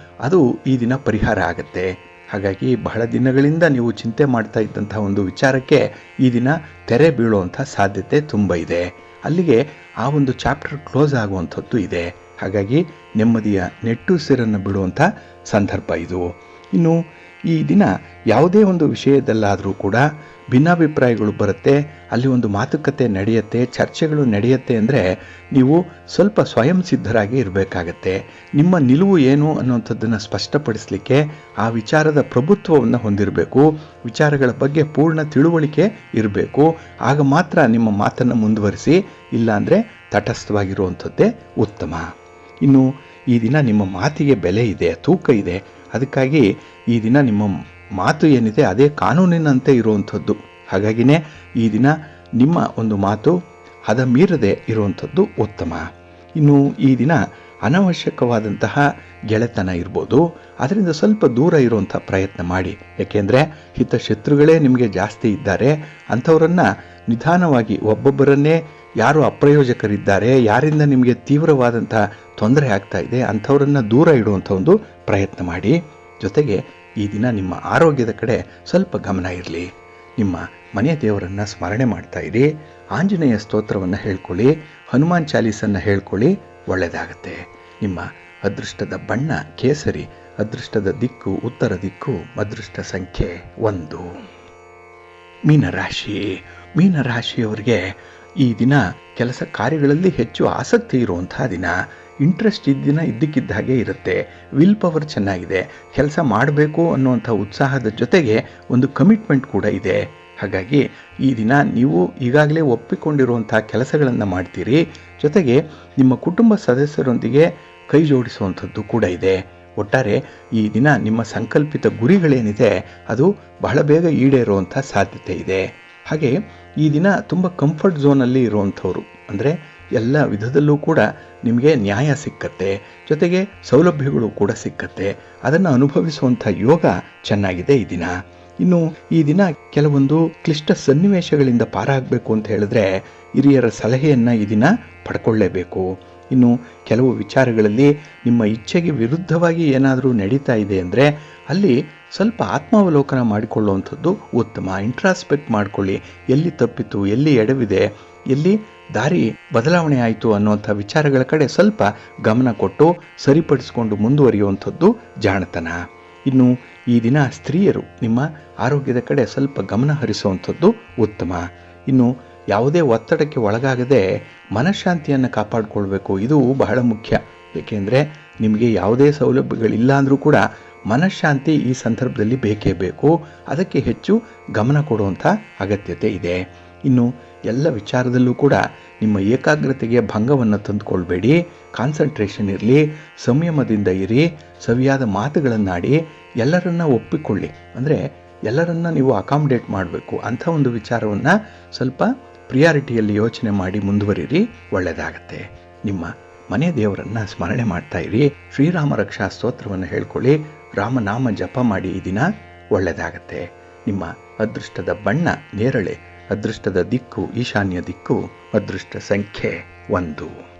ಅದು ಈ ದಿನ ಪರಿಹಾರ ಆಗುತ್ತೆ. ಹಾಗಾಗಿ ಬಹಳ ದಿನಗಳಿಂದ ನೀವು ಚಿಂತೆ ಮಾಡ್ತಾ ಇದ್ದಂಥ ಒಂದು ವಿಚಾರಕ್ಕೆ ಈ ದಿನ ತೆರೆ ಬೀಳುವಂಥ ಸಾಧ್ಯತೆ ತುಂಬ ಇದೆ. ಅಲ್ಲಿಗೆ ಆ ಒಂದು ಚಾಪ್ಟರ್ ಕ್ಲೋಸ್ ಆಗುವಂಥದ್ದು ಇದೆ. ಹಾಗಾಗಿ ನೆಮ್ಮದಿಯ ನೆಟ್ಟುಸಿರನ್ನು ಬಿಡುವಂಥ ಸಂದರ್ಭ ಇದು. ಇನ್ನು ಈ ದಿನ ಯಾವುದೇ ಒಂದು ವಿಷಯದಲ್ಲಾದರೂ ಕೂಡ ಭಿನ್ನಾಭಿಪ್ರಾಯಗಳು ಬರುತ್ತೆ, ಅಲ್ಲಿ ಒಂದು ಮಾತುಕತೆ ನಡೆಯುತ್ತೆ, ಚರ್ಚೆಗಳು ನಡೆಯುತ್ತೆ ಅಂದರೆ ನೀವು ಸ್ವಲ್ಪ ಸ್ವಯಂ ಸಿದ್ಧರಾಗಿ ಇರಬೇಕಾಗತ್ತೆ. ನಿಮ್ಮ ನಿಲುವು ಏನು ಅನ್ನುವಂಥದ್ದನ್ನು ಸ್ಪಷ್ಟಪಡಿಸಲಿಕ್ಕೆ ಆ ವಿಚಾರದ ಪ್ರಭುತ್ವವನ್ನು ಹೊಂದಿರಬೇಕು, ವಿಚಾರಗಳ ಬಗ್ಗೆ ಪೂರ್ಣ ತಿಳುವಳಿಕೆ ಇರಬೇಕು. ಆಗ ಮಾತ್ರ ನಿಮ್ಮ ಮಾತನ್ನು ಮುಂದುವರಿಸಿ, ಇಲ್ಲಾಂದರೆ ತಟಸ್ಥವಾಗಿರುವಂಥದ್ದೇ ಉತ್ತಮ. ಇನ್ನು ಈ ದಿನ ನಿಮ್ಮ ಮಾತಿಗೆ ಬೆಲೆ ಇದೆ, ತೂಕ ಇದೆ. ಅದಕ್ಕಾಗಿ ಈ ದಿನ ನಿಮ್ಮ ಮಾತು ಏನಿದೆ ಅದೇ ಕಾನೂನಿನಂತೆ ಇರುವಂಥದ್ದು. ಹಾಗಾಗಿನೇ ಈ ದಿನ ನಿಮ್ಮ ಒಂದು ಮಾತು ಹದ ಮೀರದೆ ಇರುವಂಥದ್ದು ಉತ್ತಮ. ಇನ್ನು ಈ ದಿನ ಅನವಶ್ಯಕವಾದಂತಹ ಗೆಳೆತನ ಇರ್ಬೋದು, ಅದರಿಂದ ಸ್ವಲ್ಪ ದೂರ ಇರುವಂಥ ಪ್ರಯತ್ನ ಮಾಡಿ. ಯಾಕೆಂದರೆ ಹಿತಶತ್ರುಗಳೇ ನಿಮಗೆ ಜಾಸ್ತಿ ಇದ್ದಾರೆ. ಅಂಥವರನ್ನು ನಿಧಾನವಾಗಿ, ಒಬ್ಬೊಬ್ಬರನ್ನೇ ಯಾರು ಅಪ್ರಯೋಜಕರಿದ್ದಾರೆ, ಯಾರಿಂದ ನಿಮಗೆ ತೀವ್ರವಾದಂಥ ತೊಂದರೆ ಆಗ್ತಾ ಇದೆ, ಅಂಥವರನ್ನು ದೂರ ಇಡುವಂಥ ಒಂದು ಪ್ರಯತ್ನ ಮಾಡಿ. ಜೊತೆಗೆ ಈ ದಿನ ನಿಮ್ಮ ಆರೋಗ್ಯದ ಕಡೆ ಸ್ವಲ್ಪ ಗಮನ ಇರಲಿ. ನಿಮ್ಮ ಮನೆಯ ದೇವರನ್ನು ಸ್ಮರಣೆ ಮಾಡ್ತಾ ಇರಿ, ಆಂಜನೇಯ ಸ್ತೋತ್ರವನ್ನು ಹೇಳ್ಕೊಳ್ಳಿ, ಹನುಮಾನ್ ಚಾಲೀಸನ್ನು ಹೇಳ್ಕೊಳ್ಳಿ, ಒಳ್ಳೆಯದಾಗತ್ತೆ. ನಿಮ್ಮ ಅದೃಷ್ಟದ ಬಣ್ಣ ಕೇಸರಿ, ಅದೃಷ್ಟದ ದಿಕ್ಕು ಉತ್ತರ ದಿಕ್ಕು, ಅದೃಷ್ಟ ಸಂಖ್ಯೆ 1. ಮೀನರಾಶಿಯವರಿಗೆ ಈ ದಿನ ಕೆಲಸ ಕಾರ್ಯಗಳಲ್ಲಿ ಹೆಚ್ಚು ಆಸಕ್ತಿ ಇರುವಂತಹ ದಿನ. ಇಂಟ್ರೆಸ್ಟ್ ಇದ್ದಕ್ಕಿದ್ದ ಹಾಗೆ ಇರುತ್ತೆ. ವಿಲ್ ಪವರ್ ಚೆನ್ನಾಗಿದೆ, ಕೆಲಸ ಮಾಡಬೇಕು ಅನ್ನುವಂಥ ಉತ್ಸಾಹದ ಜೊತೆಗೆ ಒಂದು ಕಮಿಟ್ಮೆಂಟ್ ಕೂಡ ಇದೆ. ಹಾಗಾಗಿ ಈ ದಿನ ನೀವು ಈಗಾಗಲೇ ಒಪ್ಪಿಕೊಂಡಿರುವಂಥ ಕೆಲಸಗಳನ್ನು ಮಾಡ್ತೀರಿ. ಜೊತೆಗೆ ನಿಮ್ಮ ಕುಟುಂಬ ಸದಸ್ಯರೊಂದಿಗೆ ಕೈ ಜೋಡಿಸುವಂಥದ್ದು ಕೂಡ ಇದೆ. ಒಟ್ಟಾರೆ ಈ ದಿನ ನಿಮ್ಮ ಸಂಕಲ್ಪಿತ ಗುರಿಗಳೇನಿದೆ ಅದು ಬಹಳ ಬೇಗ ಈಡೇರುವಂಥ ಸಾಧ್ಯತೆ ಇದೆ. ಹಾಗೆ ಈ ದಿನ ತುಂಬ ಕಂಫರ್ಟ್ ಝೋನಲ್ಲಿ ಇರುವಂಥವ್ರು, ಅಂದರೆ ಎಲ್ಲ ವಿಧದಲ್ಲೂ ಕೂಡ ನಿಮಗೆ ನ್ಯಾಯ ಸಿಕ್ಕತ್ತೆ, ಜೊತೆಗೆ ಸೌಲಭ್ಯಗಳು ಕೂಡ ಸಿಕ್ಕತ್ತೆ. ಅದನ್ನು ಅನುಭವಿಸುವಂಥ ಯೋಗ ಚೆನ್ನಾಗಿದೆ ಈ ದಿನ. ಇನ್ನು ಈ ದಿನ ಕೆಲವೊಂದು ಕ್ಲಿಷ್ಟ ಸನ್ನಿವೇಶಗಳಿಂದ ಪಾರಾಗಬೇಕು ಅಂತ ಹೇಳಿದ್ರೆ ಹಿರಿಯರ ಸಲಹೆಯನ್ನು ಈ ದಿನ ಪಡ್ಕೊಳ್ಳೇಬೇಕು. ಇನ್ನು ಕೆಲವು ವಿಚಾರಗಳಲ್ಲಿ ನಿಮ್ಮ ಇಚ್ಛೆಗೆ ವಿರುದ್ಧವಾಗಿ ಏನಾದರೂ ನಡೀತಾ ಇದೆ ಅಂದರೆ ಅಲ್ಲಿ ಸ್ವಲ್ಪ ಆತ್ಮಾವಲೋಕನ ಮಾಡಿಕೊಳ್ಳುವಂಥದ್ದು ಉತ್ತಮ. ಇಂಟ್ರಾಸ್ಪೆಕ್ಟ್ ಮಾಡಿಕೊಳ್ಳಿ, ಎಲ್ಲಿ ತಪ್ಪಿತು, ಎಲ್ಲಿ ಎಡವಿದೆ, ಎಲ್ಲಿ ದಾರಿ ಬದಲಾವಣೆ ಆಯಿತು ಅನ್ನುವಂಥ ವಿಚಾರಗಳ ಕಡೆ ಸ್ವಲ್ಪ ಗಮನ ಕೊಟ್ಟು ಸರಿಪಡಿಸಿಕೊಂಡು ಮುಂದುವರಿಯುವಂಥದ್ದು ಜಾಣತನ. ಇನ್ನು ಈ ದಿನ ಸ್ತ್ರೀಯರು ನಿಮ್ಮ ಆರೋಗ್ಯದ ಕಡೆ ಸ್ವಲ್ಪ ಗಮನ ಹರಿಸುವಂಥದ್ದು ಉತ್ತಮ. ಇನ್ನು ಯಾವುದೇ ಒತ್ತಡಕ್ಕೆ ಒಳಗಾಗದೆ ಮನಃಶಾಂತಿಯನ್ನು ಕಾಪಾಡಿಕೊಳ್ಬೇಕು, ಇದು ಬಹಳ ಮುಖ್ಯ. ಏಕೆಂದರೆ ನಿಮಗೆ ಯಾವುದೇ ಸೌಲಭ್ಯಗಳಿಲ್ಲ ಅಂದರೂ ಕೂಡ ಮನಃಶಾಂತಿ ಈ ಸಂದರ್ಭದಲ್ಲಿ ಬೇಕೇ ಬೇಕು. ಅದಕ್ಕೆ ಹೆಚ್ಚು ಗಮನ ಕೊಡುವಂಥ ಅಗತ್ಯತೆ ಇದೆ. ಇನ್ನು ಎಲ್ಲ ವಿಚಾರದಲ್ಲೂ ಕೂಡ ನಿಮ್ಮ ಏಕಾಗ್ರತೆಗೆ ಭಂಗವನ್ನು ತಂದುಕೊಳ್ಬೇಡಿ. ಕಾನ್ಸಂಟ್ರೇಷನ್ ಇರಲಿ, ಸಂಯಮದಿಂದ ಇರಿ, ಸವಿಯಾದ ಮಾತುಗಳನ್ನಾಡಿ, ಎಲ್ಲರನ್ನ ಒಪ್ಪಿಕೊಳ್ಳಿ. ಅಂದರೆ ಎಲ್ಲರನ್ನ ನೀವು ಅಕಾಮಿಡೇಟ್ ಮಾಡಬೇಕು. ಅಂಥ ಒಂದು ವಿಚಾರವನ್ನು ಸ್ವಲ್ಪ ಪ್ರಿಯಾರಿಟಿಯಲ್ಲಿ ಯೋಚನೆ ಮಾಡಿ ಮುಂದುವರಿರಿ, ಒಳ್ಳೆಯದಾಗತ್ತೆ. ನಿಮ್ಮ ಮನೆ ದೇವರನ್ನು ಸ್ಮರಣೆ ಮಾಡ್ತಾ ಇರಿ. ಶ್ರೀರಾಮ ರಕ್ಷಾ ಸ್ತೋತ್ರವನ್ನು ಹೇಳ್ಕೊಳ್ಳಿ, ರಾಮನಾಮ ಜಪ ಮಾಡಿ. ಈ ದಿನ ಒಳ್ಳೆಯದಾಗತ್ತೆ. ನಿಮ್ಮ ಅದೃಷ್ಟದ ಬಣ್ಣ ನೇರಳೆ, ಅದೃಷ್ಟದ ದಿಕ್ಕು ಈಶಾನ್ಯ ದಿಕ್ಕು, ಅದೃಷ್ಟ ಸಂಖ್ಯೆ 1.